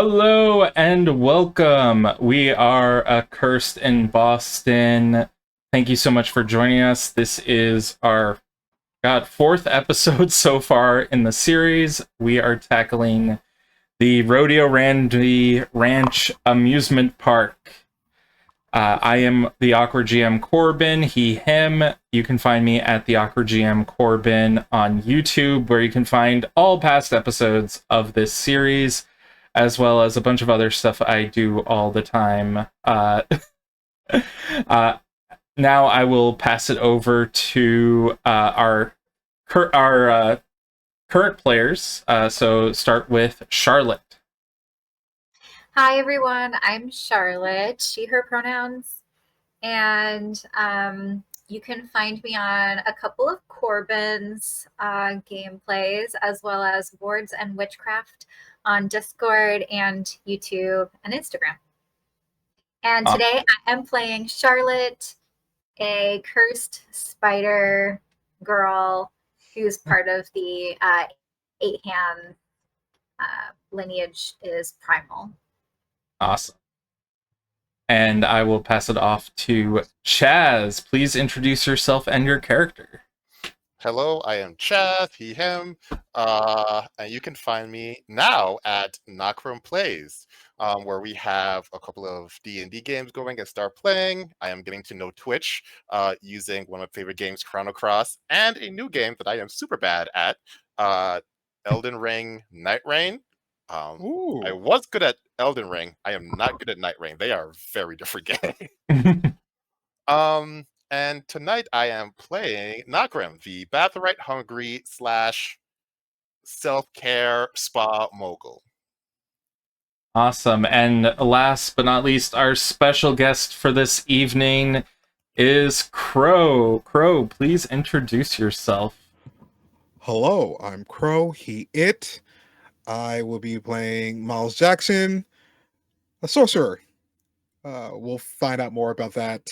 Hello and welcome. We are Accursed in Boston. Thank you so much for joining us. This is our fourth episode so far in the series. We are tackling the Rodeo Ranch Amusement Park. I am the Awkward GM Corbin, he, him. You can find me at the Awkward GM Corbin on YouTube, where you can find all past episodes of this series, as well as a bunch of other stuff I do all the time. Uh, Now I will pass it over to our current players. So start with Charlotte. Hi, everyone. I'm Charlotte, she, her pronouns. And you can find me on a couple of Corbin's gameplays, as well as Boards and Witchcraft on Discord and YouTube and Instagram. And today I am playing Charlotte, a cursed spider girl who's part of the 8-hand lineage is Primal. Awesome. And I will pass it off to Chaz. Please introduce yourself and your character. Hello, I am Chaz, he, him, and you can find me now at Nokrem Plays, where we have a couple of D&D games going and start playing. I am getting to know Twitch using one of my favorite games, Chrono Cross, and a new game that I am super bad at, Elden Ring Night Rain. I was good at Elden Ring. I am not good at Night Rain. They are very different games. And tonight I am playing Nokrem, the Bathory hungry / self-care spa mogul. Awesome. And last but not least, our special guest for this evening is Krow. Krow, please introduce yourself. Hello, I'm Krow, he, it. I will be playing Miles Jackson, a sorcerer. We'll find out more about that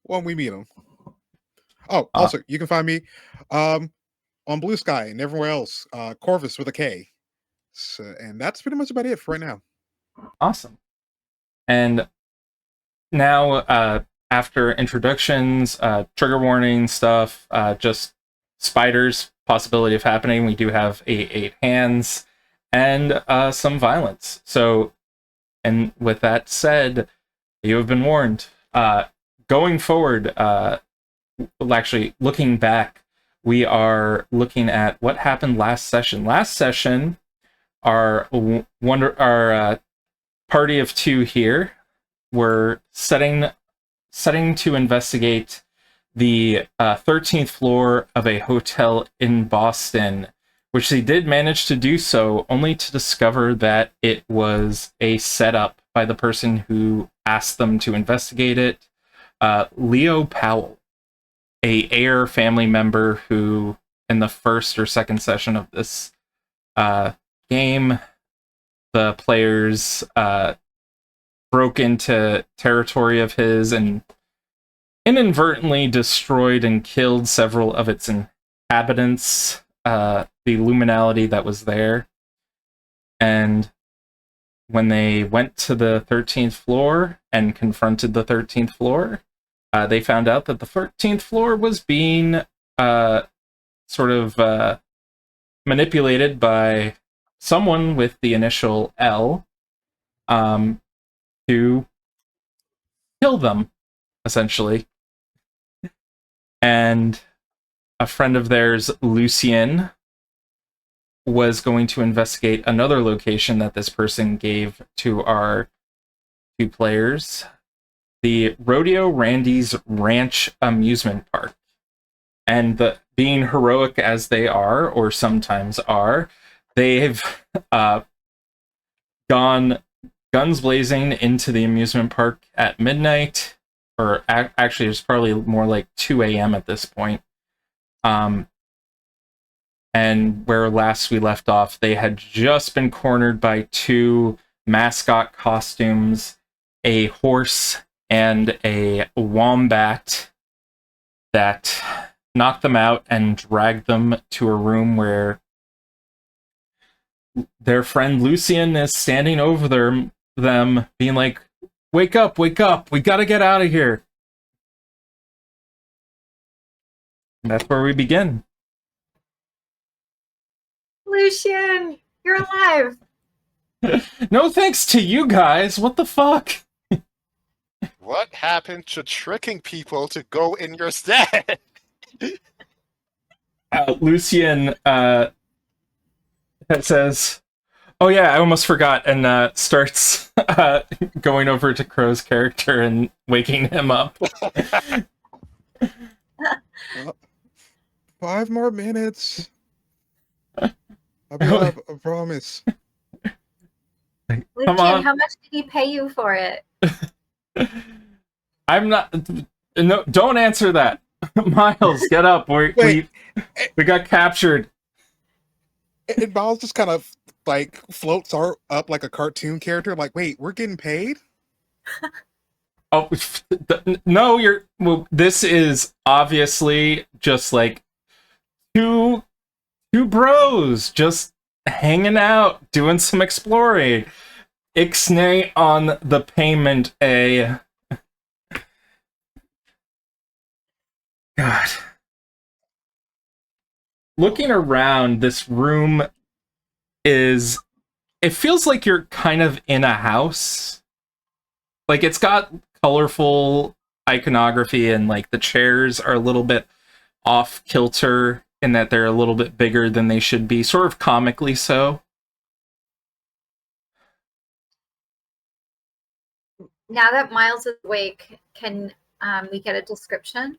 when we meet him. Oh, also, you can find me on Blue Sky and everywhere else, Corvus with a K. So, and that's pretty much about it for right now. Awesome. And now, after introductions, trigger warning stuff, just spiders, possibility of happening, we do have 8 hands, and some violence. So, and with that said, you have been warned. Going forward, actually, looking back, we are looking at what happened last session. Last session, our party of 2 here were setting to investigate the 13th floor of a hotel in Boston, which they did manage to do so, only to discover that it was a setup by the person who asked them to investigate it, Leo Powell, a Ayer family member who, in the first or second session of this game, the players broke into territory of his and inadvertently destroyed and killed several of its inhabitants, the luminality that was there. And when they went to the 13th floor and confronted the 13th floor, they found out that the 13th floor was being sort of manipulated by someone with the initial L to kill them, essentially. And a friend of theirs, Lucien, was going to investigate another location that this person gave to our 2 players, the Rodeo Ranch Amusement Park. And being heroic as they are, or sometimes are, they've gone guns blazing into the amusement park at midnight, or actually it's probably more like 2 a.m. at this point. And where last we left off, they had just been cornered by 2 mascot costumes, a horse and a wombat, that knocked them out and dragged them to a room where their friend Lucian is standing over them, being like, wake up, we gotta get out of here. And that's where we begin. Lucian, you're alive. No thanks to you guys, what the fuck? What happened to tricking people to go in your stead? Lucian says, oh yeah, I almost forgot, and starts going over to Crow's character and waking him up. 5 more minutes. I'll be up, I promise. Lucian, how much did he pay you for it? I'm not. No, don't answer that. Miles, get up. We got captured. And Miles just kind of like floats up like a cartoon character. Like, wait, we're getting paid? Oh no! Well, this is obviously just like two bros just hanging out, doing some exploring. Ixnay on the payment, a God. Looking around, this room it feels like you're kind of in a house. Like, it's got colorful iconography, and like the chairs are a little bit off kilter in that they're a little bit bigger than they should be, sort of comically so. Now that Miles is awake, can we get a description?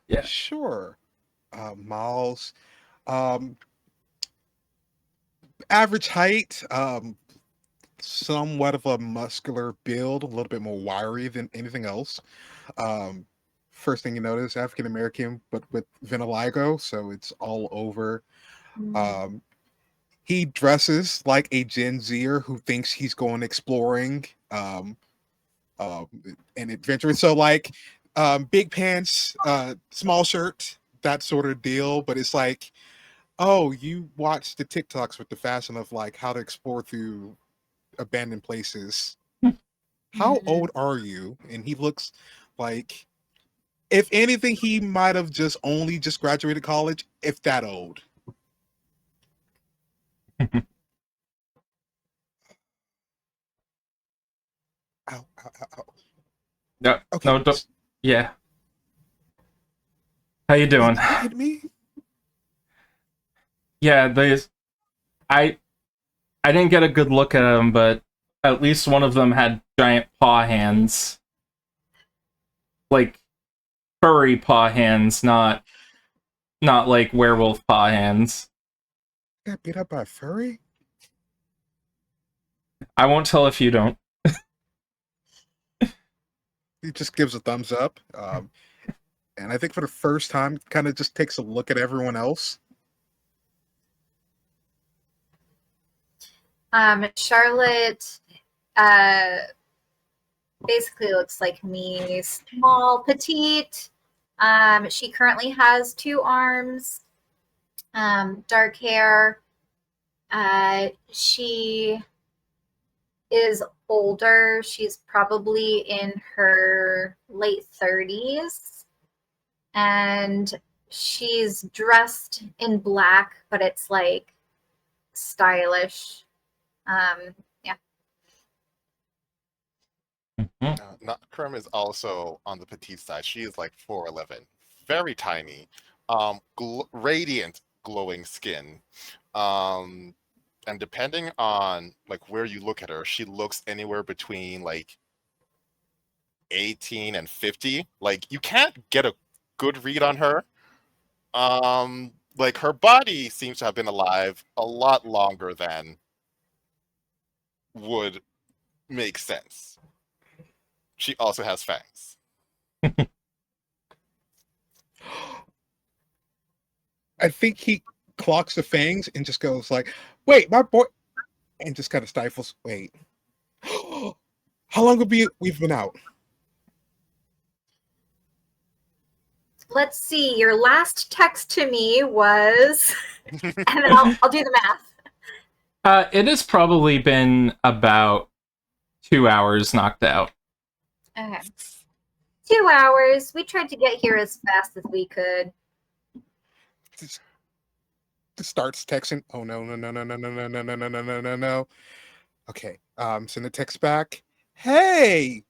Yeah. Sure. Miles, average height, somewhat of a muscular build, a little bit more wiry than anything else. First thing you notice, African American, but with vitiligo, so it's all over. He dresses like a Gen Zer who thinks he's going exploring and adventuring. So like big pants, small shirt, that sort of deal. But it's like, oh, you watch the TikToks with the fashion of like how to explore through abandoned places. How old are you? And he looks like, if anything, he might have just graduated college, if that old. Ow, ow, ow, ow. No, Okay. no, don't. Yeah. How you doing? You hit me? Yeah, I didn't get a good look at them, but at least one of them had giant paw hands. Like furry paw hands, not like werewolf paw hands. Got beat up by a furry? I won't tell if you don't. He just gives a thumbs up. And I think for the first time, kind of just takes a look at everyone else. Charlotte basically looks like me, small, petite. She currently has 2 arms, dark hair. She is older. She's probably in her late 30s. And she's dressed in black, but it's like stylish. Yeah. Nokrem is also on the petite side. She is like 4'11", very tiny, radiant, glowing skin. And depending on like where you look at her, she looks anywhere between like 18 and 50. Like, you can't get a good read on her. Like, her body seems to have been alive a lot longer than would make sense. She also has fangs. I think he clocks the fangs and just goes like, wait, my boy, and just kind of stifles, wait. How long have we've been out? Let's see. Your last text to me was, and then I'll do the math. It has probably been about 2 hours knocked out. Okay. 2 hours. We tried to get here as fast as we could. Just starts texting. Oh no, no, no, no, no, no, no, no, no, no, no, no, no, no. Okay. Send a text back. Hey,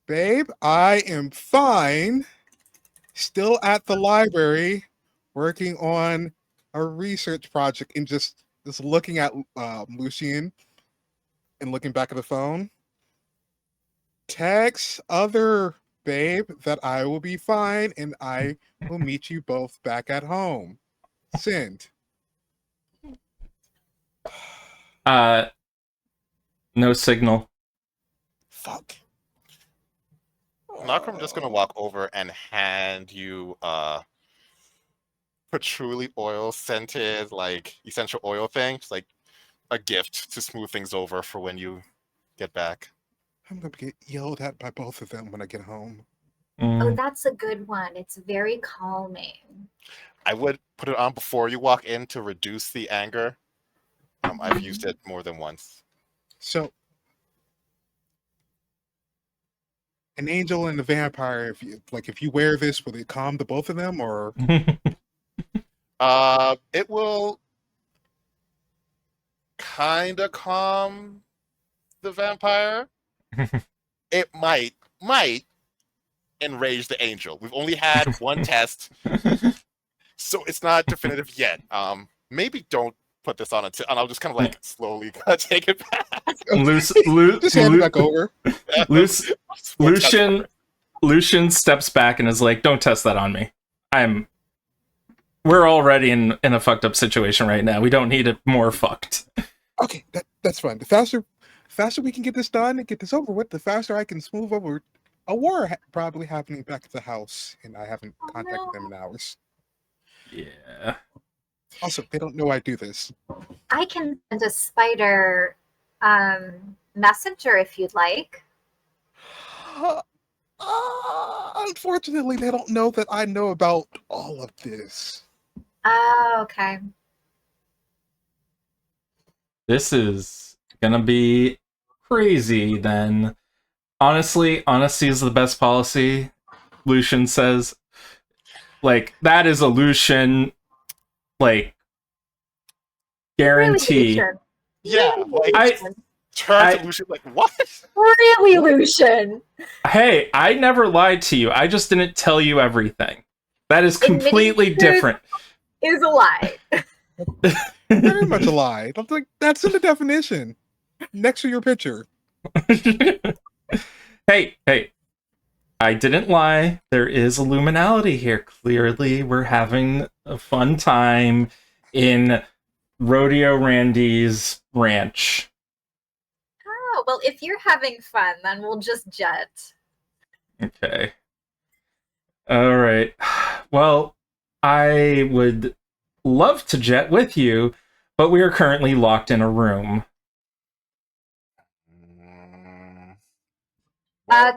babe, I am fine. Still at the library, working on a research project and just looking at Lucian and looking back at the phone. Text other babe that I will be fine and I will meet you both back at home. Send. No signal. Fuck. Nokrem just gonna walk over and hand you patchouli oil scented like essential oil thing. It's like a gift to smooth things over for when you get back. I'm gonna get yelled at by both of them when I get home. Oh, that's a good one. It's very calming. I would put it on before you walk in to reduce the anger. I've used it more than once. So, an angel and a vampire. If you wear this, will it calm the both of them, or? It will kind of calm the vampire. It might enrage the angel. We've only had one test, so it's not definitive yet. Maybe don't put this on until, and I'll just kind of like slowly take it back. Just hand it back over. Lucian steps back and is like, "Don't test that on me. We're already in a fucked up situation right now. We don't need it more fucked." Okay, that's fine. The faster we can get this done and get this over with, the faster I can smooth over a war probably happening back at the house, and I haven't contacted them in hours. Yeah. Also, they don't know I do this. I can send a spider messenger if you'd like. Unfortunately, they don't know that I know about all of this. Oh, okay. This is gonna be crazy then. Honestly, honesty is the best policy, Lucian says. Like, that is a Lucian, like, guarantee. Really, Lucian? Yeah, Really, like, Lucian? turn to Lucian like, what? Really, Lucian? Hey, I never lied to you. I just didn't tell you everything. That is completely different. Is a lie. Very much a lie. That's in the definition. Next to your picture. Hey. I didn't lie. There is illuminality here. Clearly, we're having a fun time in Rodeo Randy's ranch. Oh, well, if you're having fun, then we'll just jet. Okay. All right. Well, I would love to jet with you, but we are currently locked in a room.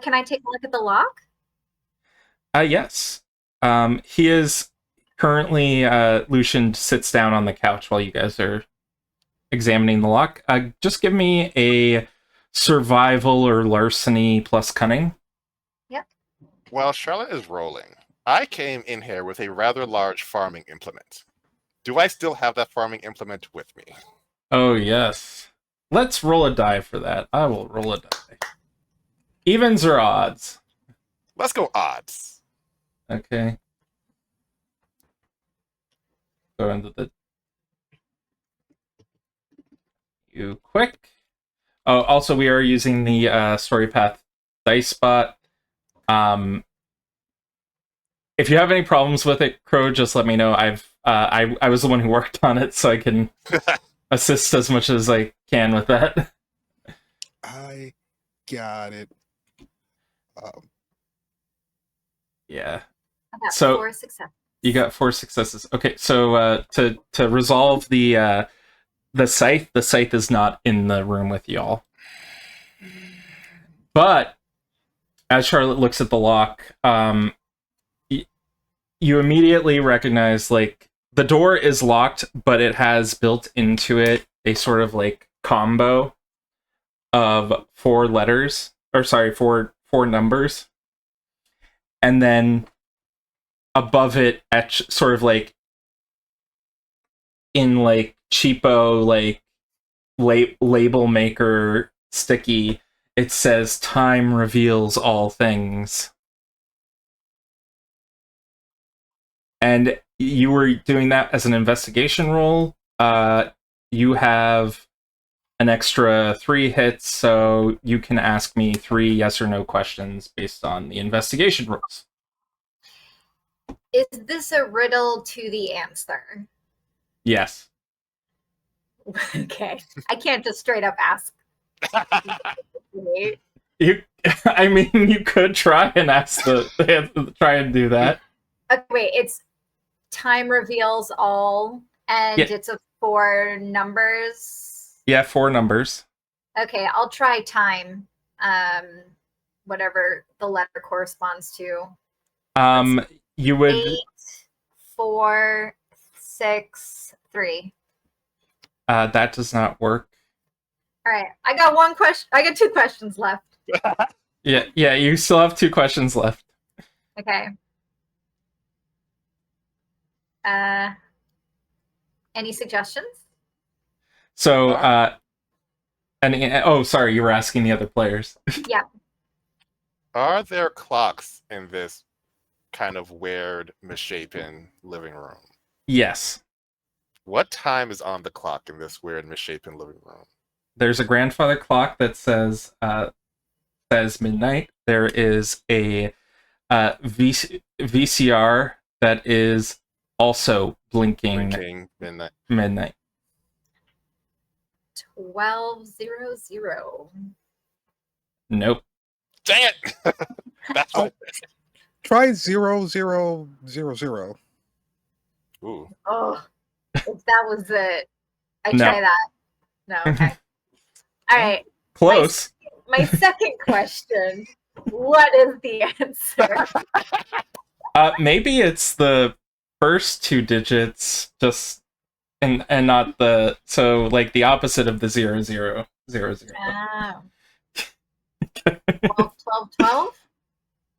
Can I take a look at the lock? Yes. He is currently, Lucian sits down on the couch while you guys are examining the lock. Just give me a survival or larceny plus cunning. Yep. While Charlotte is rolling, I came in here with a rather large farming implement. Do I still have that farming implement with me? Oh, yes. Let's roll a die for that. I will roll a die. Evens or odds? Let's go odds. Okay. Go into the... You quick. Oh, also, we are using the Story Path dice spot. If you have any problems with it, Krow, just let me know. I was the one who worked on it, so I can assist as much as I can with that. I got it. Yeah. I got So 4 successes. you got 4 successes. Okay, so to resolve the scythe is not in the room with y'all. But as Charlotte looks at the lock, you immediately recognize, like, the door is locked, but it has built into it a sort of like combo of 4 numbers, and then above it, etch sort of like in like cheapo like label maker sticky, it says "Time reveals all things." And you were doing that as an investigation roll. You have an extra 3 hits, so you can ask me 3 yes or no questions based on the investigation rolls. Is this a riddle to the answer? Yes. Okay. I can't just straight up ask. Wait. I mean, you could try and ask try and do that. Okay, wait, it's time reveals all, and it's a 4 numbers. Yeah, 4 numbers. Okay, I'll try time. Whatever the letter corresponds to. You would 8, 4, 6, 3. That does not work. All right, I got 1 question. I got 2 questions left. Yeah, you still have 2 questions left. Okay. Any suggestions? So, sorry, you were asking the other players. Yeah. Are there clocks in this kind of weird, misshapen living room? Yes. What time is on the clock in this weird, misshapen living room? There's a grandfather clock that says midnight. There is a VCR that is also blinking midnight. 12:00. Nope. Dang it! That's what. Try 0000. Ooh. Oh, if that was it. I No. try that. No, okay. All right. Close. My second question. What is the answer? Maybe it's the first 2 digits, just and not the like the opposite of the 0000. Oh. 12.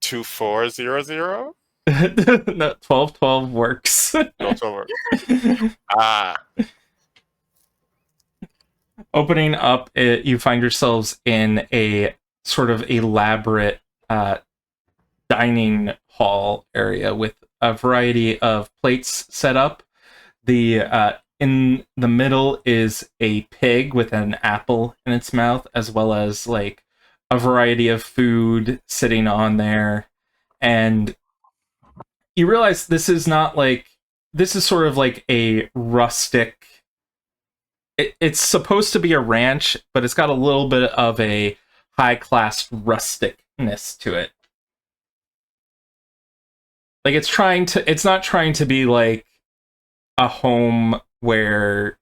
2400? No, 12 works. 12. Opening up, you find yourselves in a sort of elaborate dining hall area with a variety of plates set up. In the middle is a pig with an apple in its mouth, as well as like a variety of food sitting on there. And you realize this is sort of like a rustic. It's supposed to be a ranch, but it's got a little bit of a high-class rusticness to it. Like it's not trying to be like a home where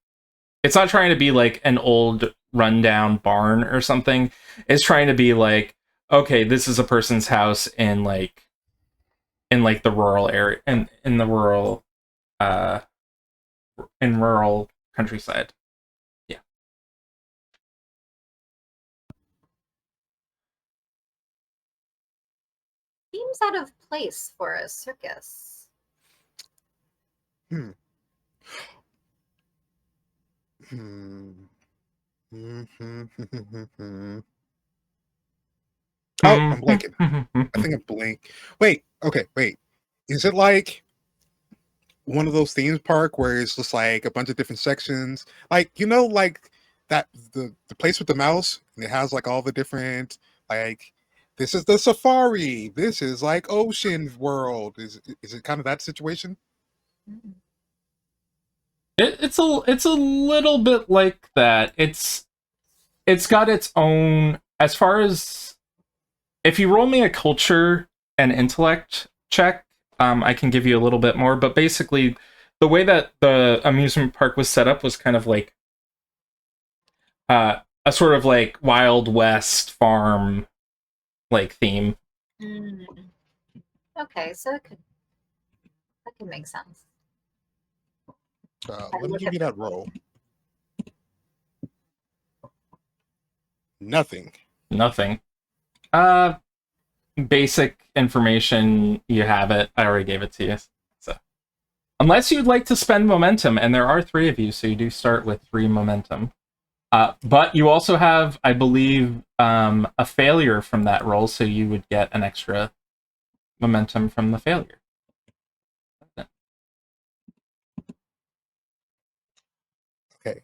it's not trying to be like an old rundown barn or something. It's trying to be like, okay, this is a person's house in the rural area, in the rural countryside. Yeah. Seems out of place for a circus. Oh, I'm blanking. I think I'm blank. Wait. Is it like one of those theme park where it's just like a bunch of different sections? Like, like that the place with the mouse, and it has like all the different, like, this is the safari, this is like Ocean World. Is it kind of that situation? It's a little bit like that. It's got its own, as far as, if you roll me a culture and intellect check, I can give you a little bit more. But basically, the way that the amusement park was set up was kind of like a sort of like Wild West farm like theme. Okay, so that could make sense. Let me give you that roll. Nothing. Nothing. Basic information, you have it. I already gave it to you. So, unless you'd like to spend momentum, and there are 3 of you, so you do start with 3 momentum. But you also have, I believe, a failure from that roll, so you would get an extra momentum from the failure. Okay.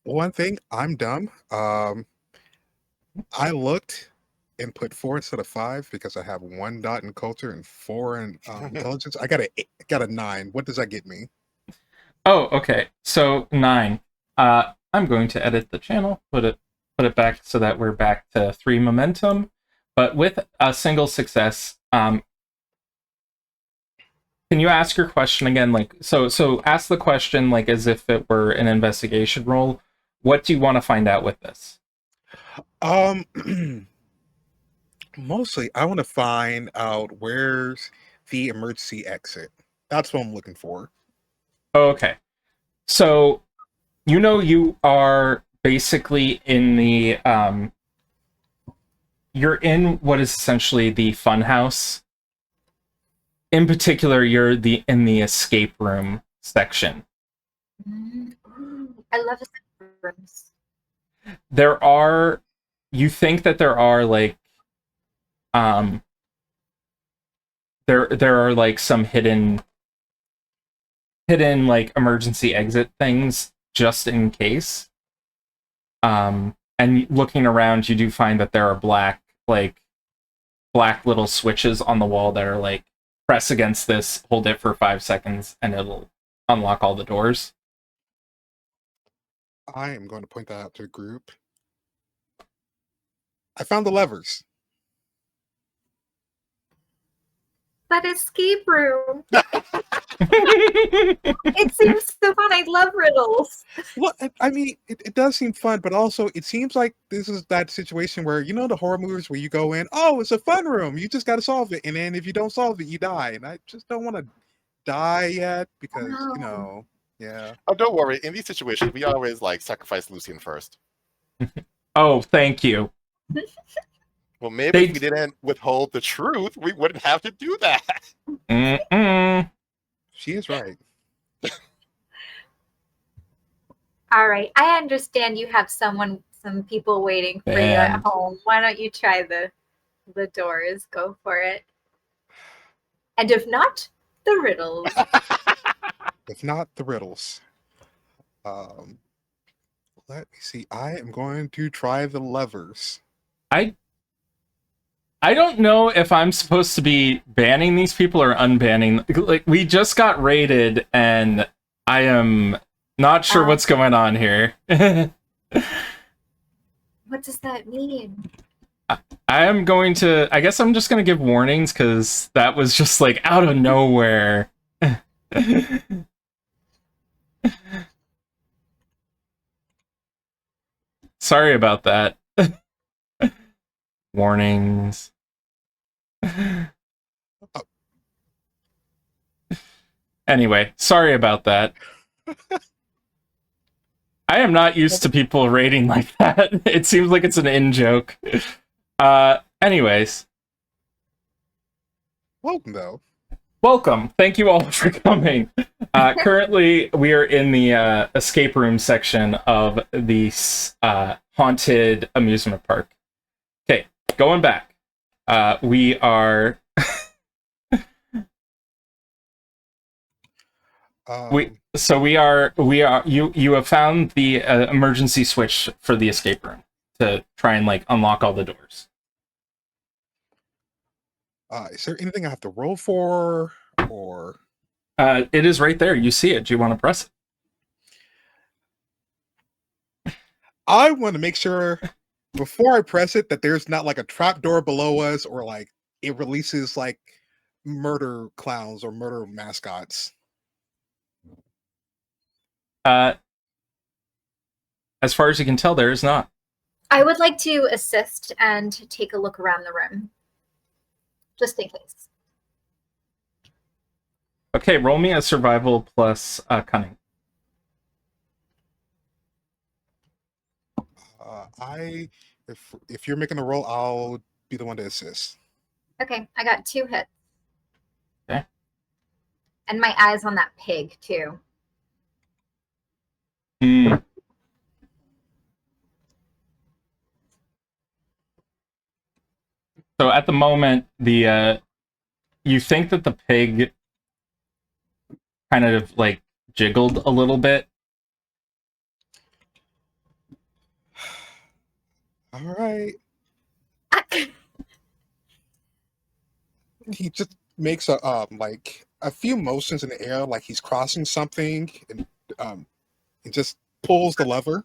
One thing, I'm dumb. I looked and put 4 instead of 5 because I have 1 dot in culture and 4 in intelligence. I got a 9. What does that get me? Oh, okay. So 9. I'm going to edit the channel, put it back so that we're back to 3 momentum, but with a single success. Can you ask your question again? Like, so ask the question like as if it were an investigation roll. What do you want to find out with this? Mostly, I want to find out where's the emergency exit. That's what I'm looking for. Okay. So, you are basically in the, you're in what is essentially the funhouse. In particular, you're in the escape room section. I love escape rooms. You think that there are like, there are like some hidden like emergency exit things just in case. And looking around, you do find that there are black little switches on the wall that are like, press against this, hold it for 5 seconds, and it'll unlock all the doors. I am going to point that out to the group. I found the levers. But escape room. It seems so fun. I love riddles. Well, I mean, it does seem fun, but also it seems like this is that situation where, the horror movies where you go in, oh, it's a fun room. You just got to solve it. And then if you don't solve it, you die. And I just don't want to die yet because, yeah. Oh, don't worry. In these situations, we always sacrifice Lucian first. Oh, thank you. Well, maybe if we didn't withhold the truth, we wouldn't have to do that. Mm-mm. She is right. All right. I understand you have some people waiting for you at home. Why don't you try the doors? Go for it. And if not, the riddles. If not, the riddles. Let me see. I am going to try the levers. I don't know if I'm supposed to be banning these people or unbanning. Like, we just got raided, and I am not sure what's going on here. What does that mean? I guess I'm just going to give warnings, because that was just, like, out of nowhere. Sorry about that. Warnings. Anyway, sorry about that. I am not used to people raiding like that. It seems like it's an in-joke. Anyways. Welcome, though. Welcome. Thank you all for coming. Currently, we are in the escape room section of the haunted amusement park. Okay, going back. We are... You have found the emergency switch for the escape room to try and unlock all the doors. Is there anything I have to roll for, or? It is right there. You see it. Do you want to press it? I want to make sure before I press it that there's not a trap door below us, or it releases murder clowns or murder mascots. As far as you can tell, there is not. I would like to assist and take a look around the room, just in case. Okay, roll me a survival plus cunning. If you're making a roll, I'll be the one to assist. Okay, I got 2 hits. Okay. And my eye's on that pig too. Hmm. So at the moment, the you think that the pig kind of like jiggled a little bit. All right. He just makes a few motions in the air, like he's crossing something, and just pulls the lever.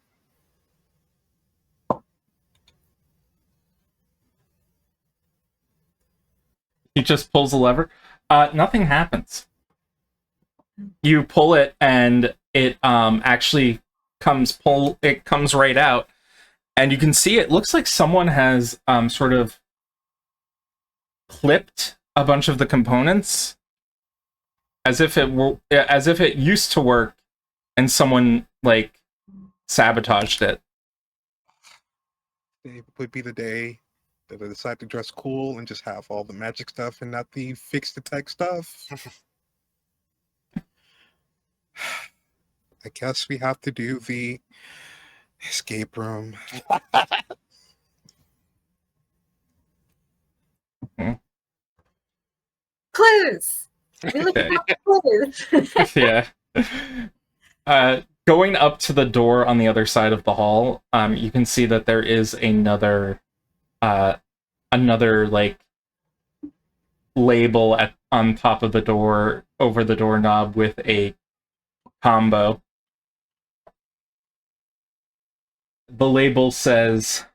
He just pulls the lever. Nothing happens. You pull it, and it actually comes right out, and you can see it looks like someone has sort of clipped a bunch of the components as if it used to work, and someone like sabotaged it. It would be the day that I decide to dress cool and just have all the magic stuff and not the fix the tech stuff. I guess we have to do the escape room. Clues! We look Okay. at clues. Yeah. Going up to the door on the other side of the hall, you can see that there is another like label on top of the door over the doorknob with a combo. The label says,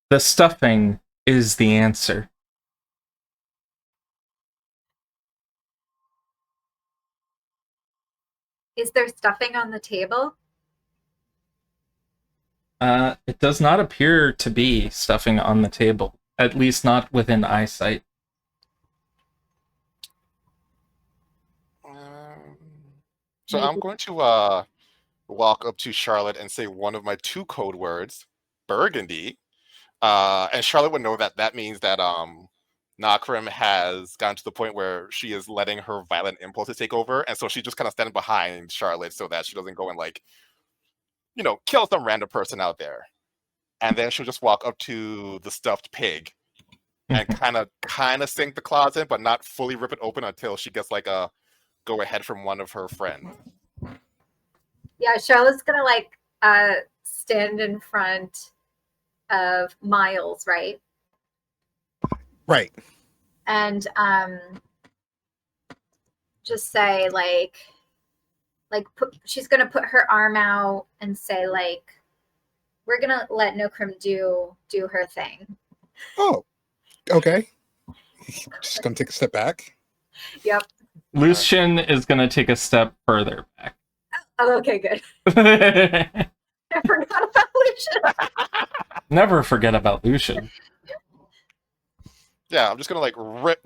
"The stuffing is the answer." Is there stuffing on the table? It does not appear to be stuffing on the table, at least not within eyesight. So I'm going to walk up to Charlotte and say one of my 2 code words, Burgundy. And Charlotte would know that means that Nokrem has gotten to the point where she is letting her violent impulses take over, and so she's just kind of standing behind Charlotte so that she doesn't go and kill some random person out there. And then she'll just walk up to the stuffed pig and kind of sink the claws in, but not fully rip it open until she gets like a go ahead from one of her friends. Yeah, Charlotte's gonna stand in front of Miles, right? Right. And just say she's gonna put her arm out and say we're gonna let Nokrem do her thing. Oh, okay. Just gonna take a step back. Yep. Lucian is going to take a step further back. Oh, okay, good. I forgot about Lucian. Never forget about Lucian. Yeah, I'm just gonna rip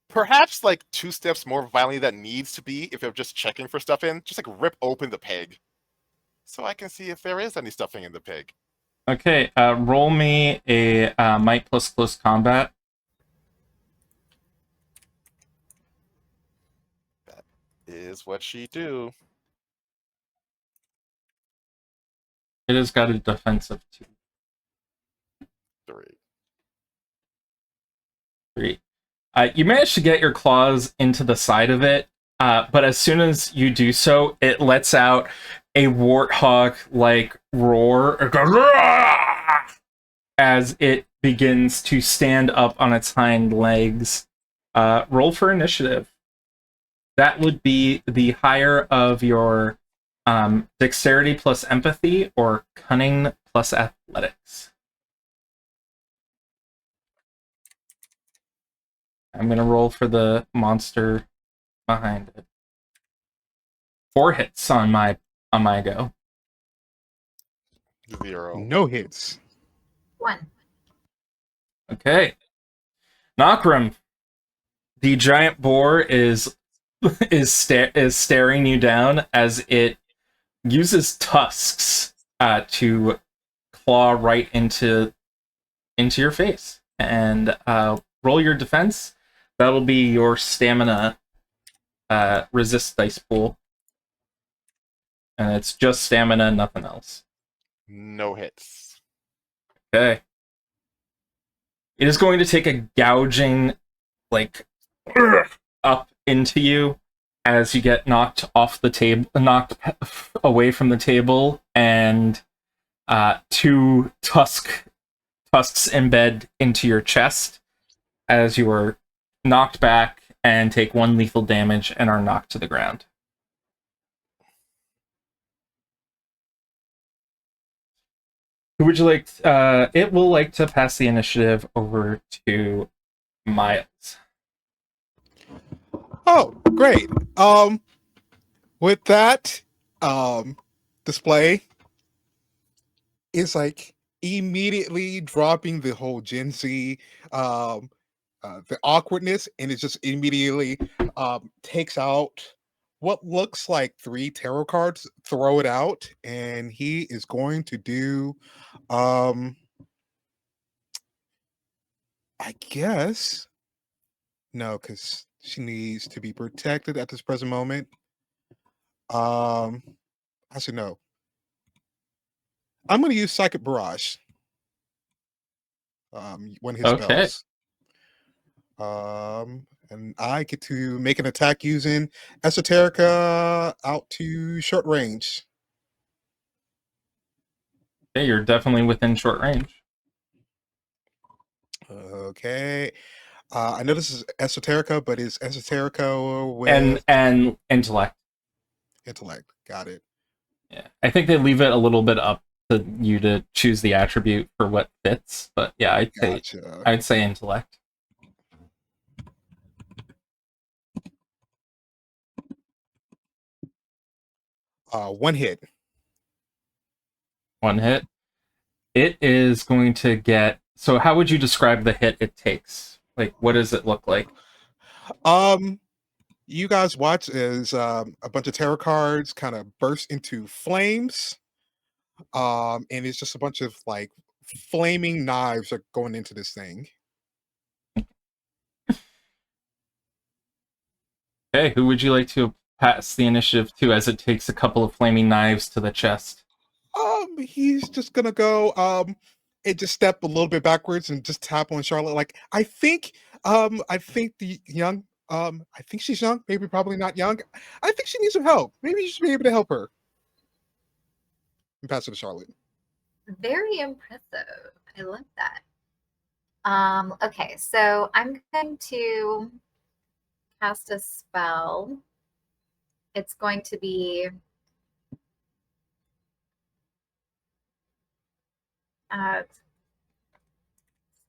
perhaps 2 steps more violently than needs to be if you're just checking for stuff in. Just rip open the pig so I can see if there is any stuffing in the pig. Okay, roll me a might plus close combat. That is what she do. It has got a defensive 3. 3. You manage to get your claws into the side of it, but as soon as you do so, it lets out a warthog-like roar. It goes, "Rah!" as it begins to stand up on its hind legs. Roll for initiative. That would be the higher of your dexterity plus empathy or cunning plus athletics. I'm going to roll for the monster behind it. 4 hits on my go. 0. No hits. 1. Okay. Nokrem, the giant boar is staring you down as it uses tusks to claw right into your face. And roll your defense. That'll be your stamina resist dice pool. And it's just stamina, nothing else. No hits. Okay. It is going to take a gouging, like, up into you as you get knocked off the table, knocked away from the table, and two tusks embed into your chest as you are knocked back and take 1 lethal damage and are knocked to the ground. Who would you like? It will like to pass the initiative over to Miles. Oh, great. With that, display is like immediately dropping the whole Gen Z, the awkwardness, and it just immediately takes out what looks like 3 tarot cards, throw it out, and he is going to do, I guess, no, because she needs to be protected at this present moment. I should know. I'm going to use Psychic Barrage. One of his Okay. spells. And I get to make an attack using Esoterica out to short range. Okay, you're definitely within short range. Okay. I know this is Esoterica, but is Esoterica with And intellect. intellect? Got it. Yeah, I think they leave it a little bit up to you to choose the attribute for what fits, but yeah, Gotcha. I'd say intellect. One hit. 1 hit. It is going to get. So, how would you describe the hit it takes? Like, what does it look like? You guys watch as a bunch of tarot cards kind of burst into flames. And it's just a bunch of like flaming knives are going into this thing. Okay, who would you like to pass the initiative to as it takes a couple of flaming knives to the chest? He's just gonna go and just step a little bit backwards and just tap on Charlotte. Like, I think the young I think she's young, maybe probably not young. I think she needs some help. Maybe you should be able to help her. And pass it to Charlotte. Very impressive. I love that. Okay, so I'm going to cast a spell. It's going to be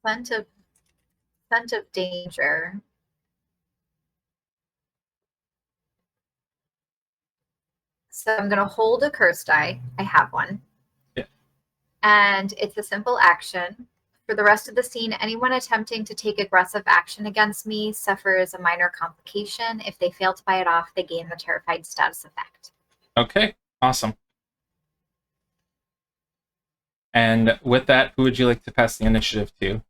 scent of danger. So I'm going to hold a curse die. I have one. Yeah. And it's a simple action. For the rest of the scene, anyone attempting to take aggressive action against me suffers a minor complication. If they fail to buy it off, they gain the terrified status effect. Okay, awesome. And with that, who would you like to pass the initiative to?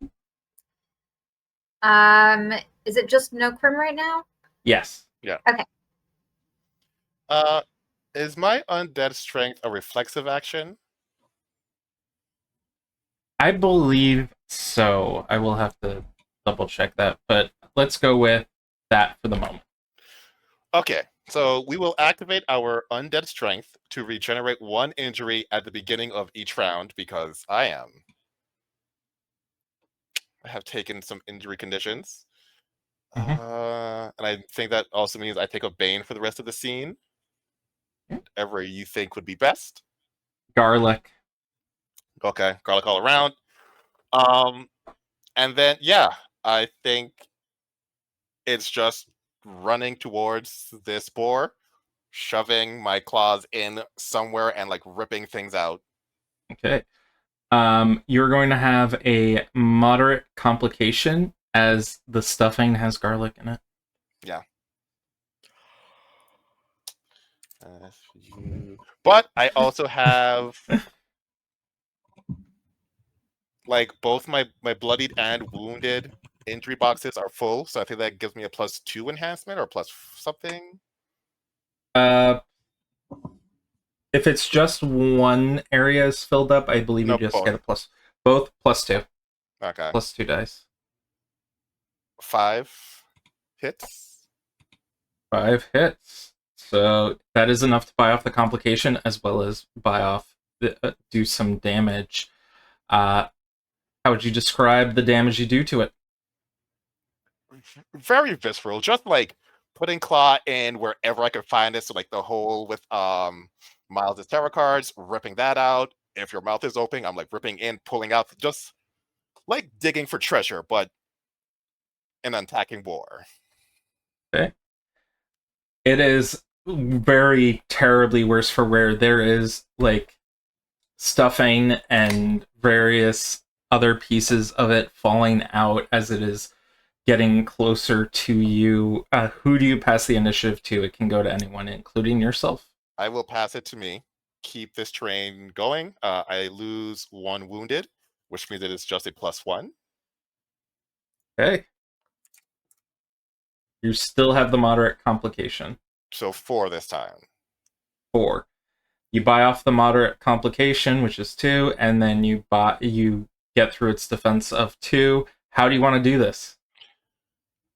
Is it just Nokrem right now? Yes. Yeah. Okay. Is my undead strength a reflexive action? I believe so. I will have to double check that, but let's go with that for the moment. Okay, so we will activate our undead strength to regenerate 1 injury at the beginning of each round because I have taken some injury conditions. Mhm. And I think that also means I take a bane for the rest of the scene. Yeah. Whatever you think would be best. Garlic. Okay, garlic all around. And then, yeah, I think it's just running towards this boar, shoving my claws in somewhere and like ripping things out. Okay. You're going to have a moderate complication as the stuffing has garlic in it. Yeah. If you But I also have like both my bloodied and wounded injury boxes are full, so I think that gives me a +2 enhancement or plus something. If it's just one area is filled up, I believe you No, just both. get a both +2. Okay. +2 dice. 5 hits. 5 hits. So that is enough to buy off the complication as well as buy off do some damage. How would you describe the damage you do to it? Very visceral, just like putting claw in wherever I could find it. So like the hole with Miles' tarot cards, ripping that out. If your mouth is open, I'm like ripping in, pulling out, just like digging for treasure, but an attacking war. Okay. It is very terribly worse for wear. There is like stuffing and various other pieces of it falling out as it is getting closer to you. Who do you pass the initiative to? It can go to anyone, including yourself. I will pass it to me. Keep this train going. I lose 1 wounded, which means it is just a +1. Okay. You still have the moderate complication. So 4 this time. 4. You buy off the moderate complication, which is 2, and then you get through its defense of 2. How do you want to do this?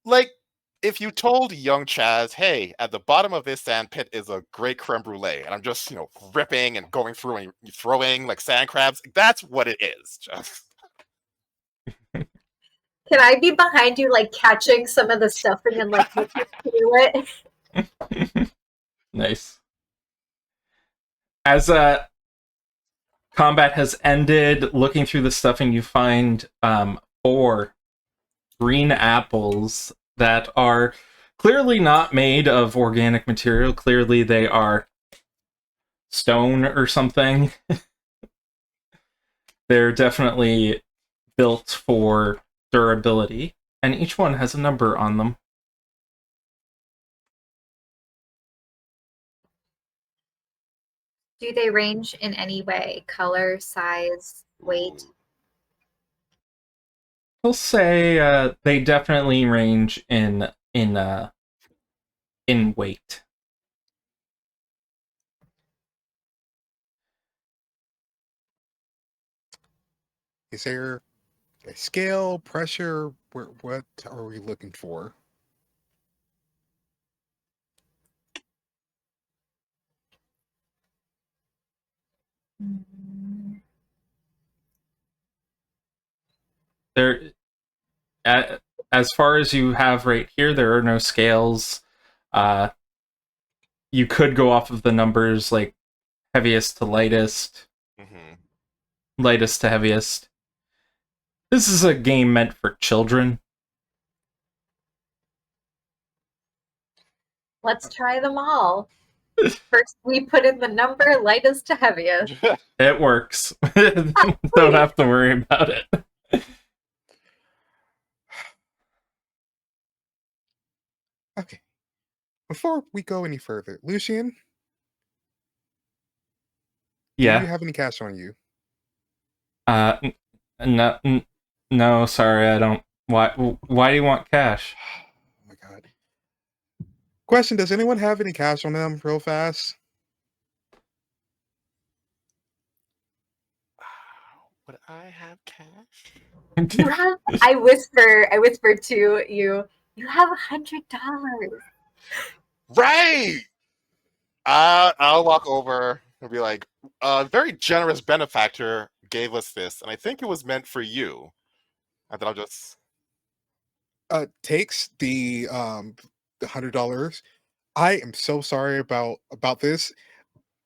Like, if you told young Chaz, hey, at the bottom of this sand pit is a great creme brulee, and I'm just, ripping and going through and throwing like sand crabs, that's what it is. Just Can I be behind you, like catching some of the stuffing and like looking through it? Nice. As combat has ended, looking through the stuffing, you find 4 green apples that are clearly not made of organic material. Clearly they are stone or something. They're definitely built for durability, and each one has a number on them. Do they range in any way? Color, size, weight? We'll say they definitely range in weight. Is there a scale, pressure? What are we looking for? There, as far as you have right here, there are no scales. You could go off of the numbers like heaviest to lightest, lightest to heaviest. This is a game meant for children. Let's try them all. First, we put in the number lightest to heaviest. It works. Don't have to worry about it. Okay. Before we go any further, Lucian, do you have any cash on you? No, sorry, I don't. Why do you want cash? Oh my god. Question, does anyone have any cash on them real fast? Would I have cash? You have. I whisper to you. You have $100. Right. I'll walk over and be like, a very generous benefactor gave us this, and I think it was meant for you. And then I'll just Takes the $100. I am so sorry about this.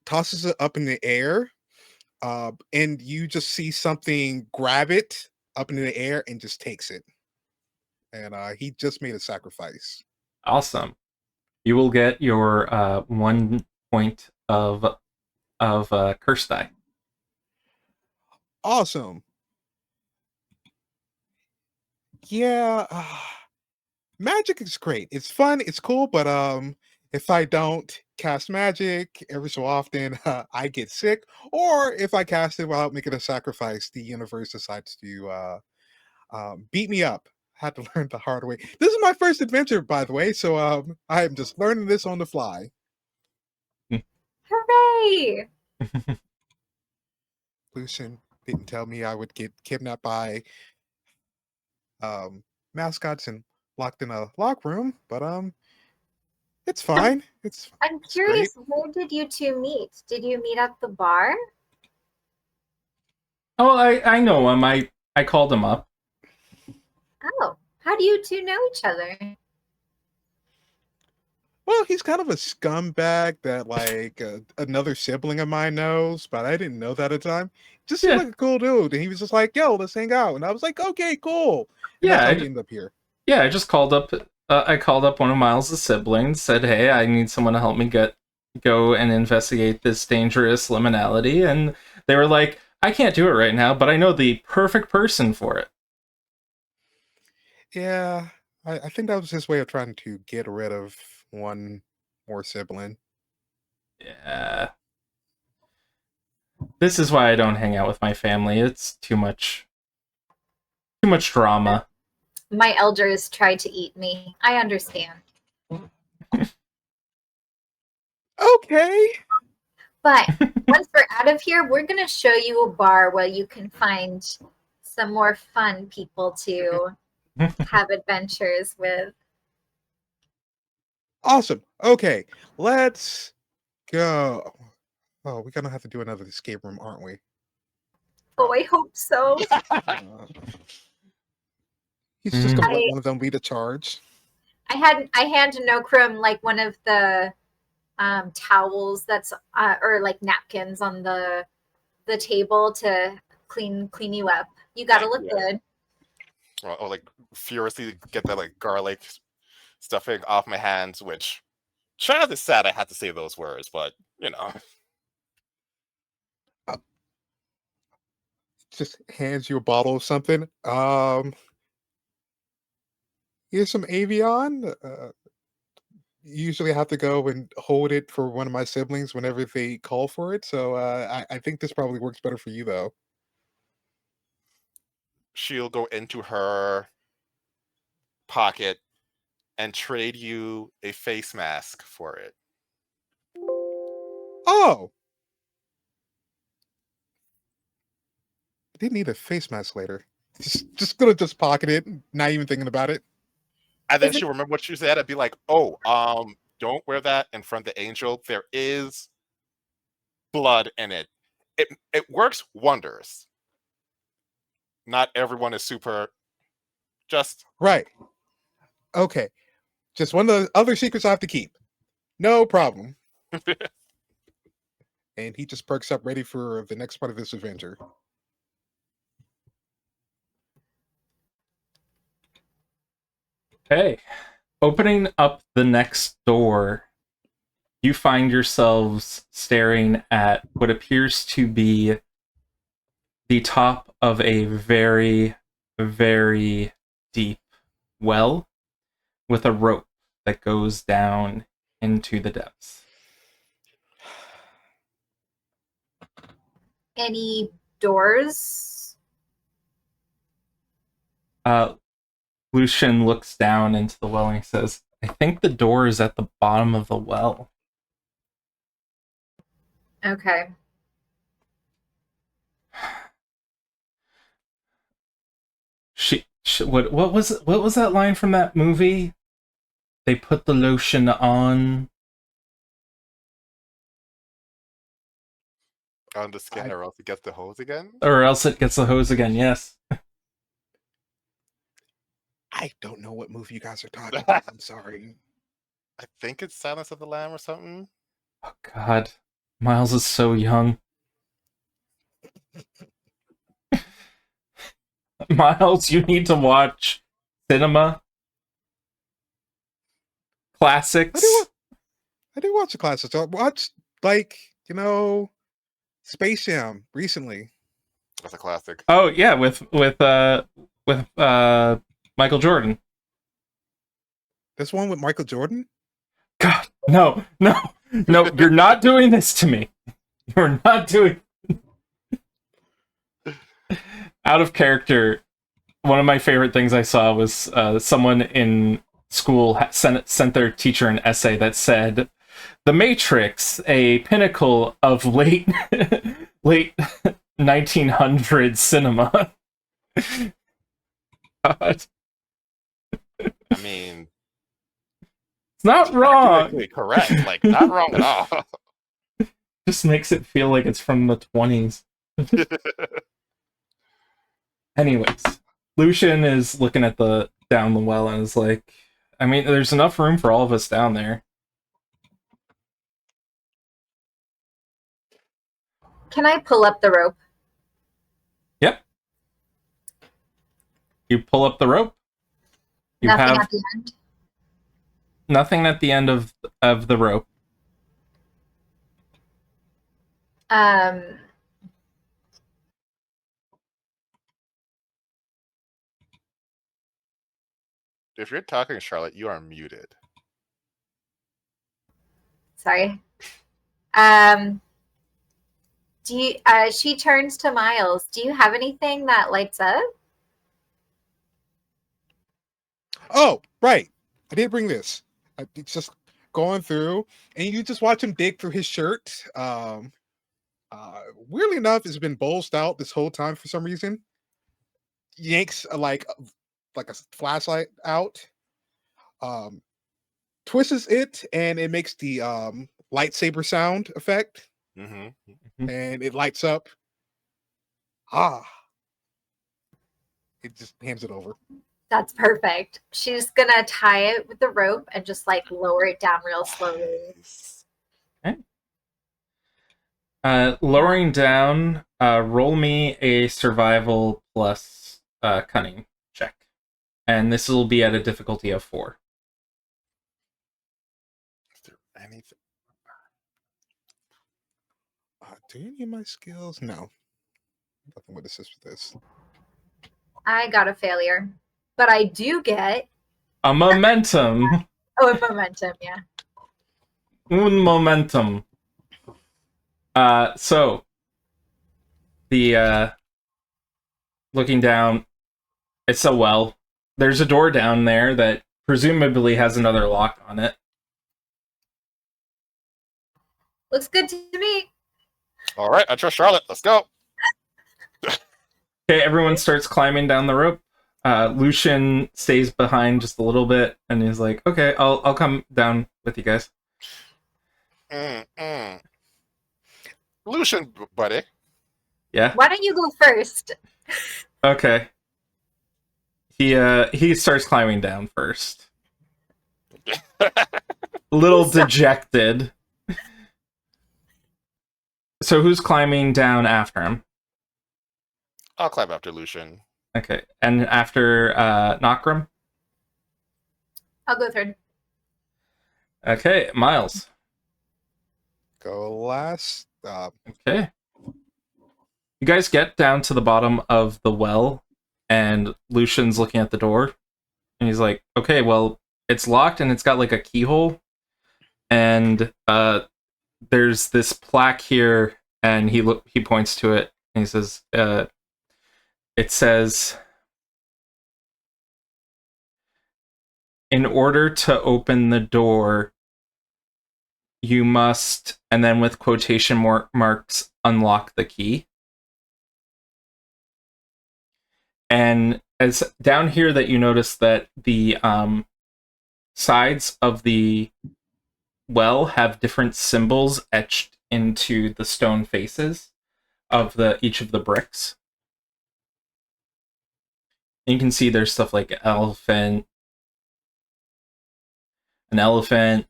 Tosses it up in the air, and you just see something grab it up in the air and just takes it. And he just made a sacrifice. Awesome. You will get your 1 point of curse die. Awesome. Yeah, magic is great. It's fun. It's cool. But if I don't cast magic. Every so often, I get sick, or if I cast it without making a sacrifice, the universe decides to beat me up. Had to learn the hard way. This is my first adventure, by the way, so I am just learning this on the fly. Hooray! Lucian didn't tell me I would get kidnapped by mascots and locked in a lock room, but it's fine. I'm It's curious, great. where did you two meet? Did you meet at the bar? Oh, I know him. I called him up. Oh, how do you two know each other? Well, he's kind of a scumbag that like another sibling of mine knows, but I didn't know that at the time. Just seemed Yeah. like a cool dude, and he was just like, "Yo, let's hang out," and I was like, "Okay, cool." And Yeah, that's how we ended up here. Yeah, I just called up. I called up one of Miles' siblings. Said, "Hey, I need someone to help me go and investigate this dangerous liminality." And they were like, "I can't do it right now, but I know the perfect person for it." Yeah, I think that was his way of trying to get rid of one more sibling. Yeah, this is why I don't hang out with my family. It's too much drama. My elders tried to eat me. I understand. Okay. But once we're out of here, we're going to show you a bar where you can find some more fun people to have adventures with. Awesome. Okay, let's go. Oh, we're gonna have to do another escape room, aren't we? Oh, I hope so. Uh, he's just gonna I- let one of them lead a charge. I hand Nokrem like one of the towels that's or like napkins on the table to clean you up. You gotta look good. Or like furiously get that like garlic stuffing off my hands, which Chaz is sad I had to say those words, but you know. Just hands you a bottle of something. Here's some Avion. Usually I have to go and hold it for one of my siblings whenever they call for it. So I think this probably works better for you though. She'll go into her pocket and trade you a face mask for it. Oh, I didn't need a face mask later. Just gonna just pocket it, not even thinking about it. And then she'll remember what you said and be like, "Oh, don't wear that in front of the angel. There is blood in it. It works wonders. Not everyone is super. Just Right. Okay. Just one of the other secrets I have to keep. No problem." And he just perks up ready for the next part of this adventure. Okay, opening up the next door, you find yourselves staring at what appears to be the top of a very, very deep well with a rope that goes down into the depths. Any doors? Lucian looks down into the well and he says, "I think the door is at the bottom of the well." Okay. What was that line from that movie? They put the lotion on. on the skin, or else it gets the hose again. Or else it gets the hose again, yes. I don't know what movie you guys are talking about. I'm sorry. I think it's Silence of the Lamb or something. Oh, God. Miles is so young. Miles, you need to watch cinema. Classics. I did watch the classics. I watched, like, Space Jam recently. That's a classic. Oh, yeah, with Michael Jordan. This one with Michael Jordan? God, no. No, you're not doing this to me. You're not doing... Out of character, one of my favorite things I saw was someone in school sent their teacher an essay that said, "The Matrix, a pinnacle of late 1900s cinema." God. I mean, It's not wrong. technically correct. Like, not wrong at all. Just makes it feel like it's from the 20s. Anyways, Lucian is looking at down the well and is like, I mean, there's enough room for all of us down there. Can I pull up the rope? Yep. You pull up the rope. You Nothing have at the end? nothing at the end of the rope. If you're talking, Charlotte, you are muted. Sorry. Do you, she turns to Miles. Do you have anything that lights up? Oh, right. I did bring this. It's just going through, and you just watch him dig through his shirt. Weirdly enough, it's been bulged out this whole time for some reason. Yanks like a flashlight out, twists it, and it makes the lightsaber sound effect, Mm-hmm. and it lights up. Ah, it just hands it over. That's perfect. She's gonna tie it with the rope and just like lower it down real slowly. Okay. Lowering down, roll me a survival plus cunning check. And this will be at a difficulty of 4. Is there anything? Do any of my skills? No. Nothing would assist with this. I got a failure, but I do get A momentum. a momentum. Yeah. Un momentum. So the looking down, it's a well. There's a door down there that presumably has another lock on it. Looks good to me. All right, I trust Charlotte. Let's go. Okay, everyone starts climbing down the rope. Lucian stays behind just a little bit, and he's like, "Okay, I'll come down with you guys." Lucian, buddy. Yeah. Why don't you go first? Okay. He starts climbing down first. A little dejected. So who's climbing down after him? I'll climb after Lucian. Okay, and after Nokrem? I'll go third. Okay, Miles. Go last. Okay. You guys get down to the bottom of the well, and Lucian's looking at the door, and he's like, "Okay, well, it's locked, and it's got like a keyhole, and there's this plaque here," and he points to it, and he says, "It says, in order to open the door, you must," and then with quotation marks, "unlock the key." And as down here that you notice that the sides of the well have different symbols etched into the stone faces of each of the bricks. And you can see there's stuff like an elephant,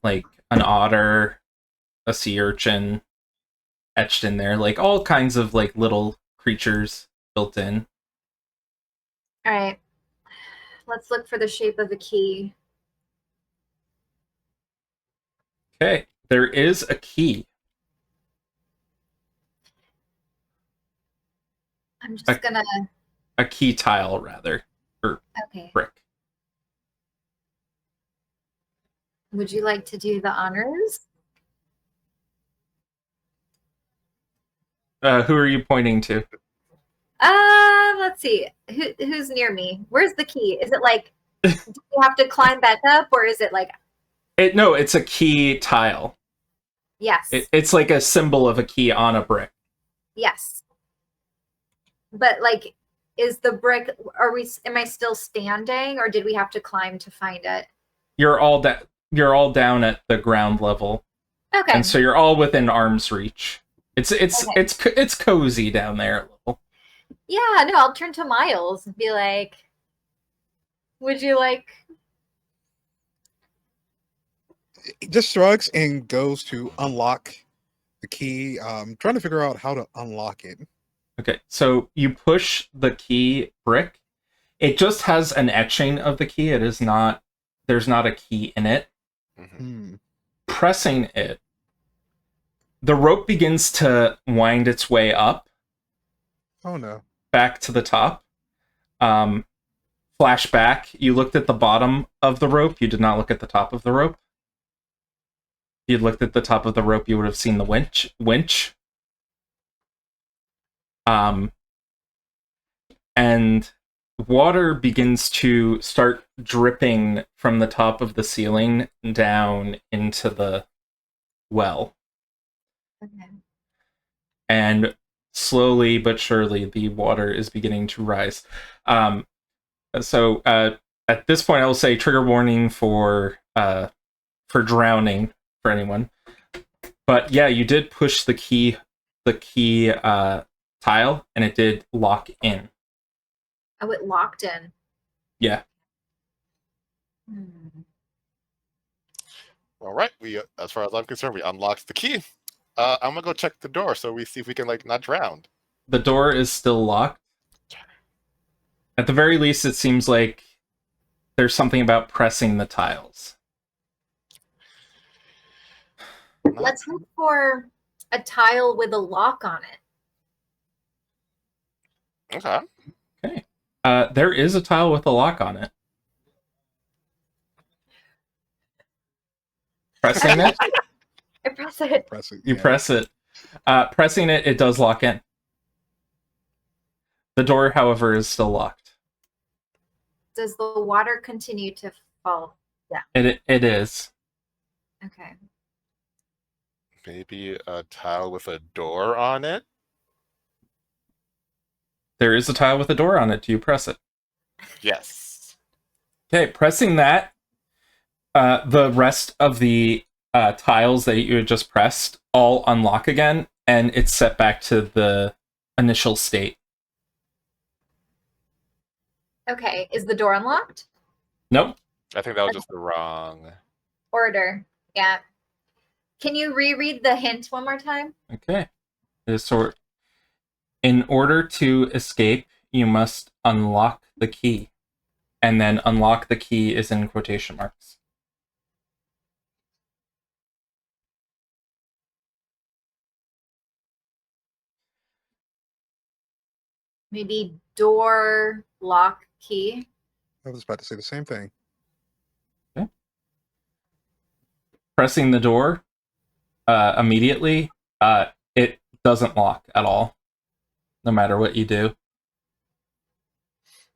like an otter, a sea urchin etched in there, like all kinds of like little creatures built in. All right. Let's look for the shape of the key. Okay, there is a key. I'm just gonna... A key tile, rather. Or Okay. brick. Would you like to do the honors? Who are you pointing to? Let's see. Who's near me? Where's the key? Is it like, do you have to climb back up, or is it like? No, it's a key tile. Yes. It's like a symbol of a key on a brick. Yes. But like, is the brick? Am I still standing, or did we have to climb to find it? You're all down at the ground level, Okay. and so you're all within arm's reach. It's cozy down there a little. Yeah. No, I'll turn to Miles and be like, "Would you like?" He just shrugs and goes to unlock the key. Trying to figure out how to unlock it. Okay, so you push the key brick. It just has an etching of the key. There's not a key in it. Pressing it, the rope begins to wind its way up. Oh no. Back to the top. Flashback, you looked at the bottom of the rope. You did not look at the top of the rope. If you'd looked at the top of the rope, you would have seen the winch. And water begins to start dripping from the top of the ceiling down into the well. Okay. And slowly but surely, the water is beginning to rise. So at this point, I will say trigger warning for drowning for anyone. But yeah, you did push the key tile, and it did lock in. Oh, it locked in. Yeah. All right. We, as far as I'm concerned, we unlocked the key. I'm gonna go check the door so we see if we can not drown. The door is still locked. At the very least, it seems like there's something about pressing the tiles. Let's look for a tile with a lock on it. Okay. Okay. There is a tile with a lock on it. Pressing it? I press it. You press it. Pressing it, it does lock in. The door, however, is still locked. Does the water continue to fall down? It is. Okay. Maybe a tile with a door on it? There is a tile with a door on it. Do you press it? Yes. Okay, pressing that, the rest of the tiles that you had just pressed all unlock again, and it's set back to the initial state. Okay. Is the door unlocked? Nope. I think that was just the wrong order. Yeah. Can you reread the hint one more time? Okay. In order to escape, you must unlock the key. And then unlock the key is in quotation marks. Maybe door lock key. I was about to say the same thing. Okay. Pressing the door immediately, it doesn't lock at all, no matter what you do.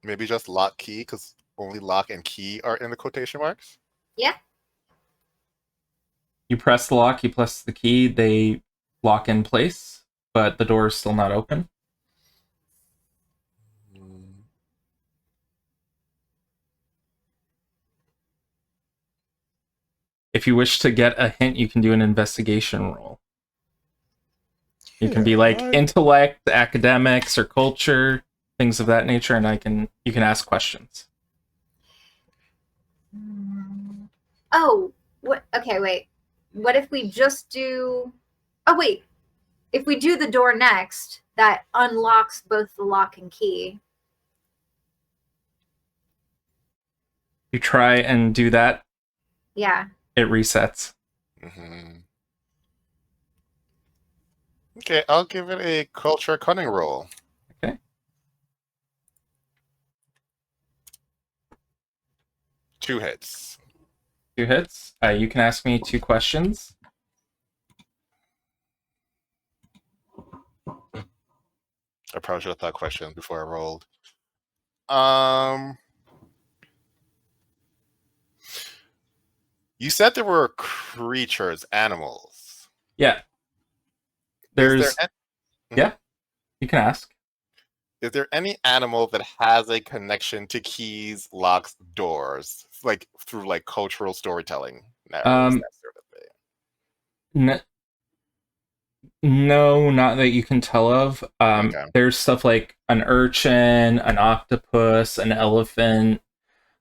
Maybe just lock key, because only lock and key are in the quotation marks? Yeah. You press the lock, you press the key, they lock in place, but the door is still not open. If you wish to get a hint, you can do an investigation roll. You can be like intellect, academics, or culture, things of that nature, and you can ask questions. Oh, what? Okay, wait. What if we just do? Oh, wait. If we do the door next, that unlocks both the lock and key. You try and do that. Yeah. It resets. Okay, I'll give it a culture cunning roll. Okay. 2 hits. 2 hits. You can ask me 2 questions. probably should have thought questions before I rolled. You said there were creatures, animals. Yeah. Is Yeah, you can ask. there any animal that has a connection to keys, locks, doors, like through like cultural storytelling? Narratives, that sort of thing. No, not that you can tell of. Okay. There's stuff like an urchin, an octopus, an elephant,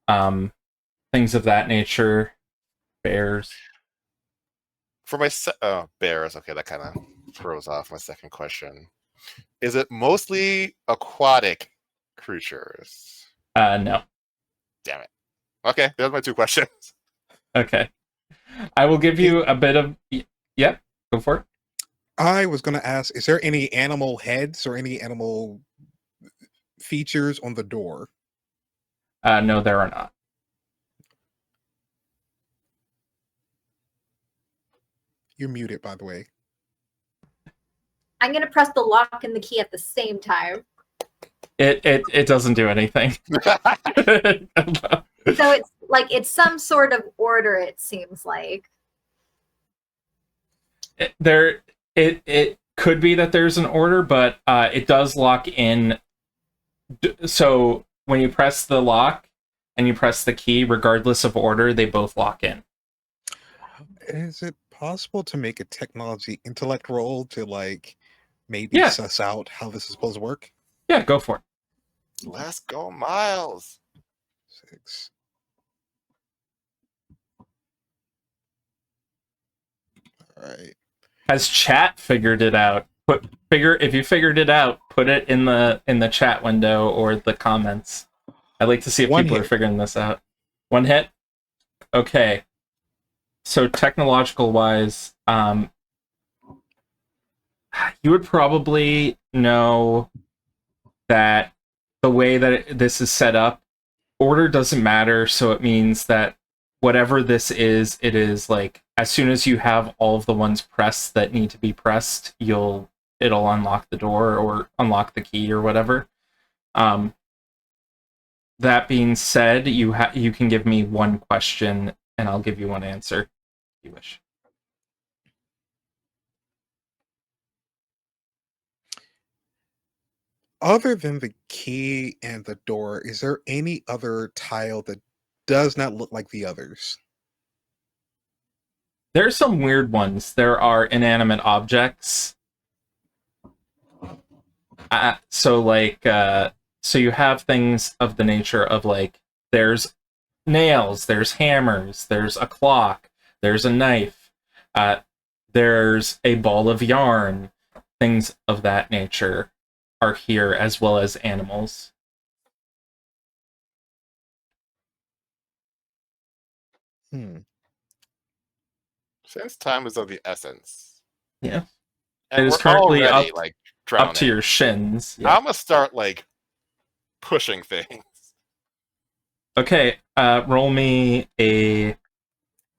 things of that nature. Bears. For my bears, okay, that kind of throws off my second question. Is it mostly aquatic creatures? No. Damn it. Okay, there's my two questions. Okay. I will give you a bit of... Yep, go for it. I was going to ask, is there any animal heads or any animal features on the door? No, there are not. You're muted, by the way. I'm going to press the lock and the key at the same time. It doesn't do anything. So it's like it's some sort of order, it seems like. It could be that there's an order, but it does lock in. So when you press the lock and you press the key, regardless of order, they both lock in. Is it possible to make a technology intellect roll to like maybe suss out how this is supposed to work? Yeah, go for it. Let's go, Miles. 6. All right. Has chat figured it out? If you figured it out, put it in the chat window or the comments. I'd like to see if people are figuring this out. One hit? Okay. So technological wise, you would probably know that the way that this is set up, order doesn't matter, so it means that whatever this is, it is like as soon as you have all of the ones pressed that need to be pressed, it'll unlock the door or unlock the key or whatever. That being said, you can give me one question and I'll give you one answer if you wish. Other than the key and the door, is there any other tile that does not look like the others? There's some weird ones. There are inanimate objects. So you have things of the nature of like, there's nails, there's hammers, there's a clock, there's a knife, there's a ball of yarn. Things of that nature are here, as well as animals. Since time is of the essence. Yeah. And it is we're currently already, like, drowning. up to your shins. Yeah. I'm gonna start like pushing things. Okay, roll me a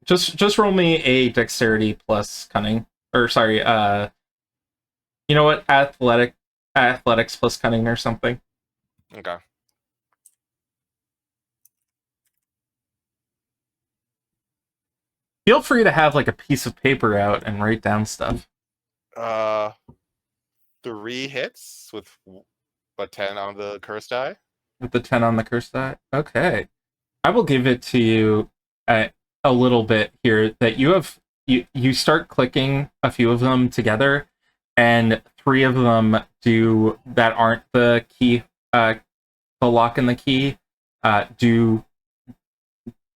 just roll me a dexterity plus cunning. Or sorry, you know what? Athletics plus cunning or something. Okay. Feel free to have like a piece of paper out and write down stuff. 3 hits with a 10 on the curse die. With the 10 on the curse die? Okay. I will give it to you a little bit here that you start clicking a few of them together, and 3 of them that aren't the key, the lock and the key,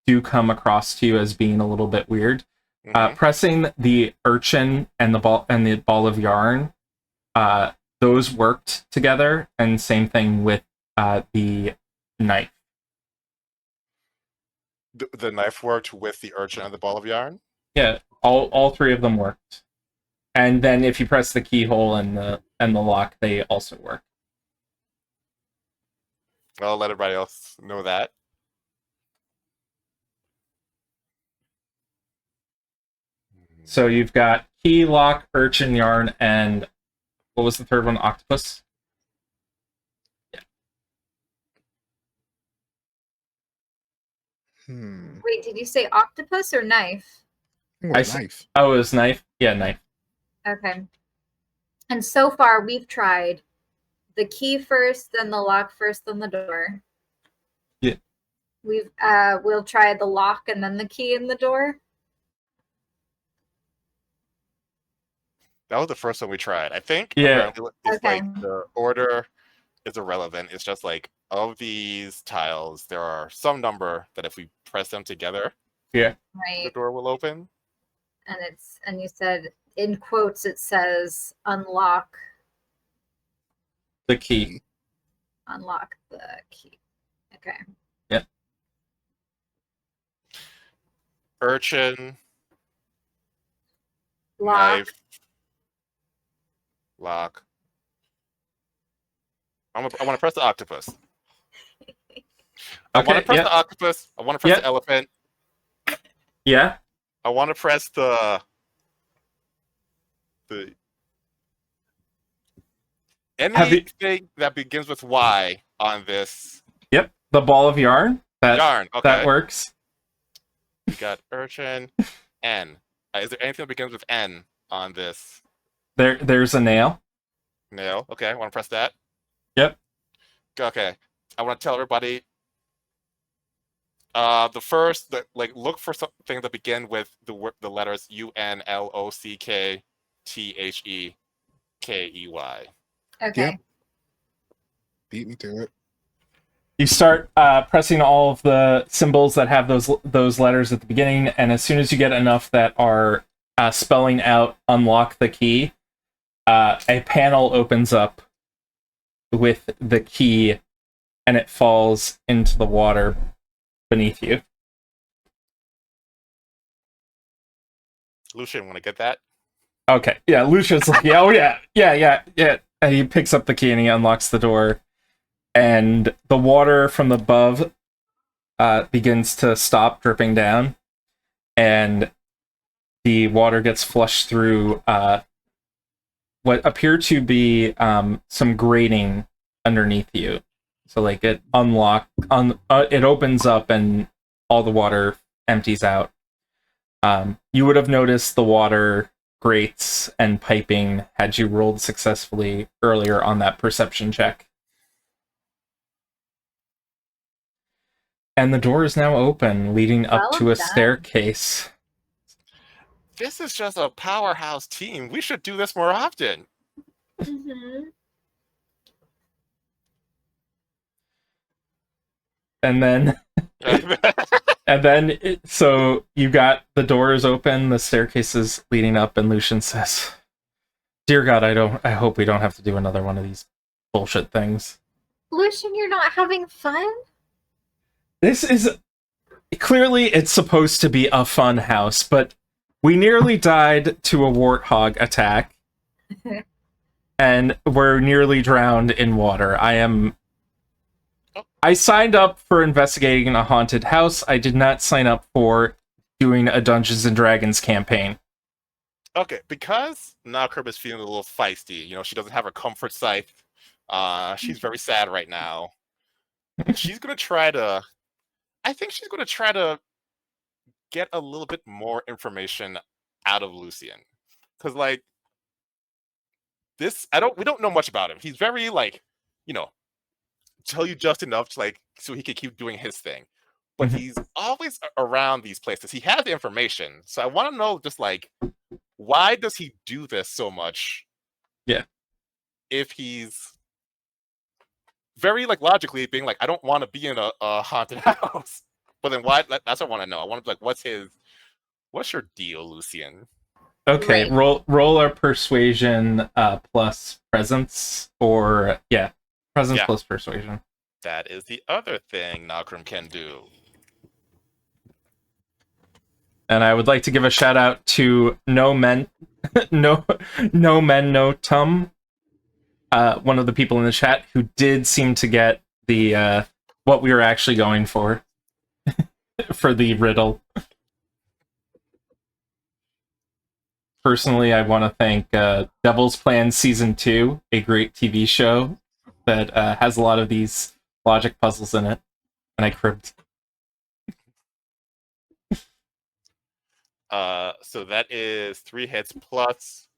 do come across to you as being a little bit weird. Pressing the urchin and the ball of yarn, those worked together, and same thing with the knife. The knife worked with the urchin and the ball of yarn? Yeah, all 3 of them worked. And then if you press the keyhole and the lock, they also work. I'll let everybody else know that. So you've got key, lock, urchin, yarn, and what was the third one? Octopus? Wait, did you say octopus or knife? Knife. Oh, it was knife? Yeah, knife. Okay. And so far, we've tried the key first, then the lock first, then the door. Yeah. We'll try the lock and then the key in the door. That was the first one we tried. I think Yeah. apparently it's Okay. like the order is irrelevant. It's just like of these tiles, there are some number that if we press them together, Yeah. the Right. door will open. And you said in quotes it says unlock The key. unlock the key. Okay. Yep. Urchin, Lock. knife, lock. I want to press the octopus. I want to press the octopus. I want to press the elephant. Yeah. I want to press the anything that begins with Y on this. Yep. The ball of yarn. Yarn. Okay. That works. We got urchin. N. Is there anything that begins with N on this? There's a nail. Nail. Okay. I want to press that. Yep. Okay. I want to tell everybody. Look for something that begin with the letters UNLOCKTHEKEY. Okay. Yep. Beat me to it. You start pressing all of the symbols that have those letters at the beginning, and as soon as you get enough that are spelling out unlock the key, a panel opens up with the key, and it falls into the water beneath you. Lucian, want to get that? Okay, yeah, Lucian's like, yeah. And he picks up the key and he unlocks the door, and the water from above begins to stop dripping down, and the water gets flushed through what appear to be some grating underneath you. So like it it opens up and all the water empties out. You would have noticed the water grates and piping had you rolled successfully earlier on that perception check. And the door is now open, leading up to a staircase. This is just a powerhouse team. We should do this more often. Mm-hmm. And then, so you got the doors open, the staircase is leading up, and Lucian says, "Dear God, I hope we don't have to do another one of these bullshit things." Lucian, you're not having fun? This is clearly it's supposed to be a fun house, but we nearly died to a warthog attack, and we're nearly drowned in water. I signed up for investigating a haunted house. I did not sign up for doing a Dungeons and Dragons campaign. Okay, because Nokrem is feeling a little feisty. You know, she doesn't have her comfort scythe. She's very sad right now. She's gonna try to. I think she's gonna try to get a little bit more information out of Lucian, because like this, we don't know much about him. He's very like, tell you just enough to like so he can keep doing his thing, but he's always around these places. He has the information, so I want to know just like why does he do this so much? Yeah, if he's very like logically being like, I don't want to be in a haunted house, but then why? That's what I want to know. I want to be like, what's your deal, Lucian? Okay, right. Roll a persuasion plus presence, or presence plus persuasion. That is the other thing Nokrem can do. And I would like to give a shout out to No Men No Tum, one of the people in the chat who did seem to get the what we were actually going for for the riddle. Personally, I want to thank Devil's Plan Season 2, a great TV show that has a lot of these logic puzzles in it, and I cribbed. So that is 3 hits plus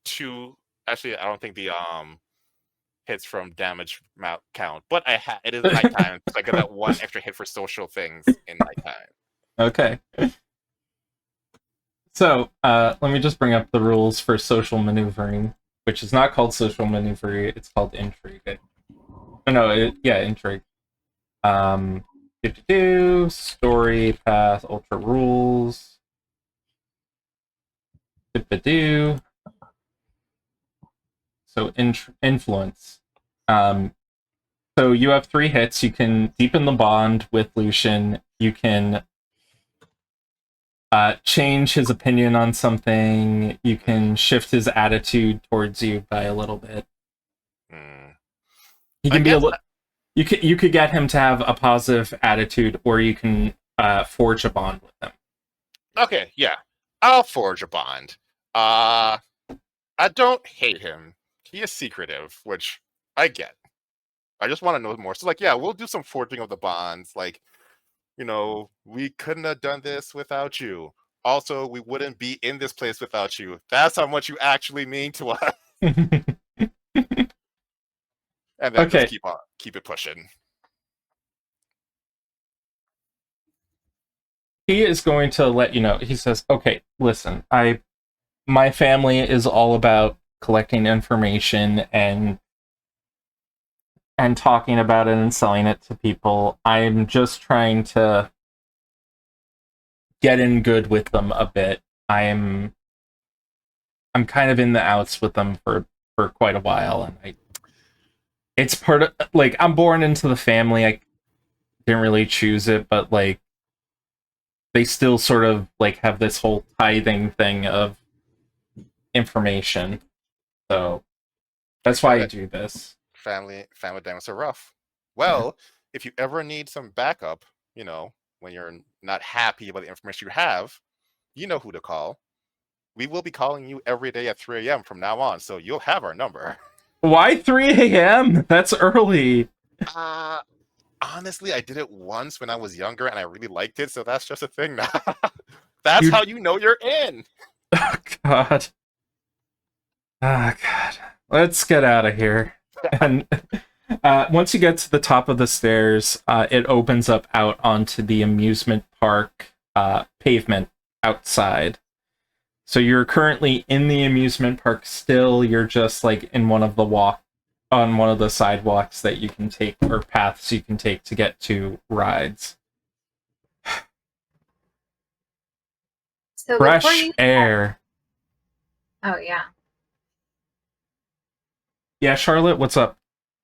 2. Actually, I don't think the hits from damage count, but it is nighttime, so I get that 1 extra hit for social things in nighttime. Okay. So, let me just bring up the rules for social maneuvering, which is not called social maneuvering, it's called intrigue. Intrigue. Story, path, ultra rules. So, influence. So you have 3 hits. You can deepen the bond with Lucian. You can change his opinion on something. You can shift his attitude towards you by a little bit. He can be a little. You could get him to have a positive attitude, or you can forge a bond with him. Okay, yeah, I'll forge a bond. I don't hate him. He is secretive, which I get. I just want to know more. So, like, yeah, we'll do some forging of the bonds. Like, we couldn't have done this without you. Also, we wouldn't be in this place without you. That's how much you actually mean to us. And then just keep it pushing. He is going to let you know. He says, "Okay, listen. My family is all about collecting information and talking about it and selling it to people. I'm just trying to get in good with them a bit. I'm kind of in the outs with them for quite a while, and it's part of, like, I'm born into the family. I didn't really choose it, but like they still sort of like have this whole tithing thing of information. So that's why I do this. Family dynamics are rough. Well, if you ever need some backup, when you're not happy about the information you have, you know who to call. We will be calling you every day at 3 a.m. from now on, so you'll have our number. Why 3 a.m.? That's early. Honestly, I did it once when I was younger, and I really liked it, so that's just a thing now. That's how you know you're in. Oh, God. Oh, God. Let's get out of here. And once you get to the top of the stairs, it opens up out onto the amusement park pavement outside. So you're currently in the amusement park still. You're just like in one of the sidewalks that you can take, or paths you can take to get to rides. So fresh air. Oh, yeah. Yeah, Charlotte, what's up?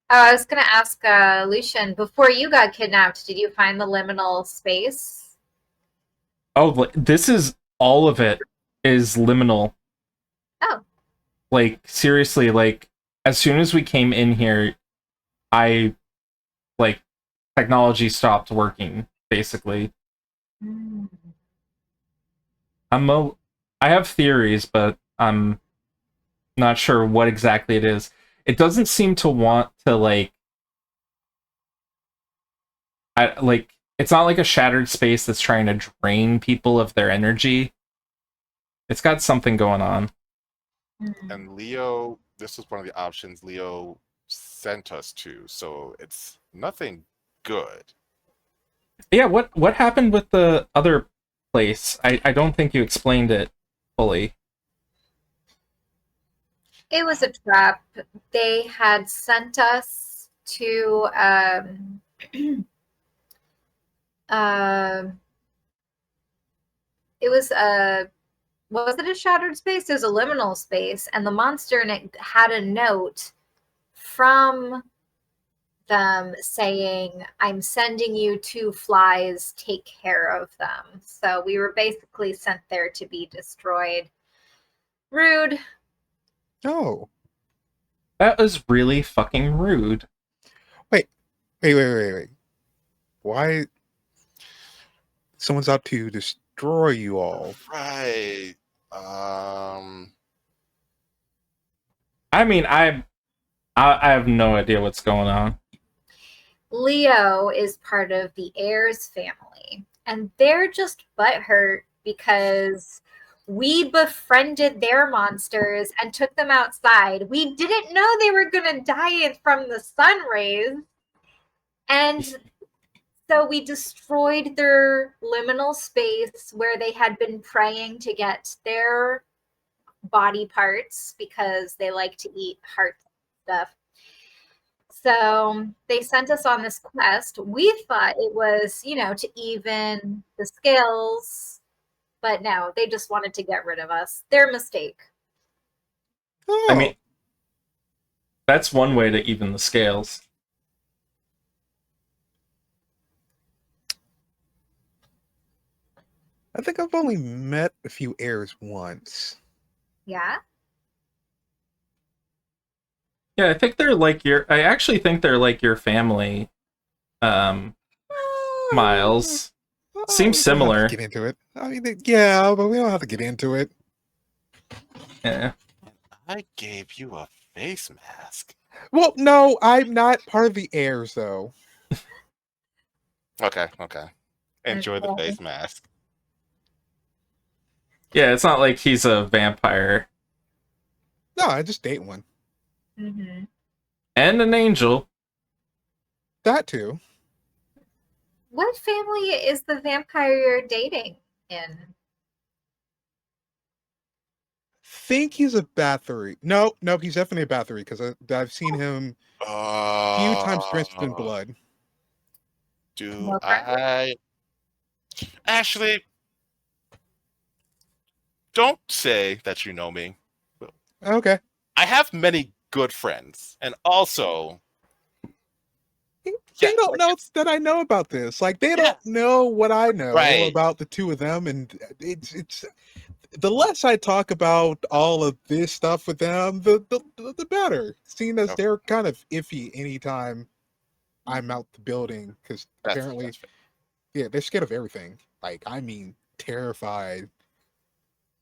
I was going to ask Lucian, before you got kidnapped, did you find the liminal space? Oh, this is all of it is liminal. Oh. Like, seriously, like, as soon as we came in here, technology stopped working, basically. I have theories, but I'm not sure what exactly it is. It doesn't seem to want to, it's not like a shattered space that's trying to drain people of their energy. It's got something going on. And Leo, this was one of the options Leo sent us to, so it's nothing good. Yeah, what happened with the other place? I don't think you explained it fully. It was a trap. They had sent us to it was it a shattered space? It was a liminal space, and the monster in it had a note from them saying, "I'm sending you 2 flies, take care of them." So we were basically sent there to be destroyed. Rude. Oh. That was really fucking rude. Wait. Why? Someone's out to destroy you all. Right. I mean, I have no idea what's going on. Leo is part of the Heirs family, and they're just butthurt because We befriended their monsters and took them outside. We didn't know they were going to die from the sun rays. And so we destroyed their liminal space where they had been praying to get their body parts because they like to eat heart stuff. So they sent us on this quest. We thought it was, to even the scales, but no, they just wanted to get rid of us. Their mistake. Oh, I mean, that's one way to even the scales. I think I've only met a few heirs once. Yeah. Yeah, I think they're like I actually think they're like your family, Miles. Seems We don't have similar. to get into it. I mean, yeah, but we don't have to get into it. Yeah. I gave you a face mask. Well, no, I'm not part of the heirs, though. Okay. Enjoy the Okay. face mask. Yeah, it's not like he's a vampire. No, I just date one. Mm-hmm. And an angel. That too. What family is the vampire you're dating in? Think he's a Bathory. No, he's definitely a Bathory because I've seen him a few times drenched in blood. Do Nokrem? I actually don't say that you know me? Okay. I have many good friends, and also They don't know that I know about this. Like, they don't know what I know Right. about the two of them, and it's the less I talk about all of this stuff with them, the better. Seeing as they're kind of iffy anytime I'm out the building, because apparently, that's fair. yeah, they're scared of everything. Like, I mean, terrified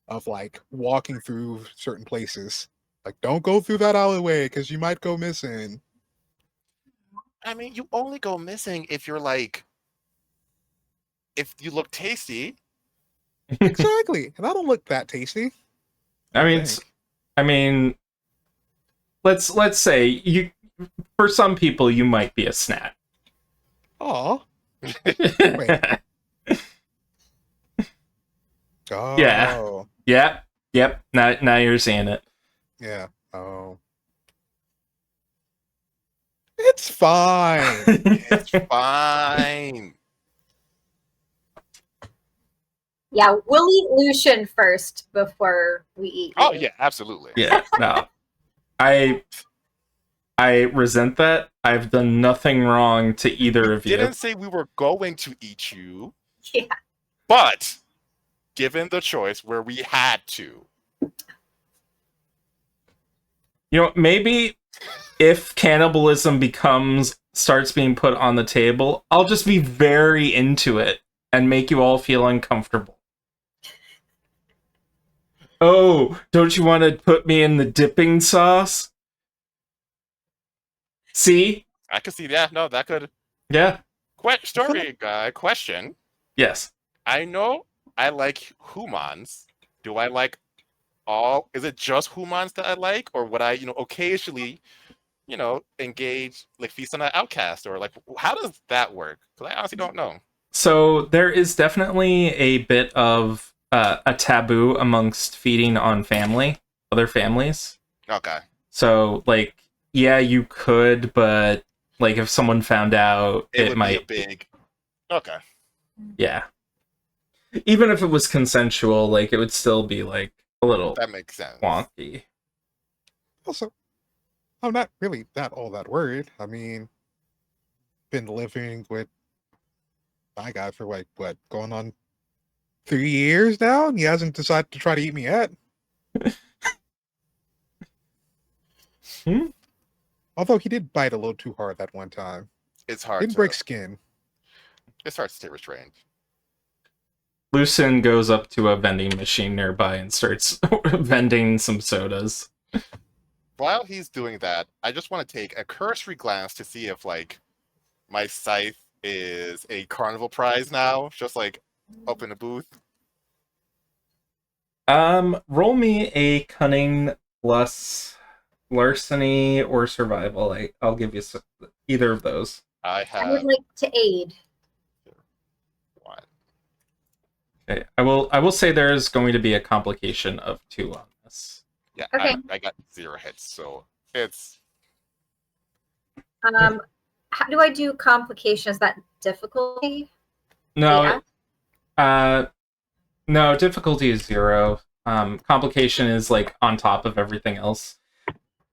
of like walking through certain places. Like, don't go through that alleyway because you might go missing. I mean, you only go missing if you're like, if you look tasty. Exactly, and I don't look that tasty. I mean, let's say you. For some people, you might be a snack. Aw. Oh. Yeah. Yep. Now you're saying it. Yeah. Oh. It's fine. It's fine. Yeah, we'll eat Lucian first before we eat. Oh you. yeah, absolutely. Yeah. No. I resent that. I've done nothing wrong to either of you. Didn't say we were going to eat you. Yeah. But given the choice where we had to. Maybe if cannibalism starts being put on the table, I'll just be very into it and make you all feel uncomfortable. Oh, don't you want to put me in the dipping sauce? See? I could see that. No, that could. Yeah. Story guy question. Yes. I know I like humans. Do I like all? Is it just humans that I like, or would I, occasionally, engage like feast on an outcast, or like how does that work? Because I honestly don't know. So there is definitely a bit of a taboo amongst feeding on other families. Okay. So like, yeah, you could, but like if someone found out, it might be a big. Okay. Yeah. Even if it was consensual, like it would still be like a little That makes sense. wonky. Also, I'm not really all that worried. I mean, been living with my guy for like what, going on 3 years now, and he hasn't decided to try to eat me yet. Although he did bite a little too hard that one time. It's hard. Didn't break skin. It's hard to stay restrained. Lucen goes up to a vending machine nearby and starts vending some sodas. While he's doing that, I just want to take a cursory glance to see if like my scythe is a carnival prize now, just like up in the booth. Roll me a cunning plus larceny or survival. I'll give you either of those. I I have would like to aid. 1. Okay. I will say there is going to be a complication of 2 on this. Yeah, Okay. I got 0 hits, so it's How do I do complications? That difficulty? No, Yeah. no, difficulty is 0. Complication is like on top of everything else.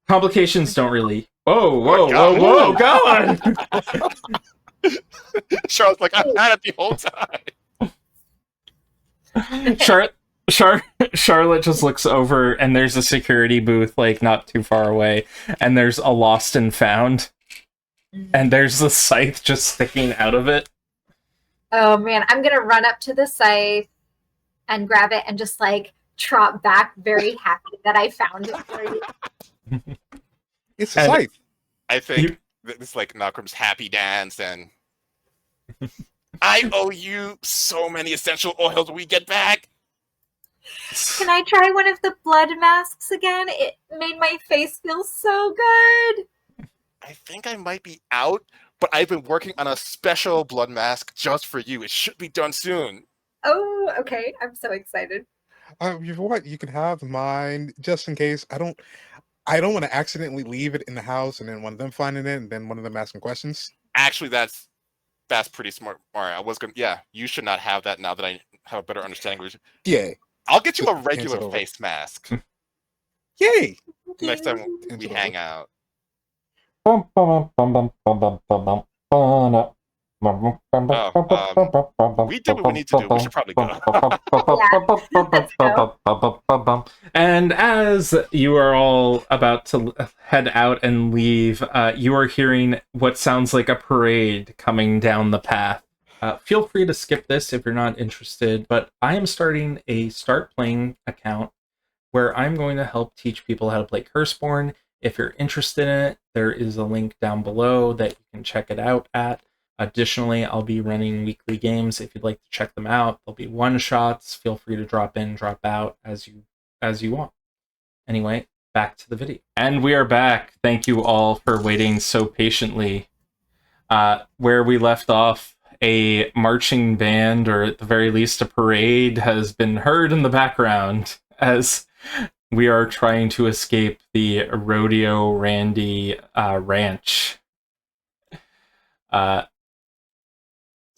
Complications don't really. Whoa, God! Charlotte's like, I've had it the whole time. Charlotte just looks over, and there's a security booth like not too far away, and there's a lost and found, and there's the scythe just sticking out of it. Oh man, I'm gonna run up to the scythe and grab it and just like trot back, very happy that I found it for you. It's a scythe. I think this is like Nokrem's happy dance, and I owe you so many essential oils we get back. Can I try one of the blood masks again? It made my face feel so good. I think I might be out, but I've been working on a special blood mask just for you. It should be done soon. Oh, okay. I'm so excited. You know what? You can have mine just in case. I don't want to accidentally leave it in the house and then one of them finding it and then one of them asking questions. Actually, that's pretty smart. All right, I was gonna. Yeah, you should not have that now that I have a better understanding. Yeah. I'll get you a Just regular cancel it face mask Yay! next time we Cancel it hang out. We did what we need to do. We should probably go. And as you are all about to head out and leave, you are hearing what sounds like a parade coming down the path. Feel free to skip this if you're not interested, but I am starting a Start Playing account where I'm going to help teach people how to play Curseborne. If you're interested in it, there is a link down below that you can check it out at. Additionally, I'll be running weekly games if you'd like to check them out. There'll be one-shots. Feel free to drop in, drop out as you want. Anyway, back to the video. And we are back. Thank you all for waiting so patiently. Where we left off, a marching band, or at the very least a parade, has been heard in the background as we are trying to escape the Rodeo Randy ranch.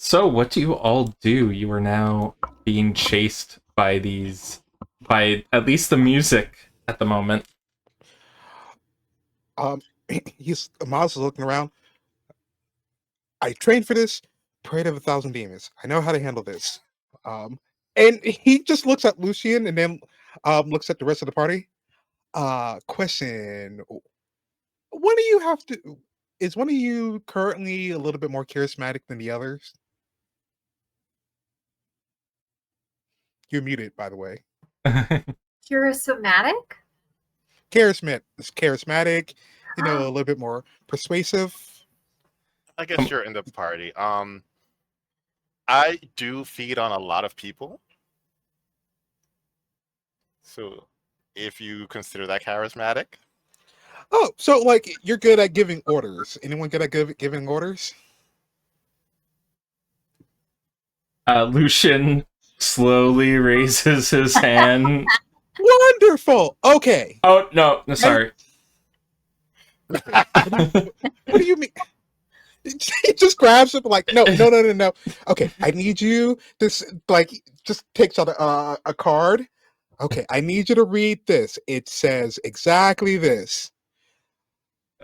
So what do you all do? You are now being chased by at least the music at the moment. Miles is looking around. I trained for this. Parade of 1,000 demons. I know how to handle this. And he just looks at Lucian and then looks at the rest of the party. Question. What do you have to... Is one of you currently a little bit more charismatic than the others? You're muted, by the way. Charismatic? Charismatic, a little bit more persuasive. I guess you're in the party. I do feed on a lot of people. So if you consider that charismatic. Oh, so like you're good at giving orders. Anyone good at giving orders? Lucian slowly raises his hand. Wonderful. Okay. Oh, no, sorry. What do you mean? He just grabs it like, no. Okay, I need you just takes out a card. Okay, I need you to read this. It says exactly this.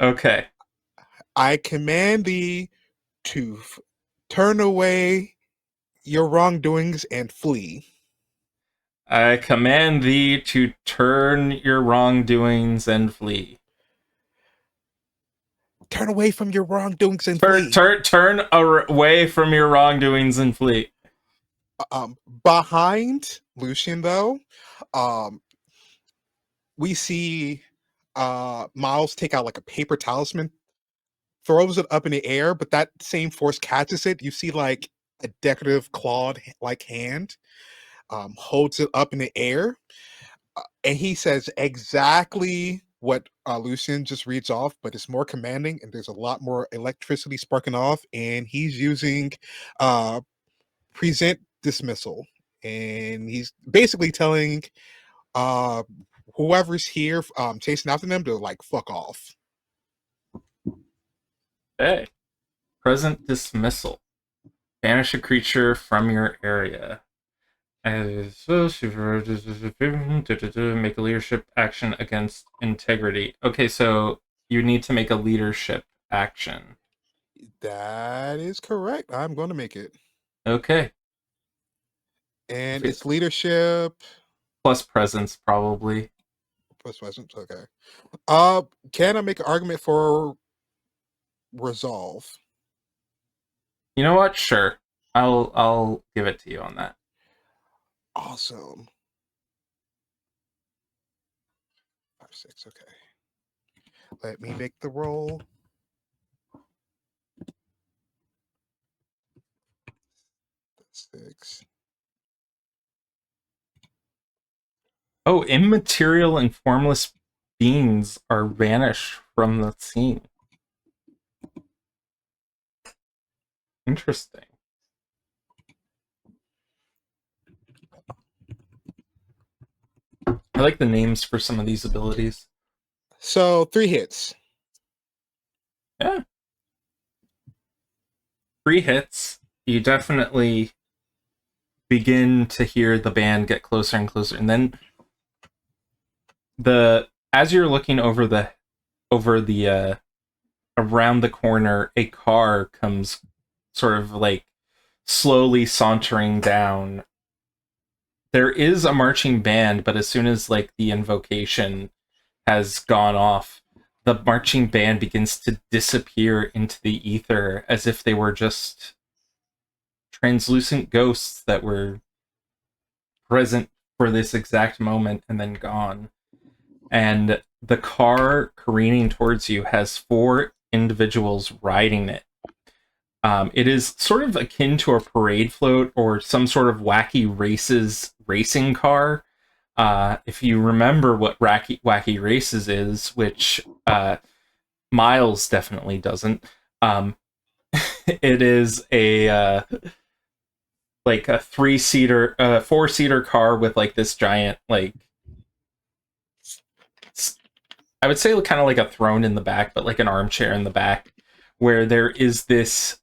Okay. I command thee to turn away your wrongdoings and flee. I command thee to turn your wrongdoings and flee. Turn away from your wrongdoings and flee. Turn away from your wrongdoings and flee. Behind Lucian, though, we see Miles take out like a paper talisman, throws it up in the air, but that same force catches it. You see like a decorative clawed like hand. holds it up in the air, and he says exactly what Lucian just reads off, but it's more commanding, and there's a lot more electricity sparking off, and he's using present dismissal, and he's basically telling uh whoever's here chasing after them to like fuck off. Hey. Present dismissal. Banish a creature from your area. Make a leadership action against integrity. Okay, so you need to make a leadership action. That is correct. I'm going to make it. Okay. And it's leadership plus presence, probably. Plus presence, okay. Can I make an argument for resolve? You know what? Sure. I'll give it to you on that. Awesome. 5, 6, okay. Let me make the roll. 6. Oh, immaterial and formless beings are vanished from the scene. Interesting. I like the names for some of these abilities. So 3 hits. Yeah. 3 hits. You definitely begin to hear the band get closer and closer, and then as you're looking over the around the corner, a car comes sort of like slowly sauntering down. There is a marching band, but as soon as like the invocation has gone off, the marching band begins to disappear into the ether as if they were just translucent ghosts that were present for this exact moment and then gone. And the car careening towards you has 4 individuals riding it. It is sort of akin to a parade float or some sort of wacky racing car. If you remember what wacky races is, which Miles definitely doesn't. It is a like a 3-seater, 4-seater car with like this giant, like, I would say kind of like a throne in the back, but like an armchair in the back, where there is this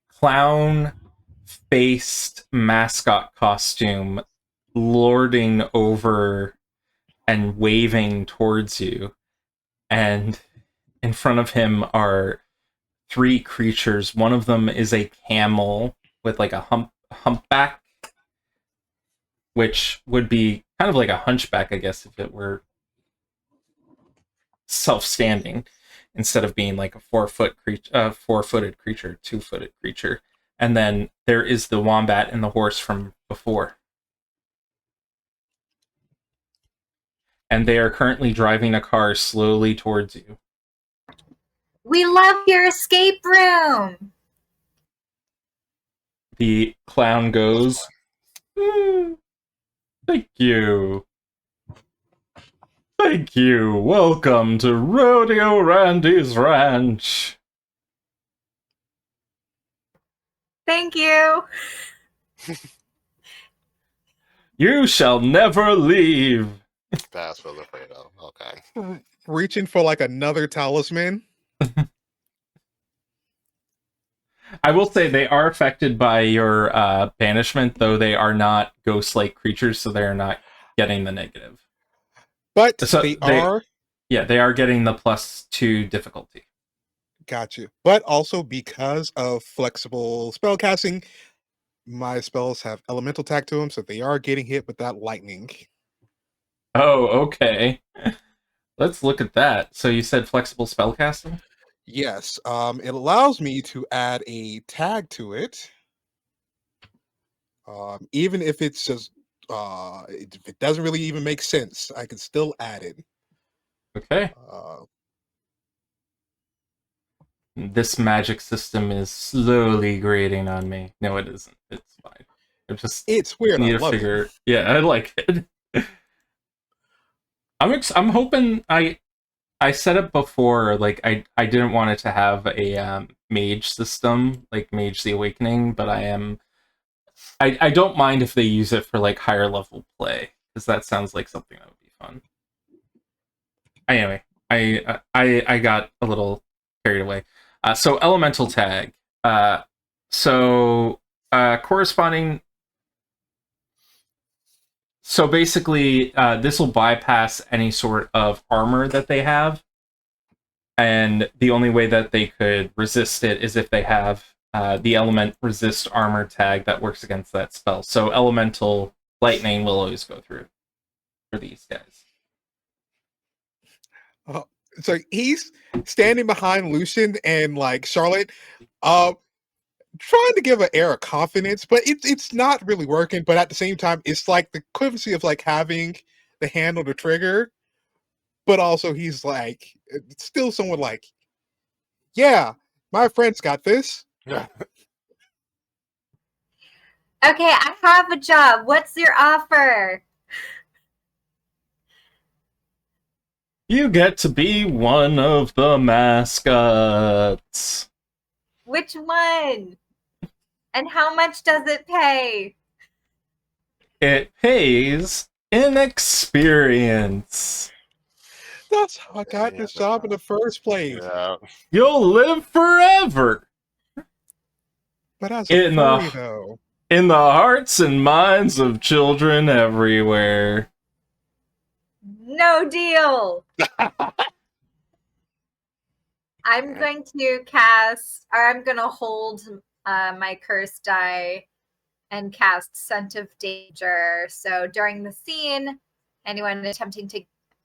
clown-faced mascot costume lording over and waving towards you. And in front of him are 3 creatures. One of them is a camel with like a humpback, which would be kind of like a hunchback, I guess, if it were self-standing instead of being like a 4-footed creature, 2-footed creature. And then there is the wombat and the horse from before. And they are currently driving a car slowly towards you. We love your escape room. The clown goes, thank you. Thank you. Welcome to Rodeo Randy's Ranch. Thank you. You shall never leave. That's what I'm afraid of. Okay. Reaching for like another talisman. I will say they are affected by your banishment, though they are not ghost-like creatures, so they're not getting the negative. But So they are... Yeah, they are getting the +2 difficulty. Got you. But also because of flexible spellcasting, my spells have elemental attack to them, so they are getting hit with that lightning. Oh, okay. Let's look at that. So you said flexible spellcasting? Yes. It allows me to add a tag to it. Even if it's just if it doesn't really even make sense, I can still add it. Okay. This magic system is slowly grating on me. No, it isn't. It's fine. I just It's weird. need I to love it. figure. Yeah, I like it. I'm hoping I said it before. Like I didn't want it to have a mage system like Mage the Awakening, but I don't mind if they use it for like higher level play because that sounds like something that would be fun. Anyway, I got a little carried away. So elemental tag. So corresponding. So basically, this will bypass any sort of armor that they have, and the only way that they could resist it is if they have the element resist armor tag that works against that spell. So elemental lightning will always go through for these guys. So he's standing behind Lucian and like Charlotte, trying to give an air of confidence, but it's not really working. But at the same time, it's like the equivalency of like having the hand on the trigger, but also he's like still someone like, yeah, my friend's got this. Okay, I have a job. What's your offer? You get to be one of the mascots. Which one? And how much does it pay? It pays in experience. That's how I got this job in the first place. Yeah. You'll live forever But as a furry, though, in the hearts and minds of children everywhere. No deal. I'm going to I'm going to hold my curse die and cast Scent of Danger. So during the scene, anyone attempting to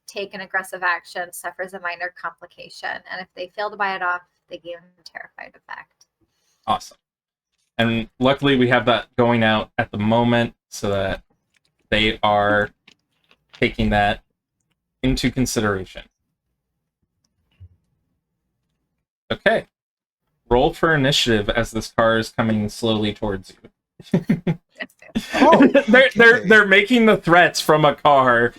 take an aggressive action suffers a minor complication. And if they fail to buy it off, they gain a terrified effect. Awesome. And luckily we have that going out at the moment so that they are taking that into consideration. Okay. Roll for initiative as this car is coming slowly towards you. oh, They're making the threats from a car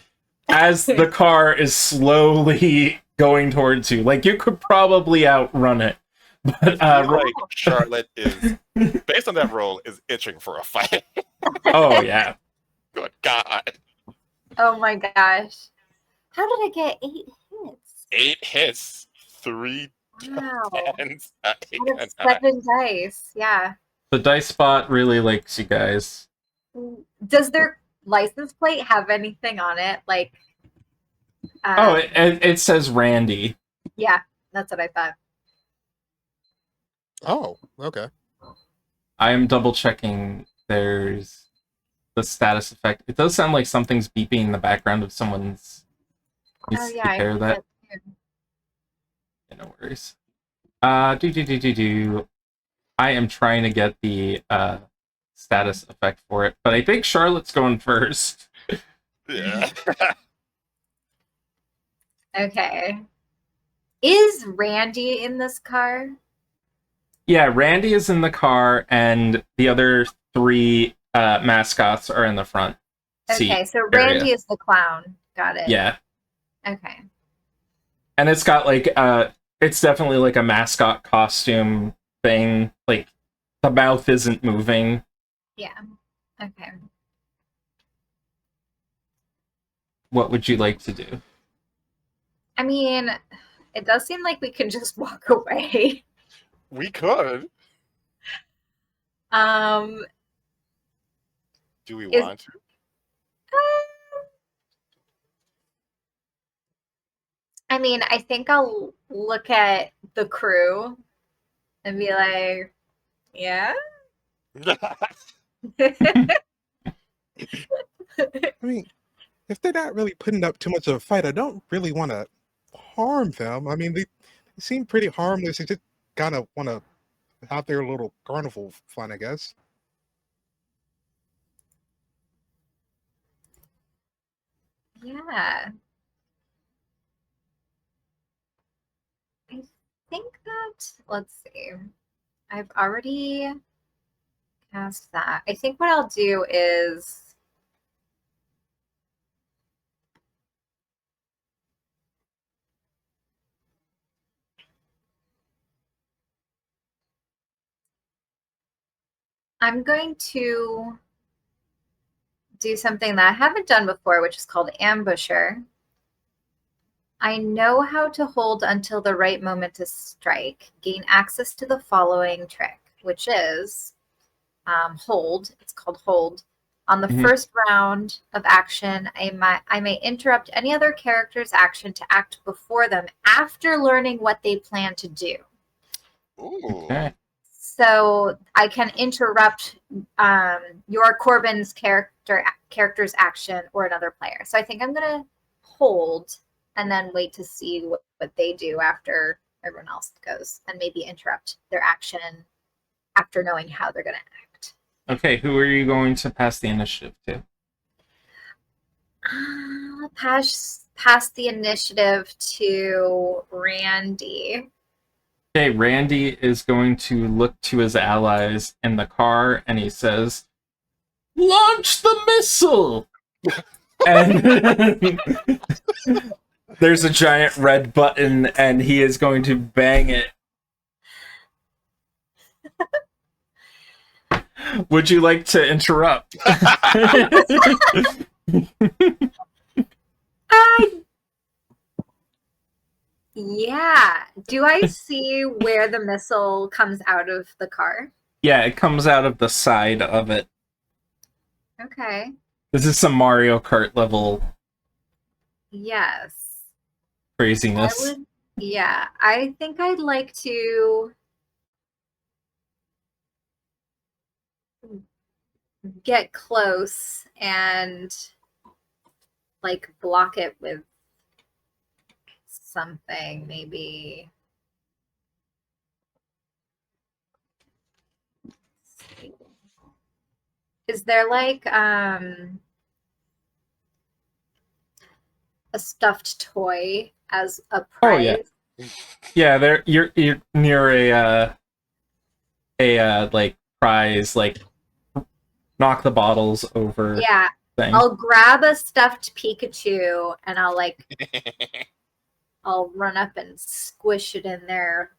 as the car is slowly going towards you. Like you could probably outrun it. But Like Charlotte is, based on that roll, is itching for a fight. oh yeah. Good God. Oh my gosh. How did I get 8 hits? 8 hits, 3 Wow. tens, Out of 7 dice. Yeah. The dice spot really likes you guys. Does their license plate have anything on it? Like, it says Randy. Yeah, that's what I thought. Oh, okay. I am double checking. There's the status effect. It does sound like something's beeping in the background of someone's. Oh yeah, I hear heard that. too. Yeah, no worries. I am trying to get the status effect for it, but I think Charlotte's going first. Yeah. Okay. Is Randy in this car? Yeah, Randy is in the car, and the other 3 mascots are in the front seat. Okay, so area. Randy is the clown. Got it. Yeah. Okay. And it's got like it's definitely like a mascot costume thing. Like the mouth isn't moving. Yeah. Okay. What would you like to do? I mean, it does seem like we can just walk away. We could. Do we want to? I mean, I think I'll look at the crew and be like, yeah. I mean, if they're not really putting up too much of a fight, I don't really want to harm them. I mean, they seem pretty harmless. They just kind of want to have their little carnival fun, I guess. Yeah. I think that, let's see. I've already past that. I think what I'll do is I'm going to do something that I haven't done before, which is called Ambusher. I know how to hold until the right moment to strike. Gain access to the following trick, which is hold. It's called hold. On the first round of action, I may interrupt any other character's action to act before them after learning what they plan to do. Ooh. Okay. So I can interrupt your Corbin's character's action or another player. So I think I'm going to hold and then wait to see what they do after everyone else goes, and maybe interrupt their action after knowing how they're going to act. Okay, who are you going to pass the initiative to? I'll pass the initiative to Randy. Okay, Randy is going to look to his allies in the car, and he says, "Launch the missile!" And there's a giant red button, and he is going to bang it. Would you like to interrupt? Yeah. Do I see where the missile comes out of the car? Yeah, it comes out of the side of it. Okay. This is some Mario Kart level Yes. craziness. Yeah, I think I'd like to get close and like block it with something, maybe. Is there like a stuffed toy as a prize? Oh yeah, yeah. There, you're near a like prize, like knock the bottles over. Yeah, thing. I'll grab a stuffed Pikachu and I'll run up and squish it in their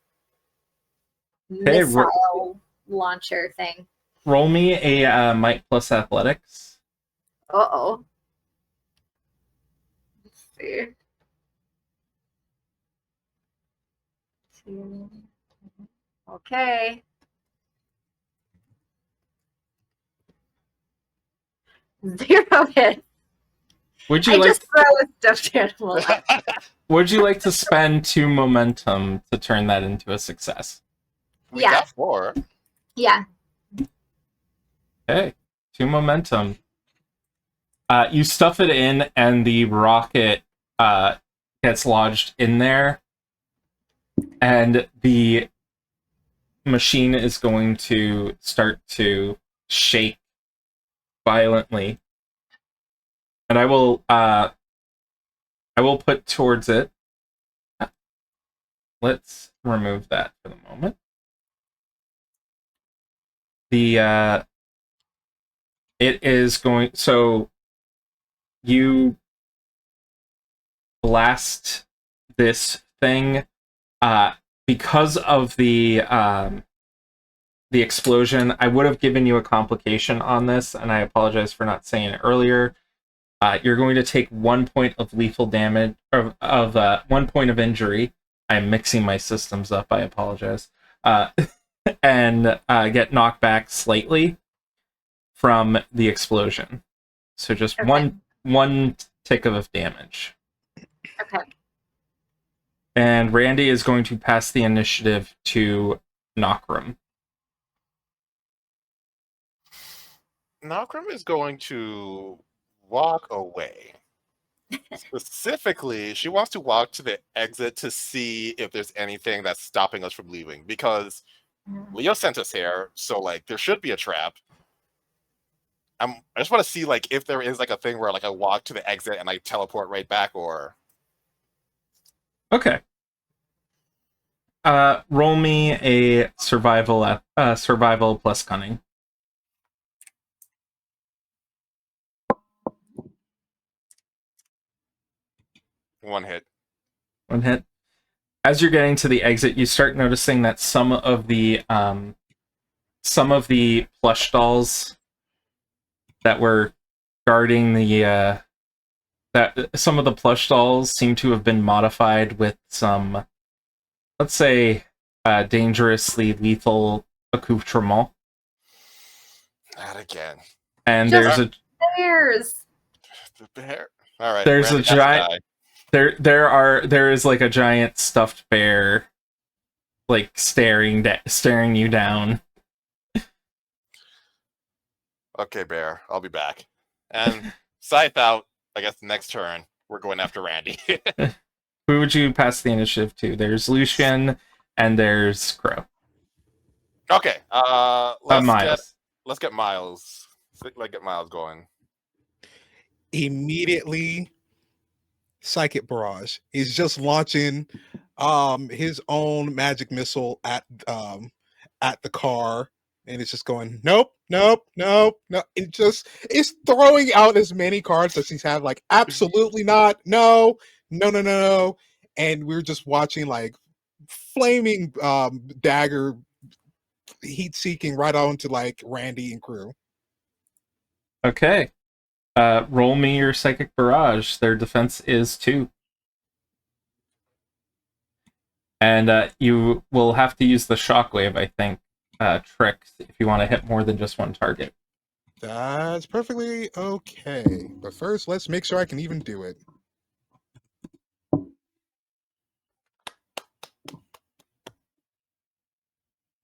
missile launcher thing. Roll me a might plus athletics. Uh-oh. Let's see. 2. Okay. 0 hits. Would you just throw a stuffed animal. Would you like to spend 2 momentum to turn that into a success? We got 4. Yeah. Okay, 2 momentum. You stuff it in, and the rocket gets lodged in there, and the machine is going to start to shake violently. And I will put towards it. Let's remove that for the moment. It is going, so you blast this thing because of the explosion. I would have given you a complication on this, and I apologize for not saying it earlier. You're going to take 1 point of lethal damage, of 1 point of injury. I'm mixing my systems up. I apologize. And get knocked back slightly from the explosion. So just one tick of damage. Okay. And Randy is going to pass the initiative to Nokrem. Nokrem is going to walk away. Specifically, she wants to walk to the exit to see if there's anything that's stopping us from leaving, because Leo sent us here, so like there should be a trap. I just want to see like if there is like a thing where like I walk to the exit and I teleport right back, or Okay. Roll me a survival plus cunning. 1 hit. 1 hit. As you're getting to the exit, you start noticing that some of the plush dolls that were guarding the that some of the plush dolls seem to have been modified with some, let's say, dangerously lethal accoutrement. Not again. And Just there's a bears. The bear. All right. there's a Randy has to giant die. there is like a giant stuffed bear, like staring you down. Okay, bear. I'll be back. And scythe out. I guess the next turn we're going after Randy. Who would you pass the initiative to? There's Lucian and there's Krow. Okay. Miles. Let's get Miles. Let's get Miles going. Immediately, Psychic Barrage is just launching his own magic missile at the car, and it's just going nope. It's throwing out as many cards as he's had, like absolutely not, no. And we're just watching like flaming dagger heat seeking right onto like Randy and crew. Okay. Roll me your Psychic Barrage. Their defense is 2. And you will have to use the Shockwave, I think, trick if you want to hit more than just one target. That's perfectly okay. But first, let's make sure I can even do it.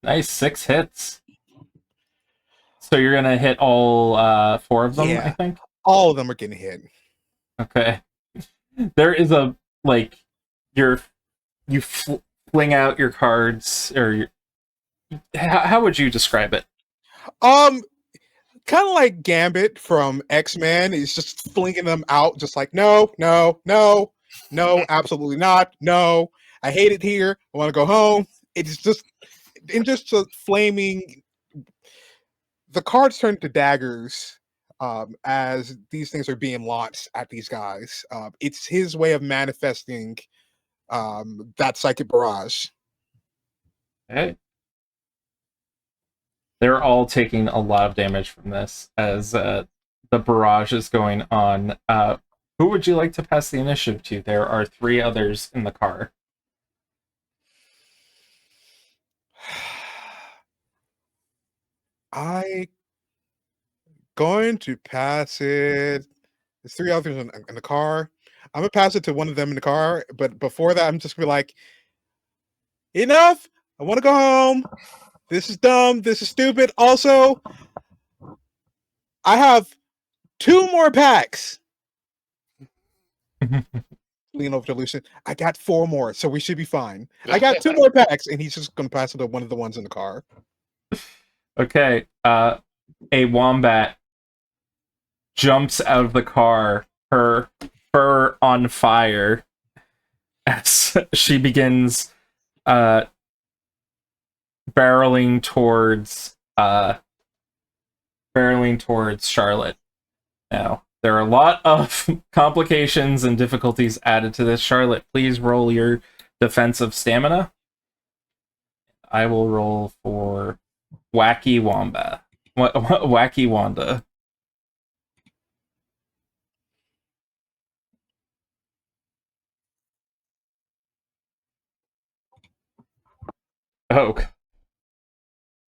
Nice, 6 hits. So you're gonna hit all 4 of them, Yeah. I think? All of them are getting hit. Okay. There is a, like, you fling out your cards, or how would you describe it? Kind of like Gambit from X-Men. He's just flinging them out, just like no, absolutely not, no. I hate it here. I want to go home. It's just flaming. The cards turn to daggers as these things are being launched at these guys. It's his way of manifesting that Psychic Barrage. Okay. They're all taking a lot of damage from this as the barrage is going on. Who would you like to pass the initiative to? There are 3 others in the car. I going to pass it. There's 3 others in the car. I'm gonna pass it to one of them in the car, but before that, I'm just gonna be like, enough. I want to go home. This is dumb. This is stupid. Also, I have 2 more packs. Lean over to Lucian. I got 4 more, so we should be fine. I got 2 more packs, and he's just gonna pass it to one of the ones in the car. Okay. A wombat jumps out of the car, her fur on fire, as she begins barreling towards Charlotte. Now, there are a lot of complications and difficulties added to this. Charlotte, please roll your defensive stamina. I will roll for Wacky Wamba. Wacky Wanda. Oh.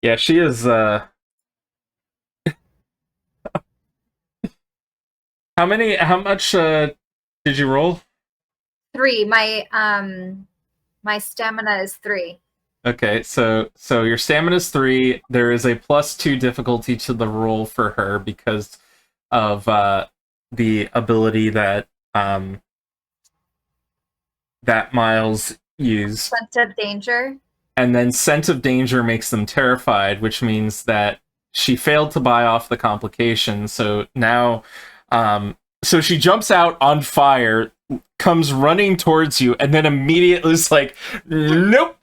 Yeah, she is how much did you roll? 3. My stamina is 3. Okay, so your stamina is 3. There is a +2 difficulty to the roll for her because of the ability that that Miles used. Scent of danger. And then Scent of Danger makes them terrified, which means that she failed to buy off the complication. So now, so she jumps out on fire, comes running towards you, and then immediately is like, nope,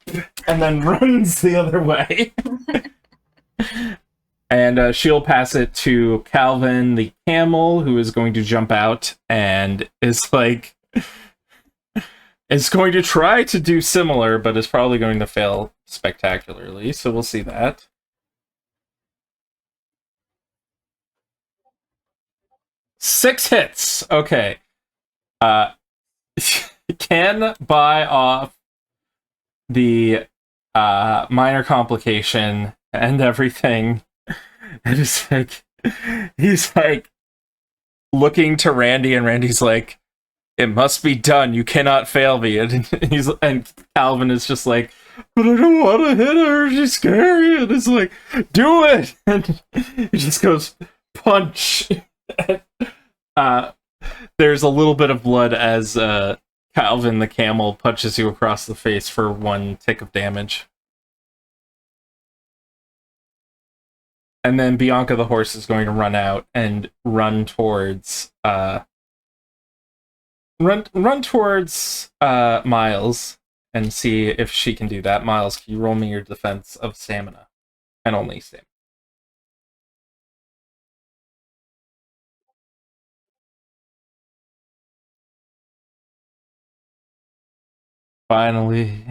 and then runs the other way. And she'll pass it to Calvin the camel, who is going to jump out and is like, is going to try to do similar, but is probably going to fail spectacularly. So we'll see that. Six hits. Okay. Can buy off the minor complication and everything. And it's like he's like looking to Randy, and Randy's like, "It must be done. You cannot fail me." And Calvin is just like, "But I don't want to hit her. She's scary." And it's like, "Do it!" And he just goes punch. There's a little bit of blood as Calvin the camel punches you across the face for 1 tick of damage. And then Bianca the horse is going to run out and run towards Miles and see if she can do that. Miles, can you roll me your defense of stamina? And only stamina. Finally.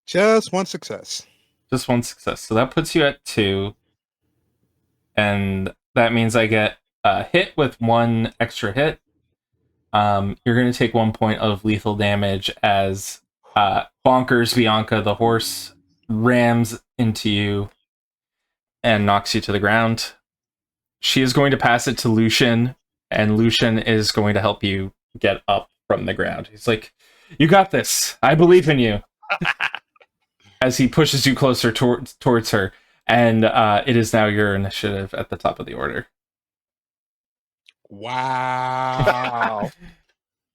Just one success. Just 1 success. So that puts you at 2. And that means I get a hit with 1 extra hit. You're going to take 1 point of lethal damage as Bonkers Bianca, the horse, rams into you and knocks you to the ground. She is going to pass it to Lucian, and Lucian is going to help you get up from the ground. He's like, "You got this. I believe in you." As he pushes you closer towards her, and it is now your initiative at the top of the order. Wow. This is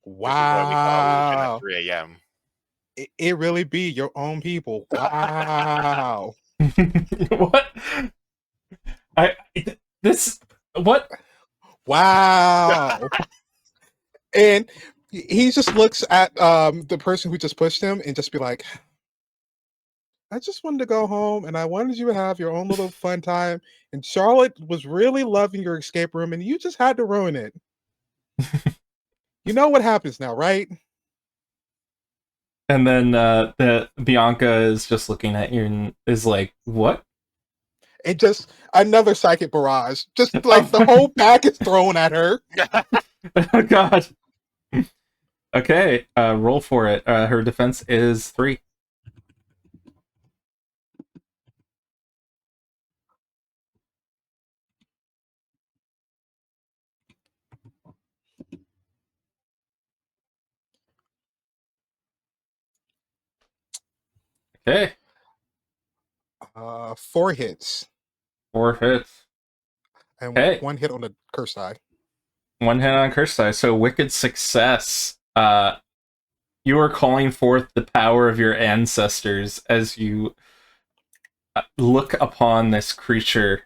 what we call Lucian at Wow. 3 a.m. It really be your own people. Wow. What? What? Wow. And he just looks at the person who just pushed him and just be like, "I just wanted to go home and I wanted you to have your own little fun time. And Charlotte was really loving your escape room and you just had to ruin it. You know what happens now, right?" And then the Bianca is just looking at you and is like, "What?" And just another psychic barrage. Just like the whole pack is thrown at her. Oh God. Okay, roll for it. Her defense is 3. Okay, 4 hits. 4 hits. And Okay. 1 hit on the curse die. 1 hit on curse die. So wicked success. You are calling forth the power of your ancestors as you look upon this creature.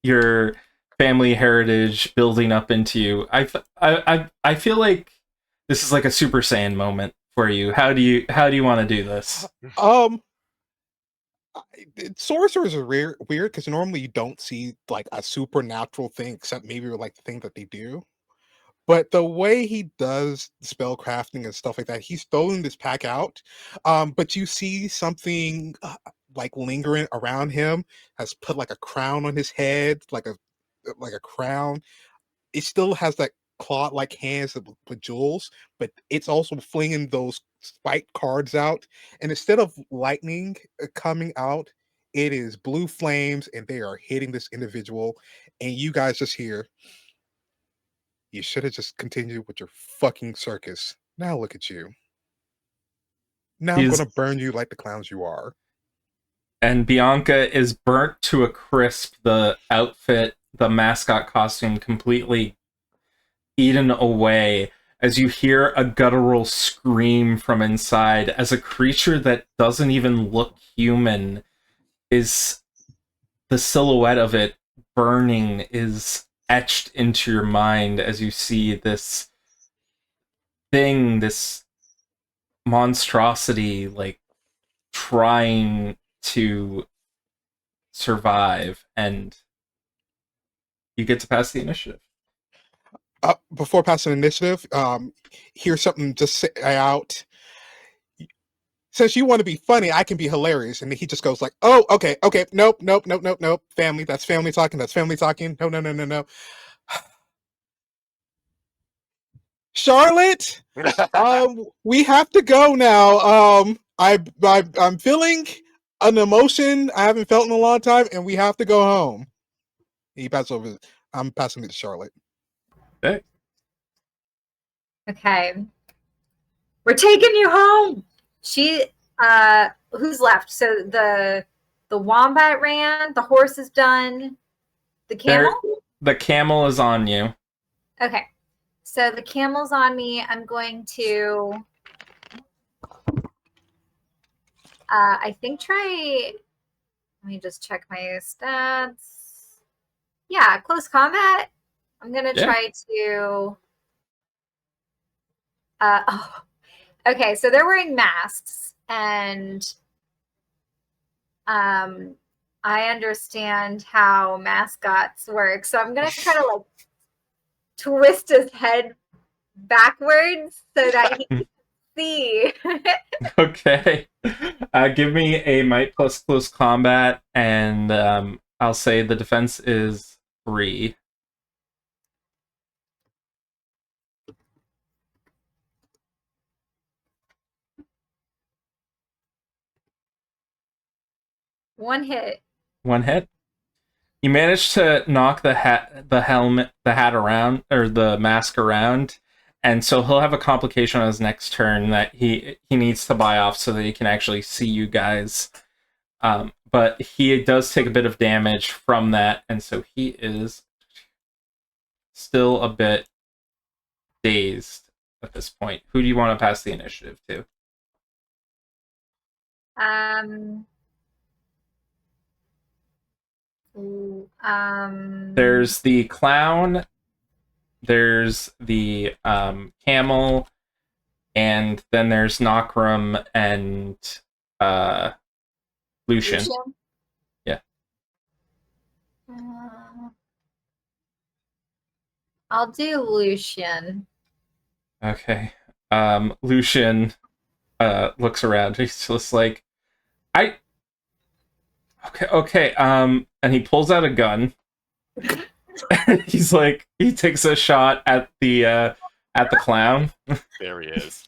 Your family heritage building up into you. I feel like this is like a Super Saiyan moment for you. How do you want to do this? Sorcerers are weird because normally you don't see like a supernatural thing except maybe like the thing that they do. But the way he does spell crafting and stuff like that, he's throwing this pack out. But you see something like lingering around him, has put like a crown on his head, like a crown. It still has that claw-like hands with jewels, but it's also flinging those spiked cards out. And instead of lightning coming out, it is blue flames, and they are hitting this individual. And you guys just hear, "You should have just continued with your fucking circus. Now look at you. Now I'm He's gonna burn you like the clowns you are." and Bianca is burnt to a crisp. The outfit, the mascot costume, completely eaten away as you hear a guttural scream from inside as a creature that doesn't even look human is the silhouette of it burning is etched into your mind as you see this thing, this monstrosity, like trying to survive, and you get to pass the initiative. before passing initiative, here's something just say out. Since you want to be funny, I can be hilarious. And he just goes like, oh, okay, nope. Family, that's family talking. No. Charlotte, we have to go now. I'm feeling an emotion I haven't felt in a long time, and we have to go home. He passes over. I'm passing it to Charlotte. Okay. Okay. We're taking you home. Who's left? So the wombat ran, the horse is done. The camel? The camel is on you. Okay. So the camel's on me. I'm going to I think let me just check my stats. Yeah, close combat. I'm gonna try to okay, so they're wearing masks, and I understand how mascots work. So I'm gonna try to like twist his head backwards so that he can see. Okay. Give me a might plus close combat, and I'll say the defense is 3. One hit. One hit. You manage to knock the hat around, or the mask around, and so he'll have a complication on his next turn that he needs to buy off so that he can actually see you guys. But he does take a bit of damage from that, and so he is still a bit dazed at this point. Who do you want to pass the initiative to? There's the clown, there's the camel, and then there's Nokrem and Lucian. Yeah. I'll do Lucian. Okay. Lucian looks around. He's just like, Okay. And he pulls out a gun. He's like, he takes a shot at the clown. There he is.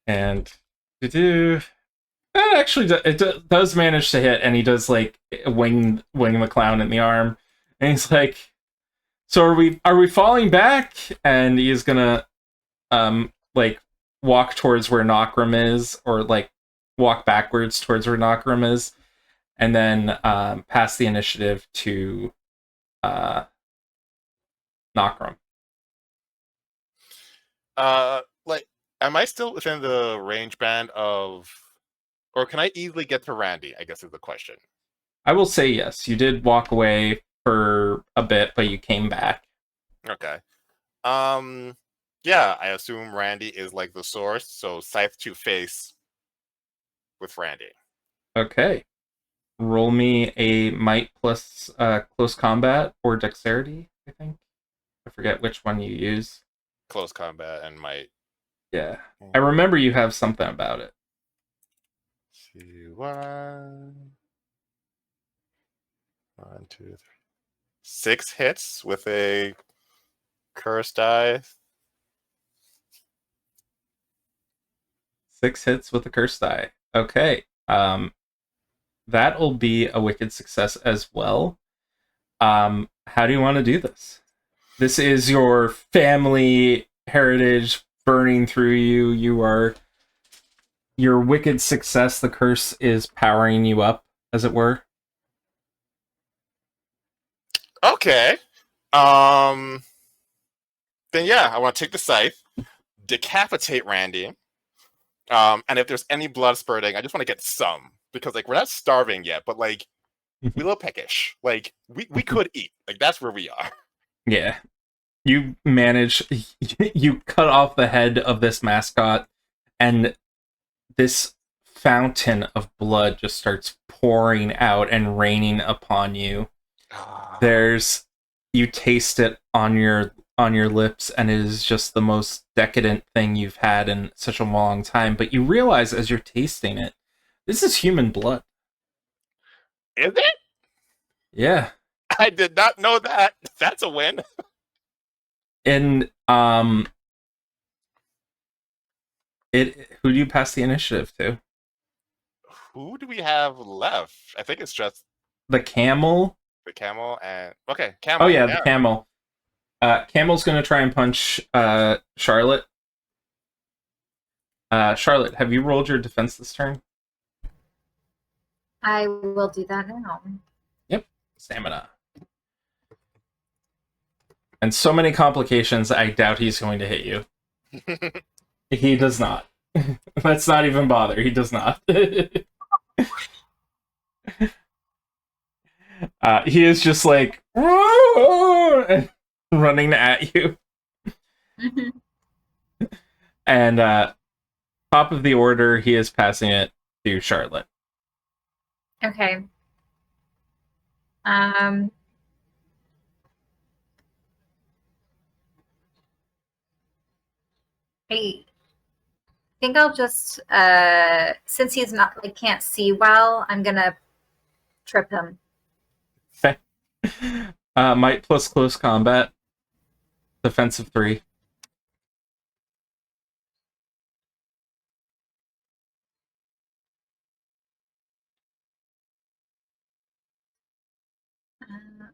And actually, it does manage to hit, and he does like wing the clown in the arm, and he's like, "So are we falling back?" And he's gonna like walk towards where Nokrem is, or like walk backwards towards where Nokrem is, and then pass the initiative to Nokrem. Like, am I still within the range band of, or can I easily get to Randy, I guess is the question. I will say yes. You did walk away for a bit, but you came back. Okay. Yeah, I assume Randy is like the source, so scythe to face with Randy. Okay. Roll me a might plus close combat or dexterity, I think. I forget which one you use. Close combat and might. Yeah. I remember you have something about it. 1, 2, 3. 6 hits with a cursed die. 6 hits with a cursed die. Okay. That'll be a wicked success as well. How do you want to do this? This is your family heritage burning through you. Your wicked success, the curse is powering you up, as it were. Okay. Then yeah, I want to take the scythe, decapitate Randy. And if there's any blood spurting, I just want to get some. Because like we're not starving yet, but like we a little peckish. Like we could eat. Like that's where we are. Yeah. You manage, you cut off the head of this mascot, and this fountain of blood just starts pouring out and raining upon you. You taste it on your lips, and it is just the most decadent thing you've had in such a long time. But you realize as you're tasting it, this is human blood. Is it? Yeah. I did not know that. That's a win. And who do you pass the initiative to? Who do we have left? I think it's just The camel. the camel and camel. Oh yeah, the camel. Camel's gonna try and punch Charlotte. Charlotte, have you rolled your defense this turn? I will do that now. Yep. Stamina. And so many complications, I doubt he's going to hit you. He does not. Let's not even bother. He does not. He is just like running at you. And top of the order, he is passing it to Charlotte. Okay. I think I'll just since he's not can't see well, I'm gonna trip him. Okay. Might plus close combat. Defensive 3.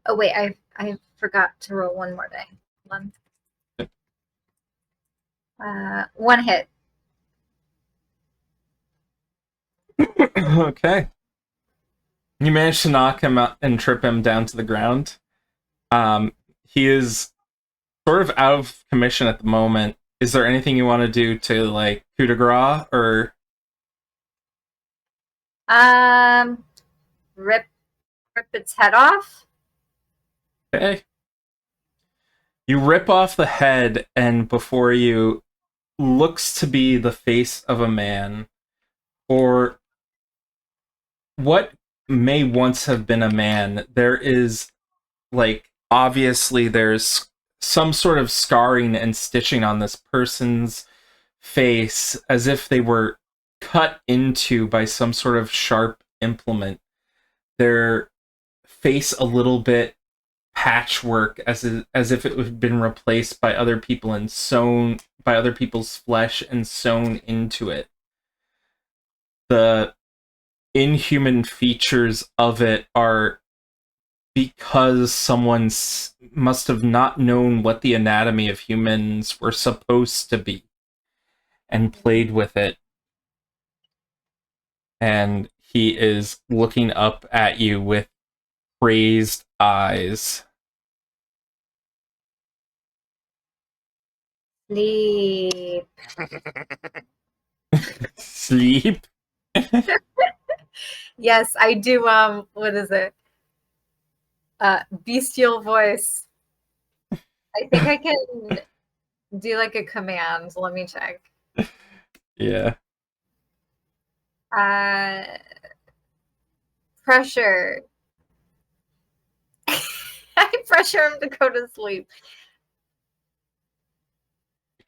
Oh wait, I forgot to roll one more die. One hit. Okay. You managed to knock him out and trip him down to the ground. He is sort of out of commission at the moment. Is there anything you want to do to like coup de grace or rip its head off? Okay. You rip off the head, and before you looks to be the face of a man, or what may once have been a man. There is, like, obviously there's some sort of scarring and stitching on this person's face, as if they were cut into by some sort of sharp implement. Their face a little bit patchwork, as if it had been replaced by other people and sewn by other people's flesh and sewn into it. The inhuman features of it are because someone must have not known what the anatomy of humans were supposed to be and played with it. And he is looking up at you with crazed eyes. Sleep. Sleep? Yes, I do. What is it? Bestial voice. I think I can do like a command. Let me check. Yeah. Pressure. I pressure him to go to sleep.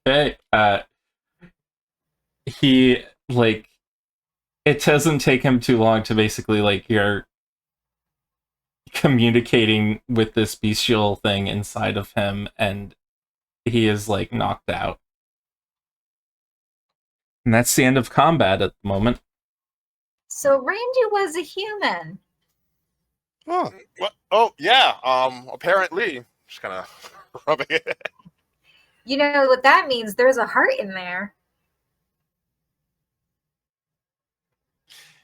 Okay. He, like, it doesn't take him too long to basically, like, you're communicating with this bestial thing inside of him, and he is, like, knocked out. And that's the end of combat at the moment. So Randy was a human. Oh, What? Oh yeah. Apparently, just kind of rubbing it. You know what that means? There's a heart in there.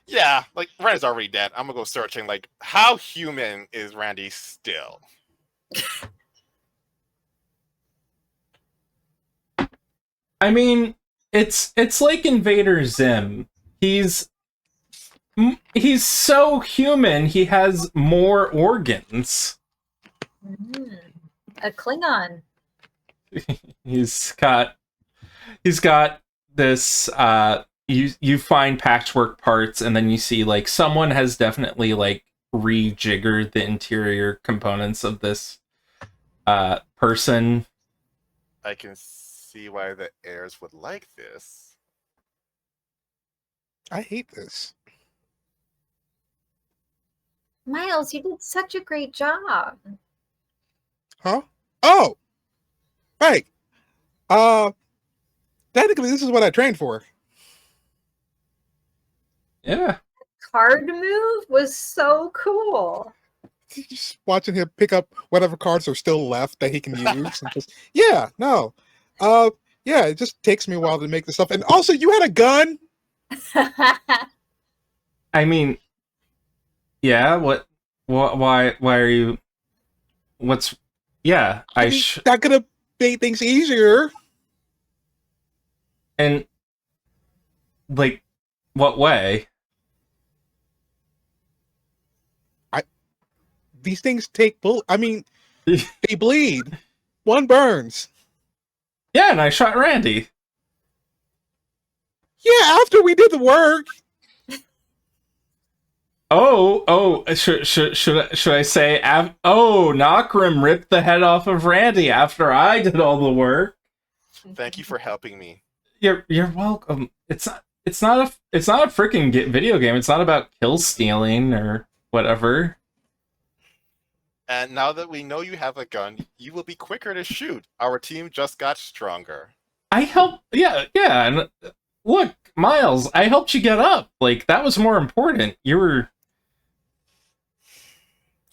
Yeah, like Randy's already dead. I'm gonna go searching. Like, how human is Randy still? I mean, it's like Invader Zim. He's so human, he has more organs. A Klingon. He's got this you find patchwork parts, and then you see like someone has definitely like rejiggered the interior components of this person. I can see why the heirs would like this. I hate this. Miles, you did such a great job. Huh? Oh! Right. Technically, this is what I trained for. Yeah. Card move was so cool. Just watching him pick up whatever cards are still left that he can use. And just, yeah, no. Yeah, it just takes me a while to make this stuff. And also, you had a gun? I mean, yeah, why are you, yeah, I mean, that could have made things easier. And, like, what way? These things take I mean, they bleed. One burns. Yeah, and I shot Randy. Yeah, after we did the work. Should I say? Nokrem ripped the head off of Randy after I did all the work. Thank you for helping me. You're welcome. It's not a freaking video game. It's not about kill stealing or whatever. And now that we know you have a gun, you will be quicker to shoot. Our team just got stronger. I helped. Yeah. And look, Miles, I helped you get up. Like, that was more important. You were.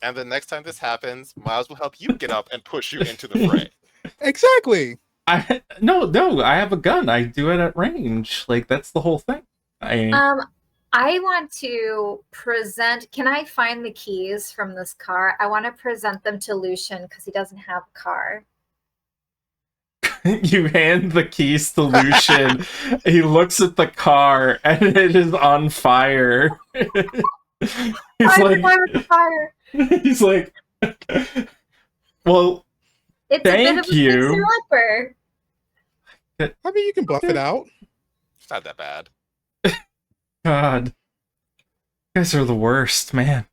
And the next time this happens, Miles will help you get up and push you into the fray. Exactly. No, I have a gun. I do it at range. Like, that's the whole thing. I want to present. Can I find the keys from this car? I want to present them to Lucian because he doesn't have a car. You hand the keys to Lucian. He looks at the car and it is on fire. He's like, well, it's thank a bit of you. I mean, you can buff it out. It's not that bad. God, you guys are the worst, man.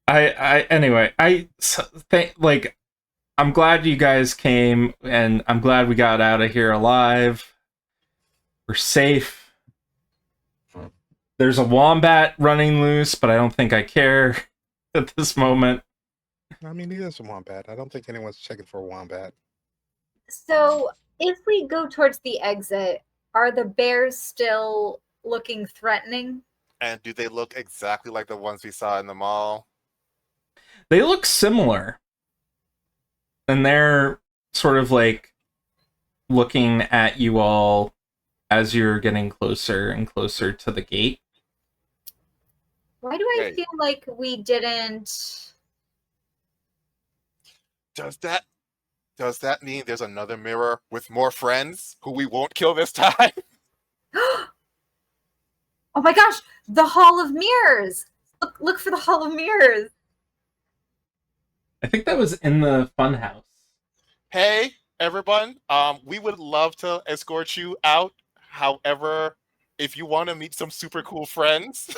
Anyway, I'm glad you guys came, and I'm glad we got out of here alive. We're safe. There's a wombat running loose, but I don't think I care at this moment. I mean, he is a wombat. I don't think anyone's checking for a wombat. So, if we go towards the exit, are the bears still looking threatening? And do they look exactly like the ones we saw in the mall? They look similar. And they're sort of like looking at you all as you're getting closer and closer to the gate. Why do I feel like we didn't... Does that mean there's another mirror with more friends who we won't kill this time? Oh my gosh, the Hall of Mirrors! Look for the Hall of Mirrors. I think that was in the funhouse. Hey, everyone. We would love to escort you out. However, if you want to meet some super cool friends...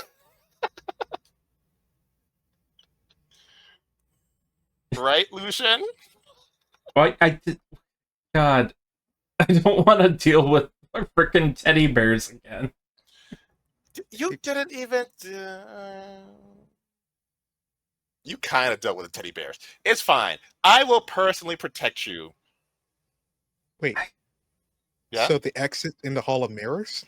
Right, Lucian? I did. God, I don't want to deal with freaking teddy bears again. You didn't even. You kind of dealt with the teddy bears. It's fine. I will personally protect you. Wait. Yeah. So the exit in the Hall of Mirrors?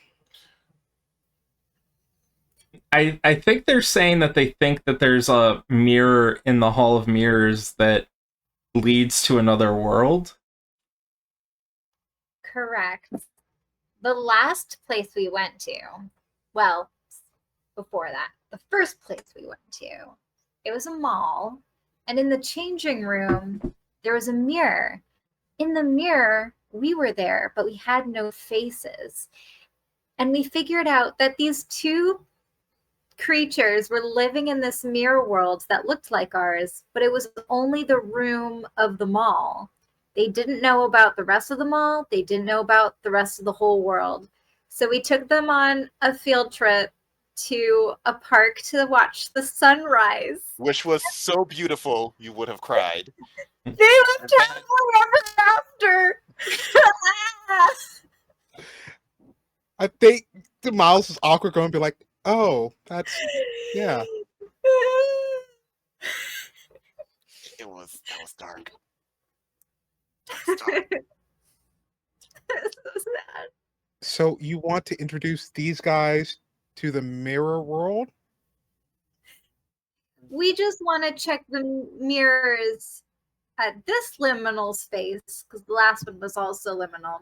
I think they're saying that they think that there's a mirror in the Hall of Mirrors that leads to another world. Correct. The last place we went to, well, before that, the first place we went to, it was a mall, and in the changing room, there was a mirror. In the mirror, we were there, but we had no faces. And we figured out that these two creatures were living in this mirror world that looked like ours, but it was only the room of the mall. They didn't know about the rest of the mall. They didn't know about the rest of the whole world. So we took them on a field trip to a park to watch the sunrise. Which was so beautiful, you would have cried. They lived happily ever after. I think the Miles is awkward going to be like, oh, that's, yeah. That was dark. That was dark. So sad. So you want to introduce these guys to the mirror world? We just want to check the mirrors at this liminal space, because the last one was also liminal,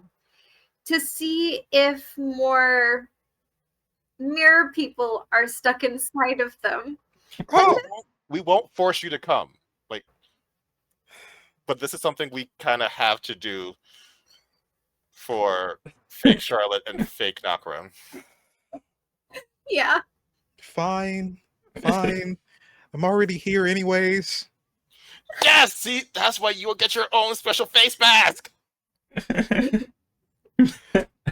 to see if more mirror people are stuck inside of them. Oh, We won't force you to come. But this is something we kind of have to do for fake Charlotte and fake Nokrem. Yeah. fine. I'm already here anyways. Yes, see, that's why you will get your own special face mask.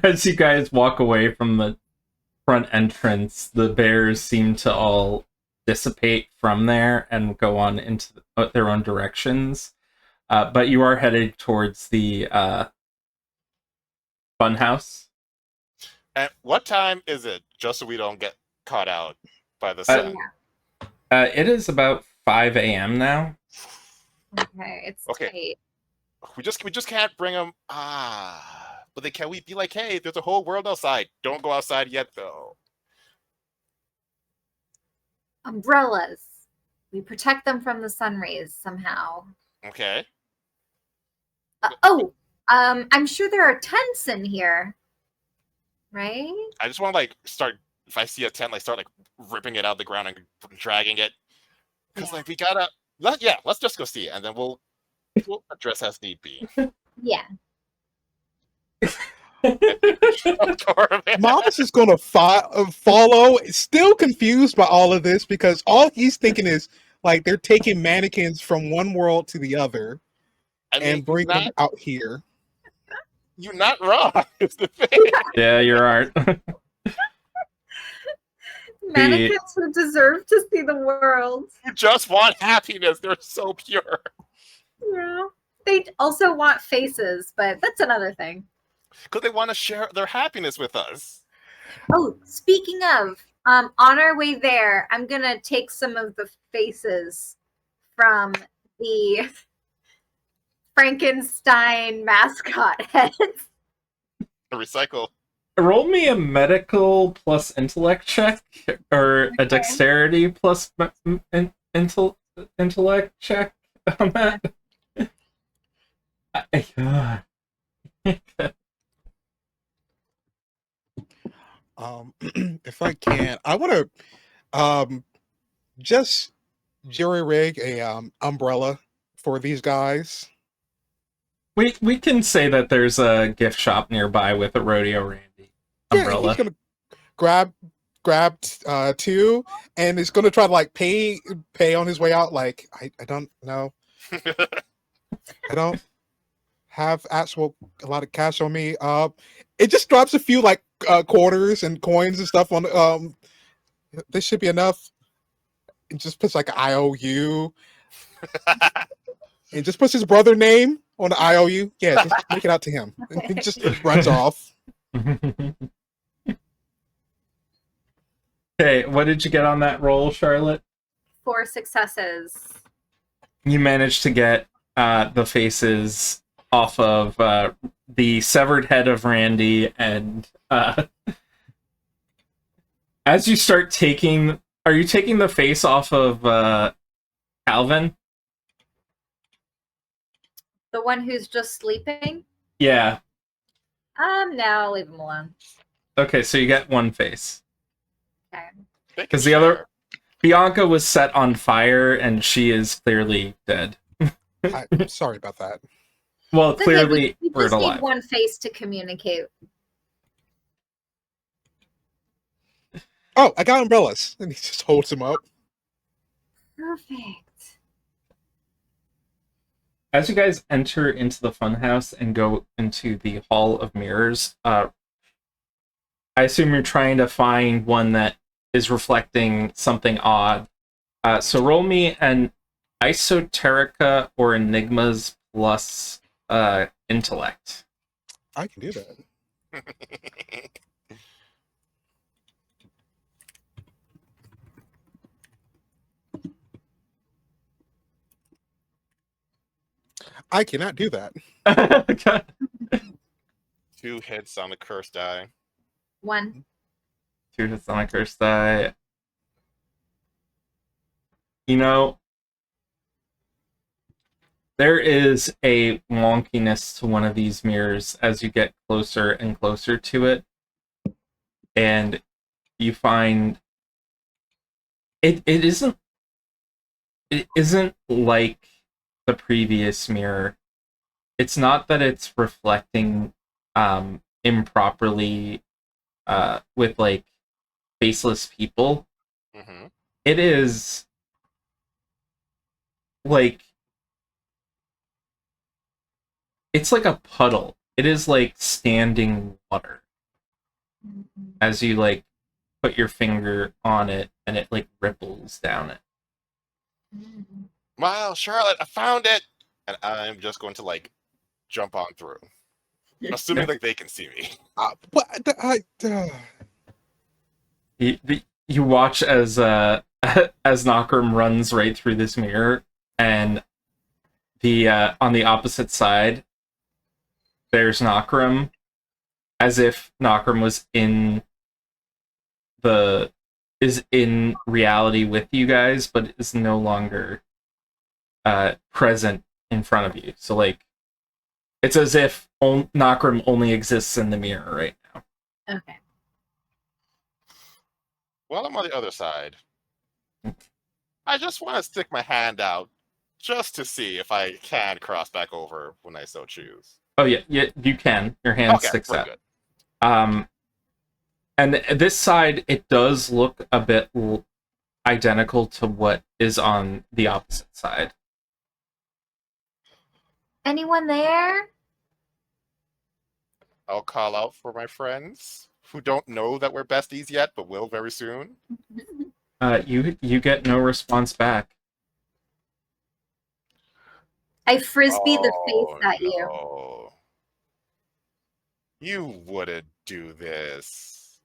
As you guys walk away from the front entrance, the bears seem to all dissipate from there and go on into their own directions. But you are headed towards the funhouse. And what time is it? Just so we don't get caught out by the sun. It is about 5 a.m. now. Okay, it's Okay. tight. We just can't bring them. But can we be like, hey, there's a whole world outside. Don't go outside yet, though. Umbrellas. We protect them from the sun rays somehow. Okay. I'm sure there are tents in here, right? I just want to start. If I see a tent, start ripping it out of the ground and dragging it. Because we gotta. Let's just go see it, and then we'll address as need be. Yeah. Miles is going to follow, still confused by all of this, because all he's thinking is they're taking mannequins from one world to the other and bring them out here. You're not wrong. Is the thing. Yeah, you're right. Mannequins who deserve to see the world. You just want happiness. They're so pure. Yeah. They also want faces, but that's another thing. Because they want to share their happiness with us. Oh, speaking of, on our way there, I'm going to take some of the faces from the Frankenstein mascot heads. Recycle. Roll me a medical plus intellect check, or a dexterity plus intellect check on that. If I can, I want to just jury rig a umbrella for these guys. We can say that there's a gift shop nearby with a Rodeo Randy umbrella. Yeah, he's gonna grab two, and he's gonna try to pay on his way out. I don't know. I don't have a lot of cash on me. It just drops a few quarters and coins and stuff on. This should be enough. It just puts an IOU. And just puts his brother name on the IOU. Yeah, just make it out to him. And he just runs off. Okay, what did you get on that roll, Charlotte? 4 successes. You managed to get the faces off of the severed head of Randy, and as you start taking... Are you taking the face off of Calvin? The one who's just sleeping? Yeah. No, I'll leave him alone. Okay, so you get one face. Okay. Because the other... Bianca was set on fire, and she is clearly dead. I'm sorry about that. Well, It's clearly okay. We we're just alive. need one face to communicate. Oh, I got umbrellas. And he just holds them up. Perfect. as you guys enter into the funhouse and go into the Hall of Mirrors, I assume you're trying to find one that is reflecting something odd. So roll me an Esoterica or Enigmas plus intellect. I can do that. I cannot do that. Okay. 2 hits on the cursed die. 1. 2 hits on a curse die. You know, there is a wonkiness to one of these mirrors as you get closer and closer to it. And you find it isn't like the previous mirror. It's not that it's reflecting improperly with like faceless people. Mm-hmm. It is like it's like a puddle. It is like standing water as you like put your finger on it and it like ripples down it. Miles, Charlotte, I found it! And I'm just going to like jump on through. Assuming like they can see me. You watch as as Nokrem runs right through this mirror, and the on the opposite side there's Nokrem, as if Nokrem was in reality with you guys, but is no longer present in front of you. So like it's as if Nokrem only exists in the mirror right now. Okay. While I'm on the other side, I just want to stick my hand out just to see if I can cross back over when I so choose. Oh yeah, you can. Your hand sticks we're out. Good. And this side, it does look a bit identical to what is on the opposite side. Anyone there? I'll call out for my friends who don't know that we're besties yet, but will very soon. You get no response back. I frisbee the face at you. No. You wouldn't do this.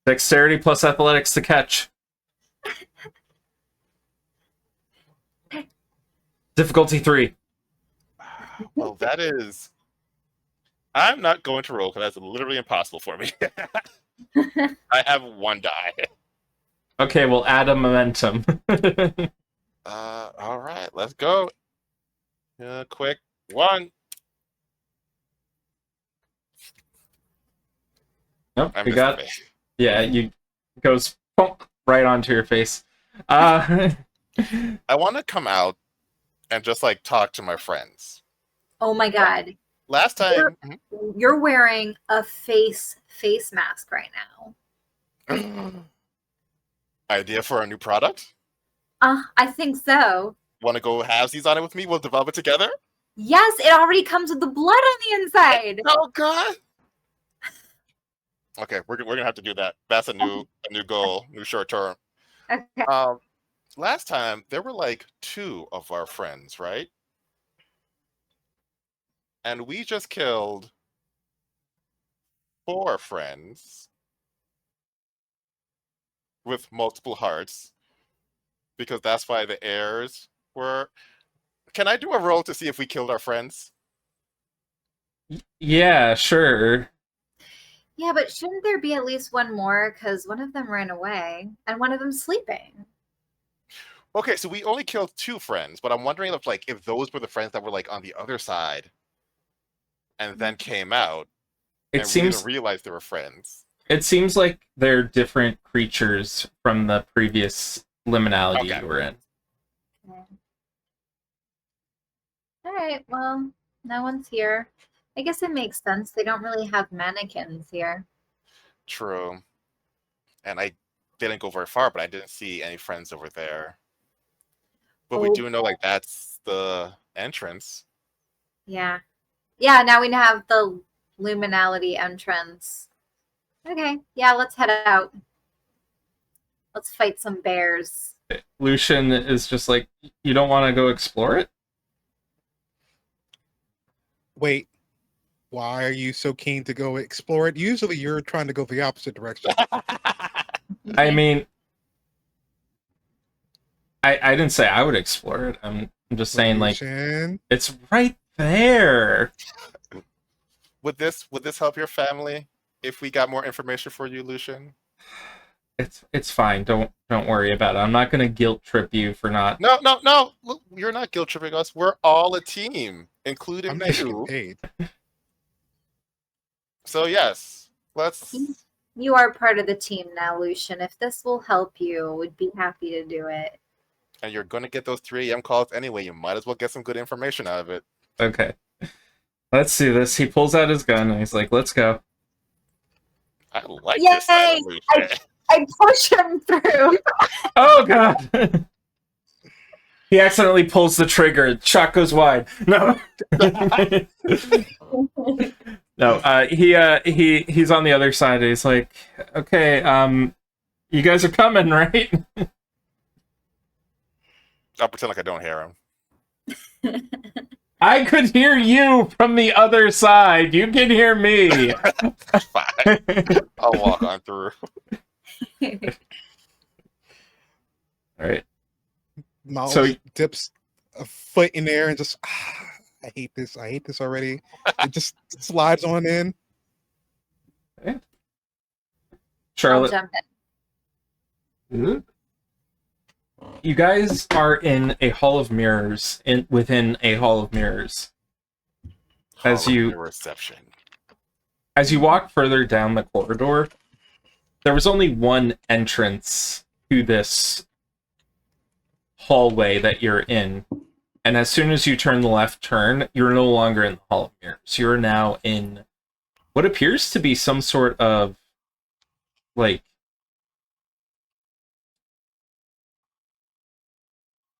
Dexterity plus athletics to catch. Difficulty 3. Well, that is... I'm not going to roll because that's literally impossible for me. I have 1 die. Okay, we'll add a momentum. All right, let's go. Quick 1. Nope, I you got. missed it. Yeah, you goes bonk, right onto your face. I want to come out and just like talk to my friends. Oh my god. Last time, You're wearing a face mask right now. Idea for a new product? I think so. Want to go halvesies on it with me? We'll develop it together? Yes, it already comes with the blood on the inside. Oh god. Okay, we're gonna have to do that. That's a new goal, new short term. Okay. Last time there were like 2 of our friends, right? And we just killed 4 friends with multiple hearts because that's why the heirs were. Can I do a roll to see if we killed our friends? Yeah, sure. Yeah, but shouldn't there be at least one more? Because one of them ran away and one of them's sleeping. Okay, so we only killed 2 friends, but I'm wondering if those were the friends that were like on the other side and then came out It and we seems didn't realize they were friends. It seems like they're different creatures from the previous liminality Okay. you were in. Okay. All right, well, no one's here. I guess it makes sense. They don't really have mannequins here. True. And I didn't go very far, but I didn't see any friends over there. But we do know that's the entrance. Yeah. Yeah, now we have the Luminality entrance. Okay, yeah, let's head out. Let's fight some bears. Lucian is just like, you don't want to go explore it? Wait, why are you so keen to go explore it? Usually you're trying to go the opposite direction. I mean, I didn't say I would explore it. I'm just saying, like, Lucian. it's right there. Would this help your family if we got more information for you, Lucian? It's fine. Don't worry about it. I'm not gonna guilt trip you for not. No. Look, you're not guilt tripping us. We're all a team, including I'm not getting you. paid. So yes, let's. You are part of the team now, Lucian. If this will help you, we'd be happy to do it. And you're gonna get those 3 a.m. calls anyway. You might as well get some good information out of it. Okay. Let's do this. He pulls out his gun and he's like, "Let's go." I like Yay! this style of Lucian. I push him through. Oh god. He accidentally pulls the trigger. Shot goes wide. No. No. He's on the other side. He's like, "Okay, you guys are coming, right?" I'll pretend like I don't hear him. I could hear you from the other side. You can hear me. Fine. I'll walk on through. All right. Miles So- dips a foot in there and just, I hate this. I hate this already. It just slides on in. I'll Charlotte, jump in. you guys are in a hall of mirrors, within a hall of mirrors. As you- reception. As you walk further down the corridor, there was only one entrance to this hallway that you're in. And as soon as you turn the left turn, you're no longer in the hall of mirrors. You're now in what appears to be some sort of, like,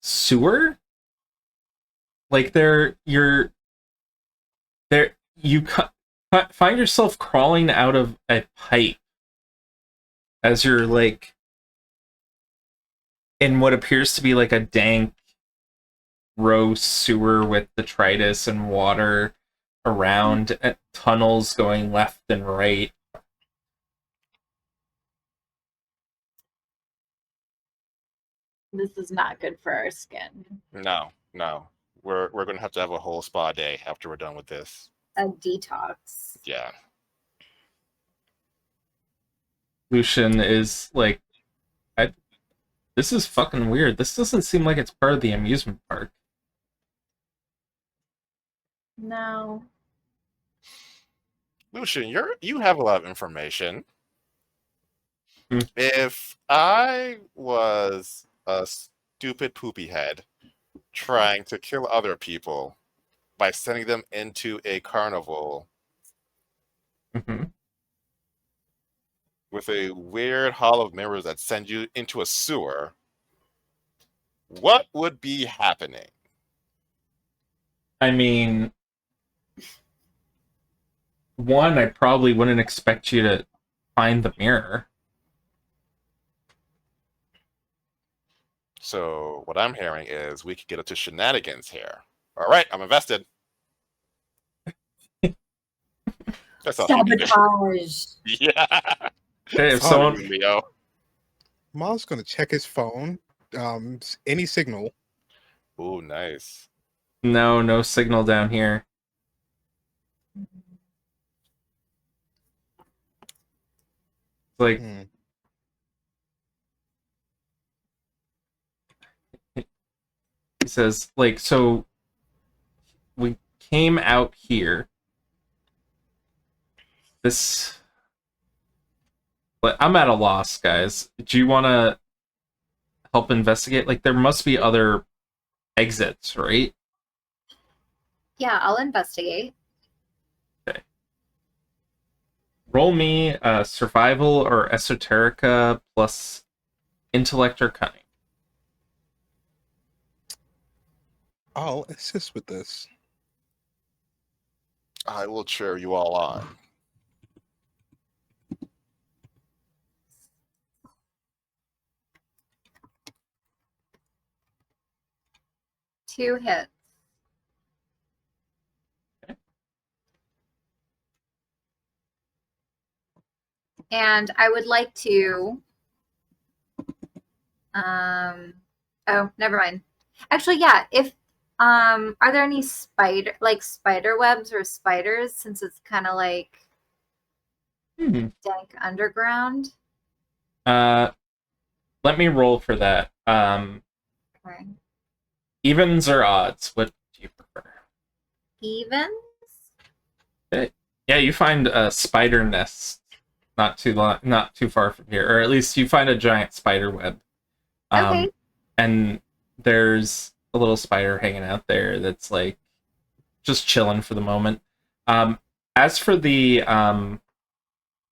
sewer? Like, you find yourself crawling out of a pipe as you're, like, in what appears to be like a dank, gross sewer with detritus and water around, tunnels going left and right. This is not good for our skin. No. We're gonna have to have a whole spa day after we're done with this. A detox. Yeah. Lucian is like, this is fucking weird. This doesn't seem like it's part of the amusement park. No. Lucian, you have a lot of information. Hmm. If I was a stupid poopy head trying to kill other people by sending them into a carnival Mm-hmm. with a weird hall of mirrors that send you into a sewer, what would be happening? I mean, one, I probably wouldn't expect you to find the mirror. So what I'm hearing is we could get into shenanigans here. All right, I'm invested. That's all. Sabotage. Yeah. Hey, if Sorry, someone, Leo. Miles gonna check his phone. Any signal. Ooh, nice. no signal down here. It's like, Hmm. he says, like, so we came out here. But I'm at a loss, guys. Do you want to help investigate? Like, there must be other exits, right? Yeah, I'll investigate. Roll me survival or esoterica plus intellect or cunning. I'll assist with this. I will cheer you all on. Two hits. And I would like to. Oh, never mind. Actually, yeah. If are there any spider webs or spiders? Since it's kind of like dank underground. Let me roll for that. Okay. Evens or odds? What do you prefer? Evens. Okay. Yeah, you find a spider nest not too far from here, or at least you find a giant spider web. Okay. And there's a little spider hanging out there that's like just chilling for the moment. As for the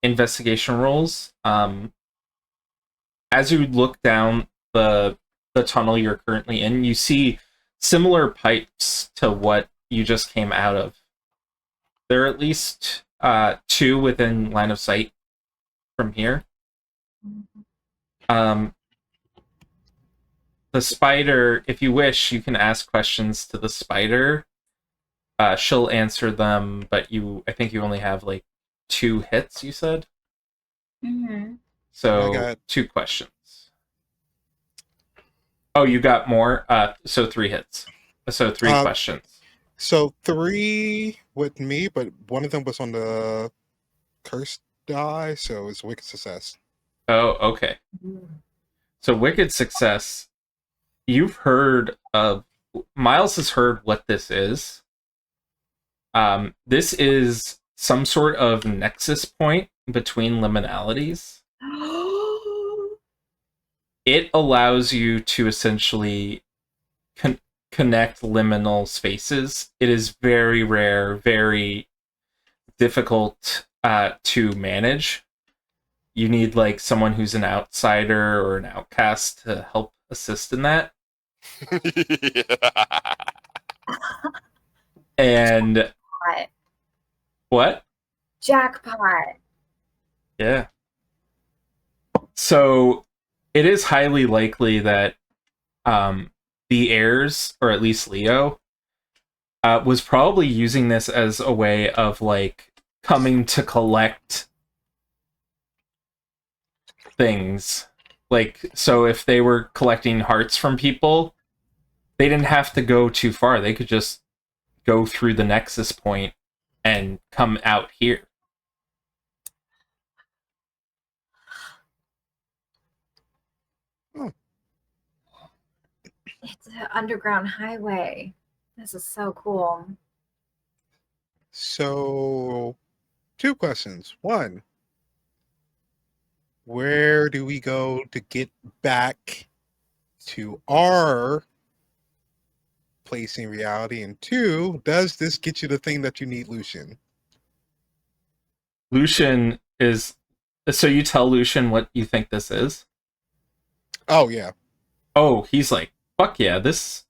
investigation rolls, as you look down the tunnel you're currently in, you see similar pipes to what you just came out of. There are at least 2 within line of sight from here. The spider, if you wish, you can ask questions to the spider. She'll answer them, but I think you only have like 2 hits, you said? Mm-hmm. So, I got 2 questions. Oh, you got more? So 3 hits. So 3 questions. So 3 with me, but one of them was on the cursed die, so it's wicked success. Oh, okay. So wicked success. You've heard of... Miles has heard what this is. This is some sort of nexus point between liminalities. It allows you to essentially connect liminal spaces. It is very rare, very difficult to manage. You need like someone who's an outsider or an outcast to help assist in that. And what? Jackpot. Yeah. So it is highly likely that the heirs, or at least Leo, was probably using this as a way of like coming to collect things. Like, so if they were collecting hearts from people, they didn't have to go too far. They could just go through the nexus point and come out here. It's an underground highway. This is so cool. So 2 questions. 1, where do we go to get back to our place in reality? And 2, does this get you the thing that you need, Lucian? Lucian is... So you tell Lucian what you think this is? Oh, yeah. Oh, he's like, fuck yeah, this...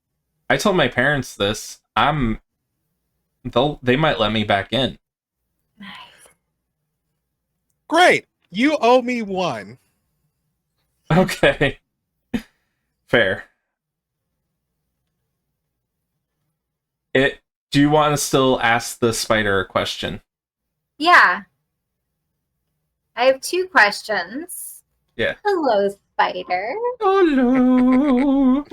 I told my parents this. They might let me back in. Great. You owe me 1. Okay. Fair. Do you want to still ask the spider a question? Yeah. I have 2 questions. Yeah. Hello, spider. Hello.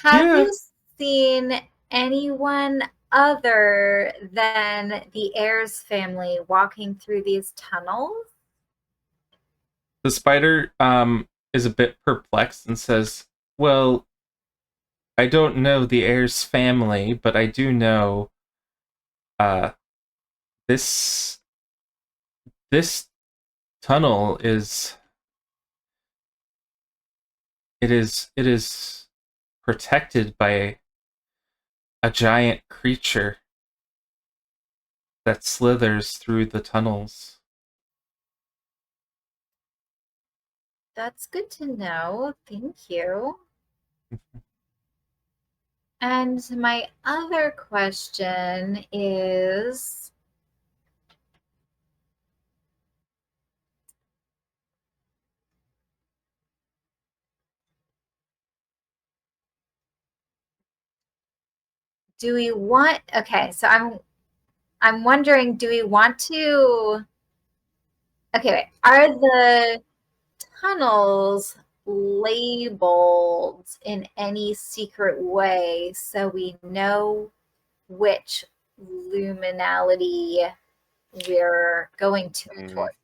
Have you seen anyone other than the heirs family walking through these tunnels? The spider is a bit perplexed and says, well, I don't know the heir's family, but I do know this tunnel is it is protected by a giant creature that slithers through the tunnels. That's good to know. Thank you. And my other question is, do we want, okay, so I'm wondering, do we want to, okay, wait, are the tunnels labeled in any secret way so we know which luminality we're going to towards?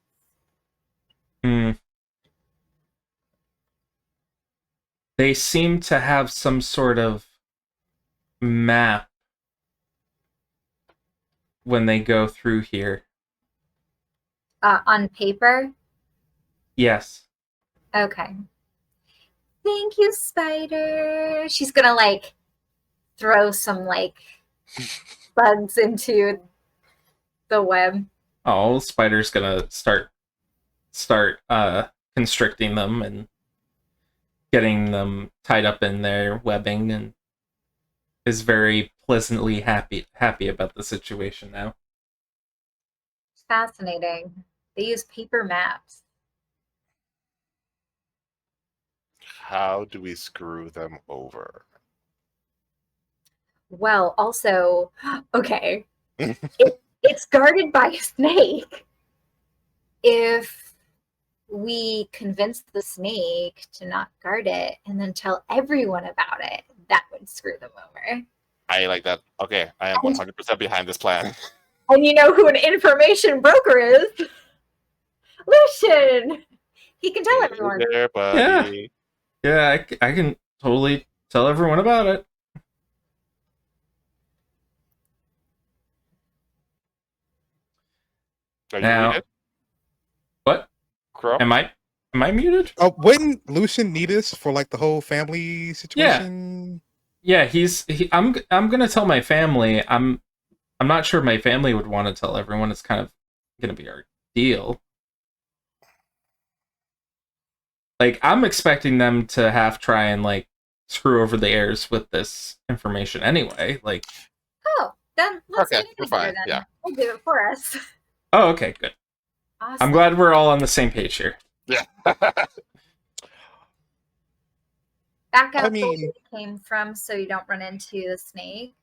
They seem to have some sort of map when they go through here. On paper? Yes. Okay. Thank you, Spider. She's gonna like throw some like bugs into the web. Oh, Spider's gonna start constricting them and getting them tied up in their webbing, and is very pleasantly happy about the situation now. Fascinating. They use paper maps. How do we screw them over? Well, also, okay, it's guarded by a snake. If we convince the snake to not guard it and then tell everyone about it, that would screw them over. I like that. Okay, I am 100% behind this plan. And you know who an information broker is? Lucian! He can tell everyone. There, buddy. Yeah, I can totally tell everyone about it. Are you Now, muted? what? Krow? Am I muted? Oh, wouldn't Lucian need us for like the whole family situation? Yeah, I'm gonna tell my family. I'm not sure my family would want to tell everyone. It's kind of gonna be our deal. Like, I'm expecting them to try and like screw over the heirs with this information anyway. Like, Oh, then let's Okay, get you're it fine, then. yeah. We'll do it for us. oh, okay, good. Awesome. I'm glad we're all on the same page here. Yeah. Back out I the mean- way you came from so you don't run into the snake.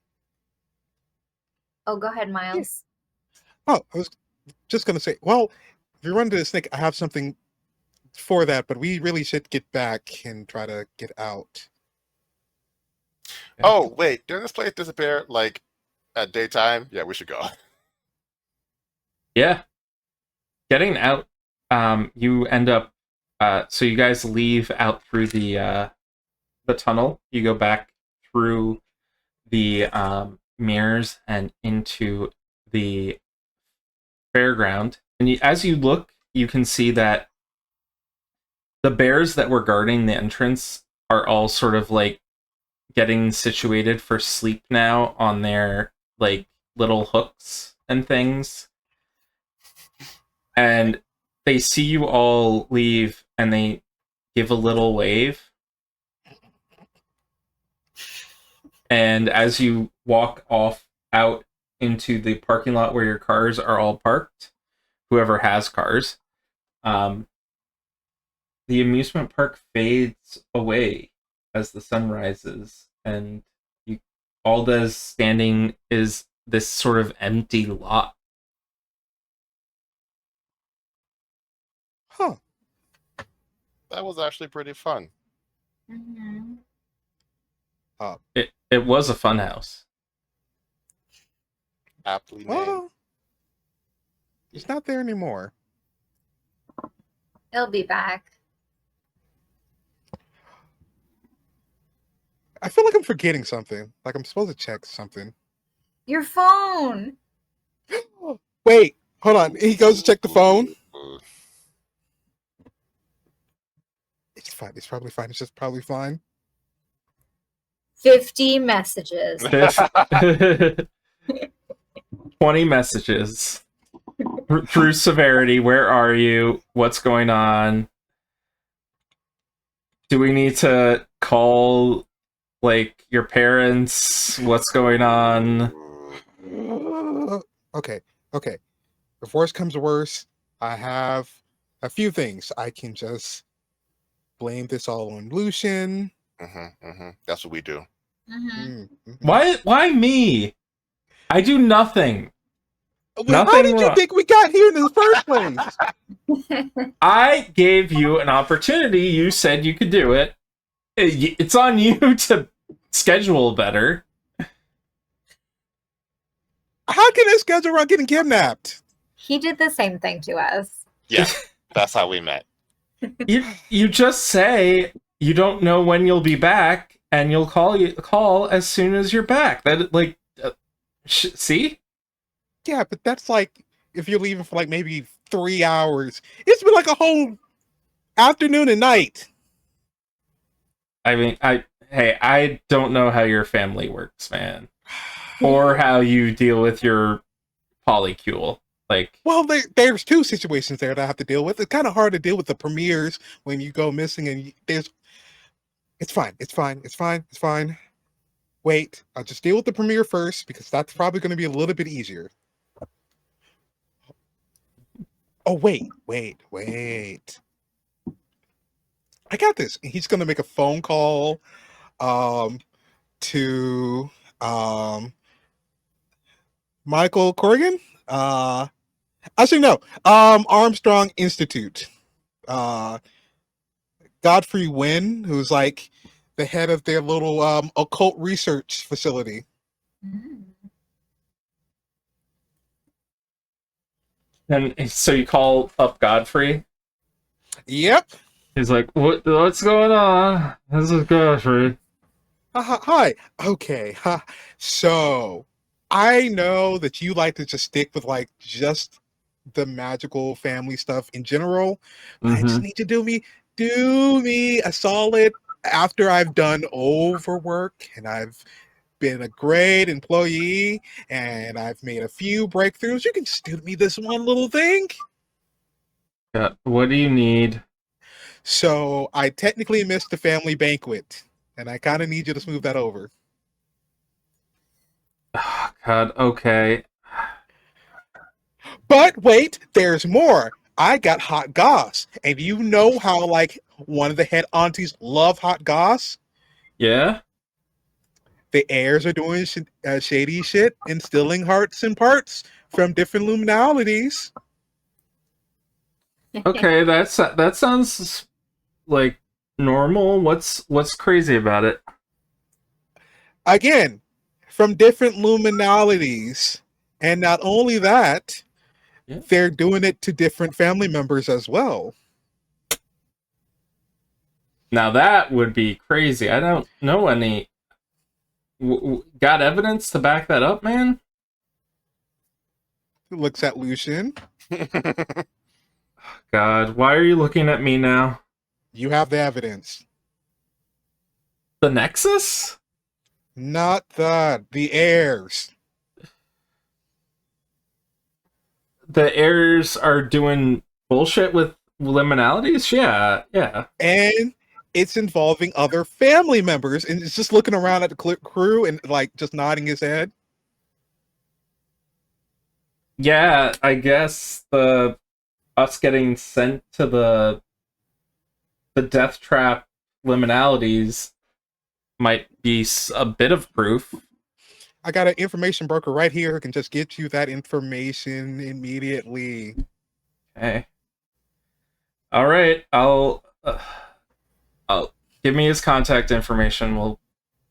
Oh, go ahead, Miles. Oh, I was just gonna say, well, if you run into the snake, I have something for that, but we really should get back and try to get out. Oh, wait. Didn't this place disappear like at daytime? Yeah, we should go. Yeah. Getting out, you end up, so you guys leave out through the tunnel. You go back through the mirrors and into the fairground. And as you look, you can see that the bears that were guarding the entrance are all sort of like getting situated for sleep now on their like little hooks and things. And they see you all leave and they give a little wave. And as you walk off out into the parking lot where your cars are all parked, whoever has cars, the amusement park fades away as the sun rises, and all that is standing is this sort of empty lot. Huh. That was actually pretty fun. Mm-hmm. It was a fun house. Aptly named. Well, he's not there anymore. It'll be back. I feel like I'm forgetting something. Like I'm supposed to check something. Your phone. Wait, hold on. He goes to check the phone. It's fine. It's probably fine. It's just probably fine. 50 messages. 20 messages. Through severity, where are you? What's going on? Do we need to call Like your parents? What's going on? Okay. If worst comes to worst, I have a few things. I can just blame this all on Lucian. That's what we do. Why me? I do nothing. How Nothing did you wrong. think we got here in the first place? I gave you an opportunity. You said you could do it. It's on you to schedule better. How can I schedule around getting kidnapped? He did the same thing to us. Yeah, that's how we met. You just say you don't know when you'll be back, and you'll call as soon as you're back. That like, see? Yeah, but that's like if you're leaving for like maybe 3 hours. It's been like a whole afternoon and night. I mean, I don't know how your family works, man, or how you deal with your polycule. Like, Well, there's two situations there that I have to deal with. It's kind of hard to deal with the premieres when you go missing, and it's fine. Wait, I'll just deal with the premiere first because that's probably going to be a little bit easier. Oh, wait. I got this. He's going to make a phone call to Michael Corrigan. Actually, no. Armstrong Institute. Godfrey Wynn, who's like the head of their little occult research facility. and so you call up Godfrey. Yep. He's like, what's going on? This is Godfrey. Hi. Okay. So I know that you like to just stick with like just the magical family stuff in general. I just need to do me a solid after I've done overwork and I've been a great employee and I've made a few breakthroughs. You can just do me this one little thing. Yeah. What do you need? So I technically missed the family banquet, and I kind of need you to smooth that over. Oh, God. Okay. But wait, there's more. I got hot goss, and you know how like one of the head aunties love hot goss. Yeah. The heirs are doing shady shit and stealing hearts and parts from different luminalities. Okay. That sounds like normal. What's crazy about it? Again, from different luminalities. And not only that, they're doing it to different family members as well. Now that would be crazy. I don't know any. Got evidence to back that up, man? Looks at Lucian. God, why are you looking at me now? You have the evidence. The Nexus? Not the heirs. The heirs are doing bullshit with liminalities? Yeah. And it's involving other family members, and it's just looking around at the crew and like just nodding his head. Yeah, I guess us getting sent to the death trap liminalities might be a bit of proof. I got an information broker right here who can just get you that information immediately. Okay. All right, I'll give me his contact information. We'll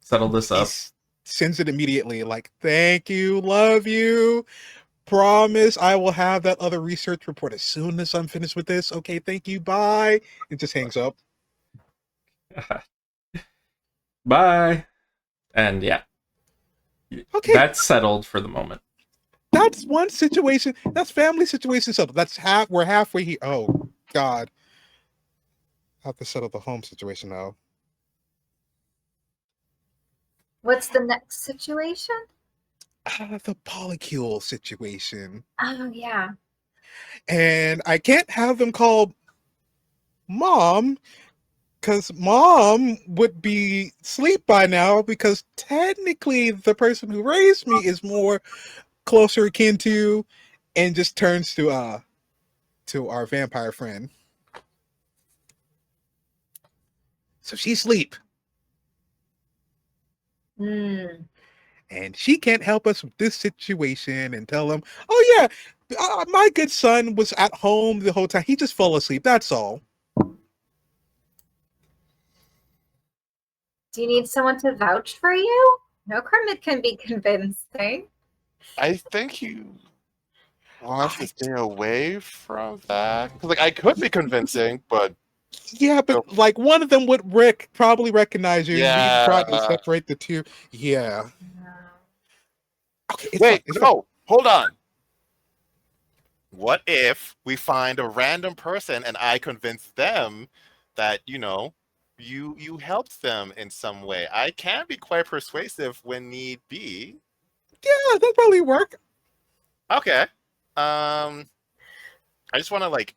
settle this up. He sends it immediately. Like, thank you, love you. Promise I will have that other research report as soon as I'm finished with this. Okay, thank you. Bye. It just hangs up. Bye. And yeah. Okay. That's settled for the moment. That's one situation. That's family situation settled. We're halfway here. Oh God. I have to settle the home situation now. What's the next situation? The polycule situation. Oh, yeah. And I can't have them call mom Because mom would be asleep by now, because technically the person who raised me is more closer akin to, and just turns to our vampire friend. So she's asleep. Hmm. And she can't help us with this situation and tell them, oh yeah, my good son was at home the whole time. He just fell asleep. That's all. Do you need someone to vouch for you? Nokrem can be convincing. I think you want us to stay away from that. 'Cause, like, I could be convincing, but Yeah, but like one of them would probably recognize you. And we try to yeah. separate the two. Yeah. Okay, it's Wait, fine. It's fine. no, hold on. What if we find a random person and I convince them that, you helped them in some way? I can be quite persuasive when need be. Yeah, that'll probably work. Okay. I just want to, like,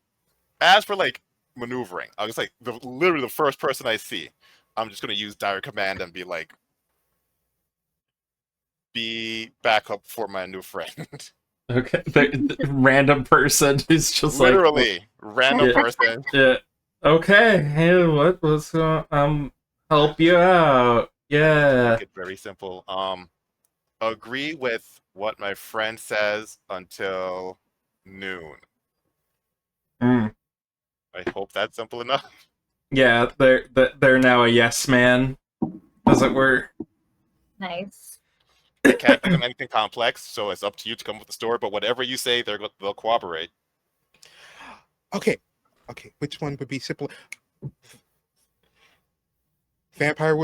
as for, like, maneuvering, I was like, literally the first person I see, I'm just going to use direct command and be like, be backup for my new friend. Okay, the random person who's just Literally, like, random Yeah. person. yeah, okay, hey, what's going? Help you out. Yeah. Make it very simple. Agree with what my friend says until noon. Mm. I hope that's simple enough. Yeah, they're now a yes man, as it were. Nice. I can't give them anything complex, so it's up to you to come up with the story. But whatever you say, they'll cooperate. Okay. Which one would be simple? Vampire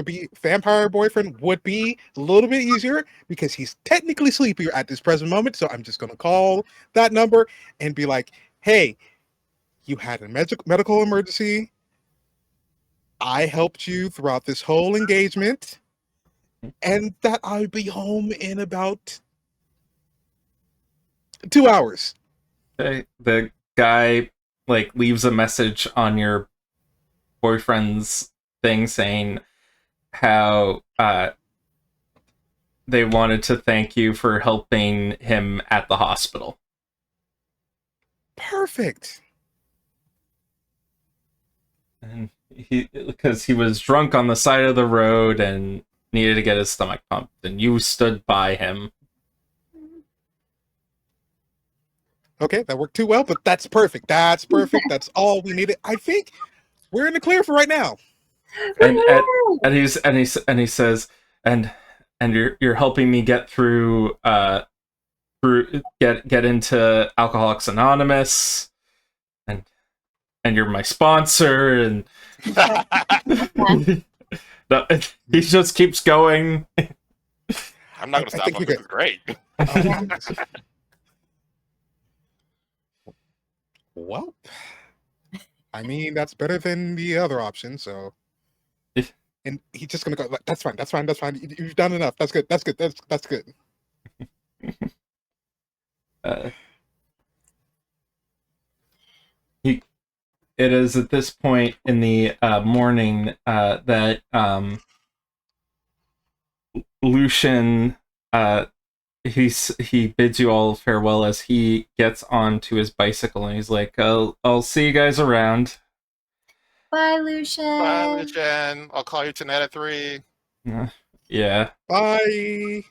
boyfriend would be a little bit easier because he's technically sleepier at this present moment. So I'm just gonna call that number and be like, "Hey, you had a medical emergency. I helped you throughout this whole engagement, and that I'll be home in about 2 hours." Okay, the guy like leaves a message on your boyfriend's thing saying how they wanted to thank you for helping him at the hospital. Perfect. And because he was drunk on the side of the road and needed to get his stomach pumped, and you stood by him. Okay, that worked too well, but that's perfect. That's perfect. That's all we needed. I think we're in the clear for right now. And he says, and you're helping me get through get into Alcoholics Anonymous, and you're my sponsor, and no, he just keeps going. I'm not going to stop him. This is great. Well, I mean, that's better than the other option, so. And he's just gonna go, that's fine. You've done enough. That's good. That's good. It is at this point in the morning that Lucian he bids you all farewell as he gets onto his bicycle, and he's like, I'll see you guys around. Bye, Lucian. Bye, Lucian. I'll call you tonight at 3. Yeah. Bye.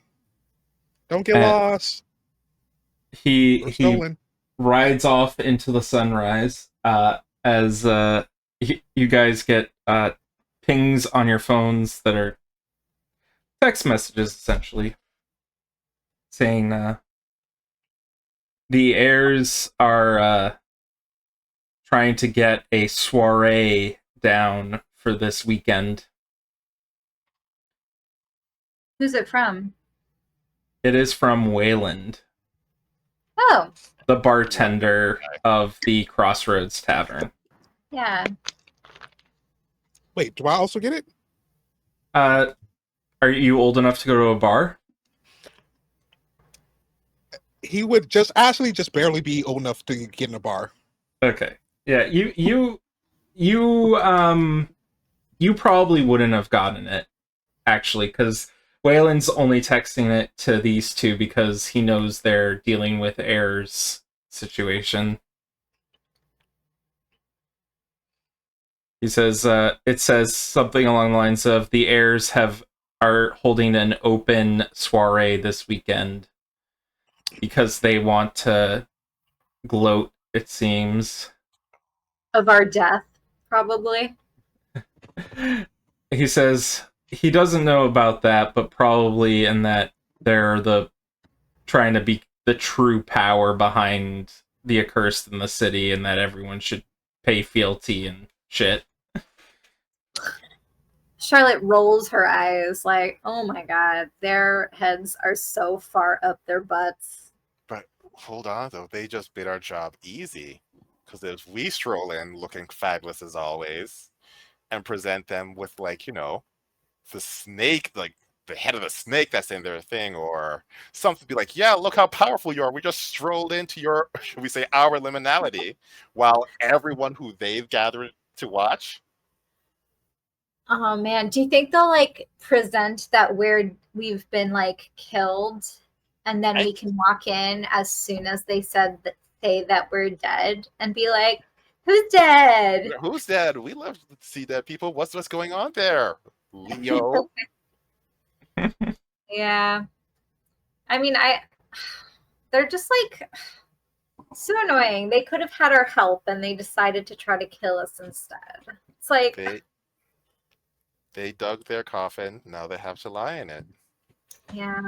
Don't get lost. He rides off into the sunrise as you guys get pings on your phones that are text messages, essentially, saying the heirs are trying to get a soiree down for this weekend. Who's it from? It is from Wayland. Oh. The bartender of the Crossroads Tavern. Yeah. Wait, do I also get it? Are you old enough to go to a bar? He would just barely be old enough to get in a bar. Okay. Yeah, you you probably wouldn't have gotten it, actually, because Waylon's only texting it to these two because he knows they're dealing with Air's situation. He says, it says something along the lines of the Airs are holding an open soiree this weekend because they want to gloat, it seems. Of our death, probably. He says he doesn't know about that, but probably in that they're trying to be the true power behind the Accursed in the city, and that everyone should pay fealty and shit. Charlotte rolls her eyes like, oh my god, their heads are so far up their butts. But hold on, though. They just made our job easy. Because if we stroll in looking fabulous as always and present them with, like, the snake, like the head of the snake that's in their thing, or something, be like, yeah, look how powerful you are. We just strolled into your, should we say, our liminality, while everyone who they've gathered to watch. Oh man, do you think they'll like present that we've been like killed, and then we can walk in as soon as they say that we're dead and be like, who's dead? Who's dead? We love to see dead people. What's going on there, Leo? Yeah. I mean, they're just like so annoying. They could have had our help and they decided to try to kill us instead. It's like they dug their coffin, now they have to lie in it. Yeah.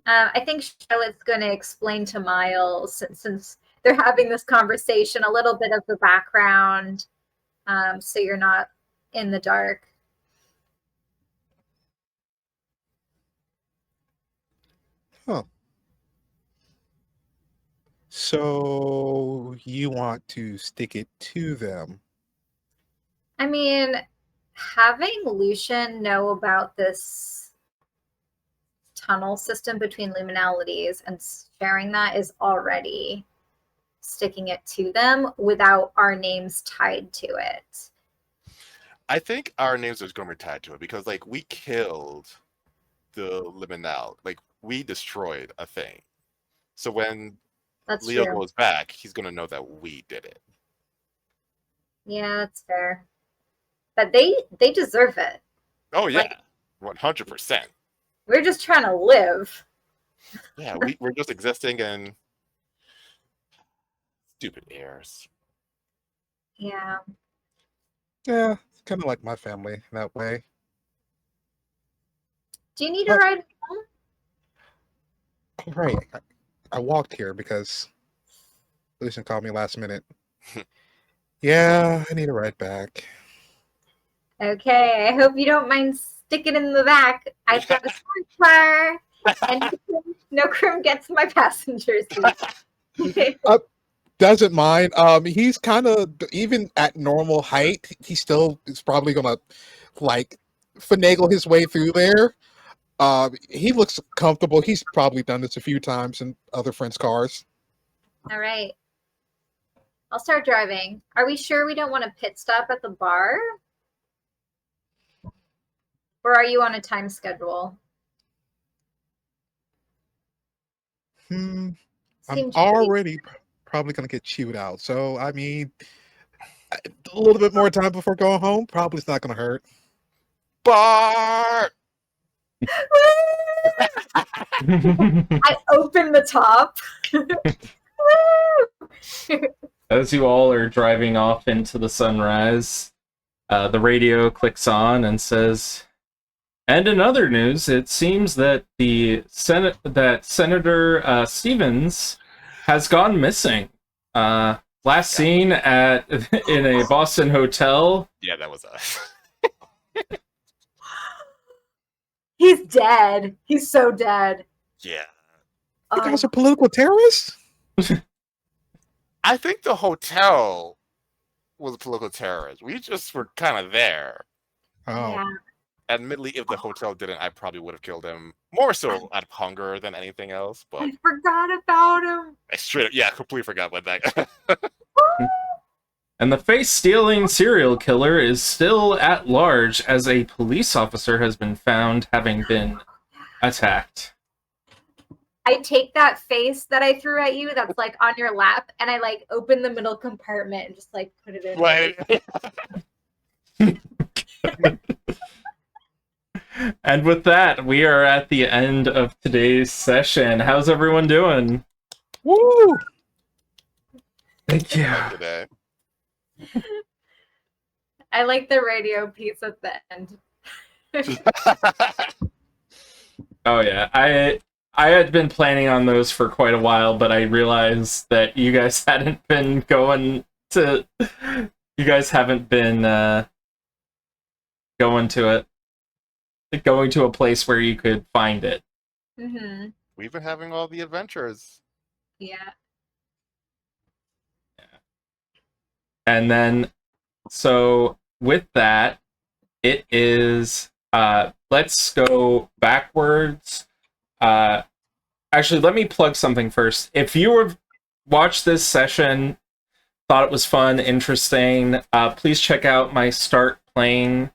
I think Charlotte's going to explain to Miles, since they're having this conversation, a little bit of the background, so you're not in the dark. Huh. So you want to stick it to them? I mean, having Lucian know about this tunnel system between liminalities and sharing that is already sticking it to them without our names tied to it. I think our names are going to be tied to it because, like, we killed the liminal. Like, we destroyed a thing. So when Leo goes back, he's going to know that we did it. Yeah, that's fair. But they deserve it. Oh, yeah. 100%. We're just trying to live. Yeah, we're just existing in stupid heirs. Yeah. Yeah, it's kind of like my family that way. Do you need a ride home? Oh, right. I walked here because Lucian called me last minute. Yeah, I need a ride back. Okay, I hope you don't mind sticking in the back. I've got a sports car, and Nokrem gets my passenger seat. Doesn't mind. He's kind of, even at normal height, he still is probably gonna like finagle his way through there. He looks comfortable. He's probably done this a few times in other friends' cars. All right. I'll start driving. Are we sure we don't want to pit stop at the bar? Or are you on a time schedule? I'm already probably going to get chewed out. So, I mean, a little bit more time before going home probably is not going to hurt. Bar! I open the top. As you all are driving off into the sunrise, the radio clicks on and says, and in other news, it seems that Senator Stevens has gone missing. Last seen in a Boston hotel. Yeah, that was us. He's dead. He's so dead. Yeah. You guys are political terrorists? I think the hotel was a political terrorist. We just were kind of there. Oh. Yeah. Admittedly, if the hotel didn't, I probably would have killed him. More so out of hunger than anything else. But I forgot about him. I straight up, completely forgot about that. And the face-stealing serial killer is still at large as a police officer has been found having been attacked. I take that face that I threw at you that's like on your lap, and I like open the middle compartment and just like put it in. Right. And with that, we are at the end of today's session. How's everyone doing? Woo! Thank you. Today. I like the radio piece at the end. Oh yeah, I had been planning on those for quite a while, but I realized that you guys hadn't been going to. You guys haven't been going to a place where you could find it. Mm-hmm. We've been having all the adventures. Yeah. And then, so with that, it is. Let's go backwards. Actually, let me plug something first. If you have watched this session, thought it was fun, interesting, please check out my Start Playing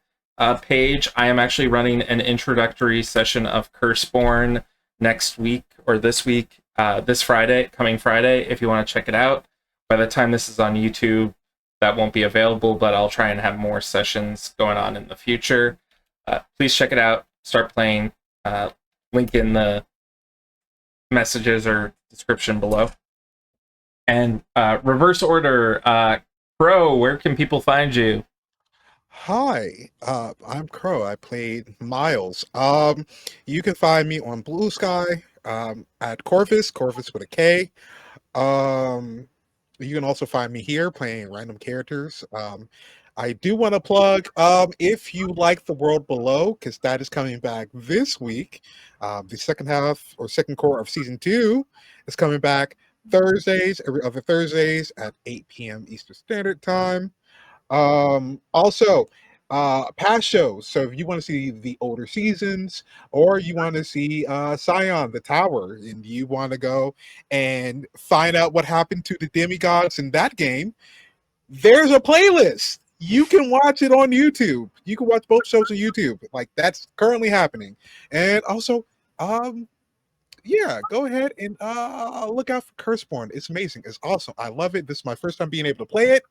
page. I am actually running an introductory session of Curseborne next week, or this week, this Friday, coming Friday, if you want to check it out. By the time this is on YouTube, that won't be available, but I'll try and have more sessions going on in the future. Please check it out. Start Playing. Link in the messages or description below. And reverse order, Krow, where can people find you? Hi, I'm Crow. I played Miles. You can find me on Blue Sky, at Corvus with a K. You can also find me here playing random characters. I do want to plug, if you like The World Below, because that is coming back this week. The second half or second quarter of season 2 is coming back Thursdays, every other Thursdays at 8 p.m. Eastern Standard Time. Also, past shows. So if you want to see the older seasons, or you want to see Scion, the Tower, and you want to go and find out what happened to the demigods in that game, there's a playlist. You can watch it on YouTube. You can watch both shows on YouTube. Like, that's currently happening. And also, yeah, go ahead and look out for Curseborne. It's amazing. It's awesome. I love it. This is my first time being able to play it,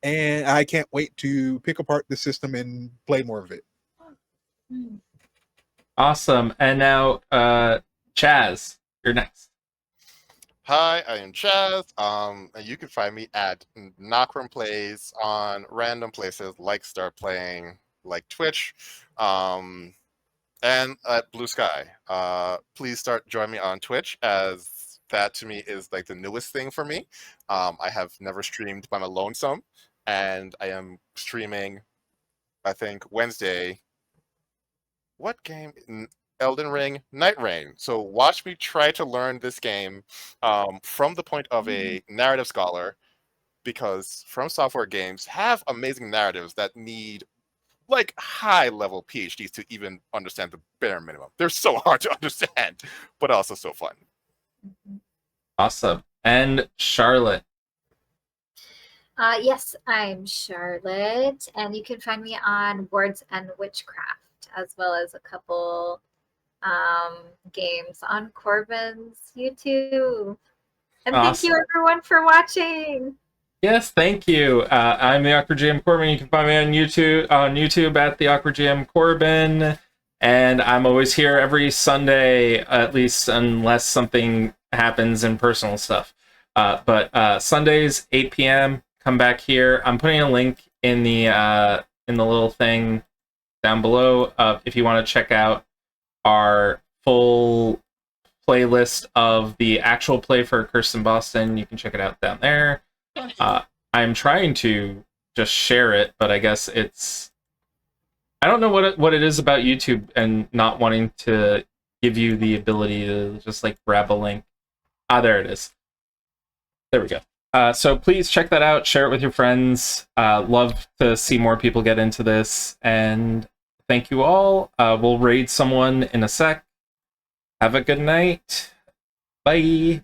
and I can't wait to pick apart the system and play more of it. Awesome. And now, Chaz, you're next. Hi, I am Chaz. And you can find me at Nokrem Plays on random places like Start Playing, like Twitch, and at Blue Sky. Please start joining me on Twitch, as that to me is like the newest thing for me. I have never streamed by my lonesome, and I am streaming, I think, Wednesday. What game? Elden Ring, Night Rain. So watch me try to learn this game from the point of a narrative scholar, because From Software games have amazing narratives that need like high-level PhDs to even understand the bare minimum. They're so hard to understand, but also so fun. Awesome. And Charlotte. Yes, I'm Charlotte, and you can find me on Words and Witchcraft, as well as a couple games on Corbin's YouTube. And Awesome. Thank you everyone for watching. Yes, thank you. I'm the Awkward GM Corbin. You can find me on YouTube at the Awkward GM Corbin, and I'm always here every Sunday, at least unless something happens in personal stuff. But Sundays 8 p.m. Come back here. I'm putting a link in the little thing down below if you want to check out our full playlist of the actual play for Accursed In Boston. You can check it out down there. I'm trying to just share it, but I guess it's... I don't know what it is about YouTube and not wanting to give you the ability to just like grab a link. There it is. There we go. So please check that out. Share it with your friends. Love to see more people get into this. And thank you all. We'll raid someone in a sec. Have a good night. Bye.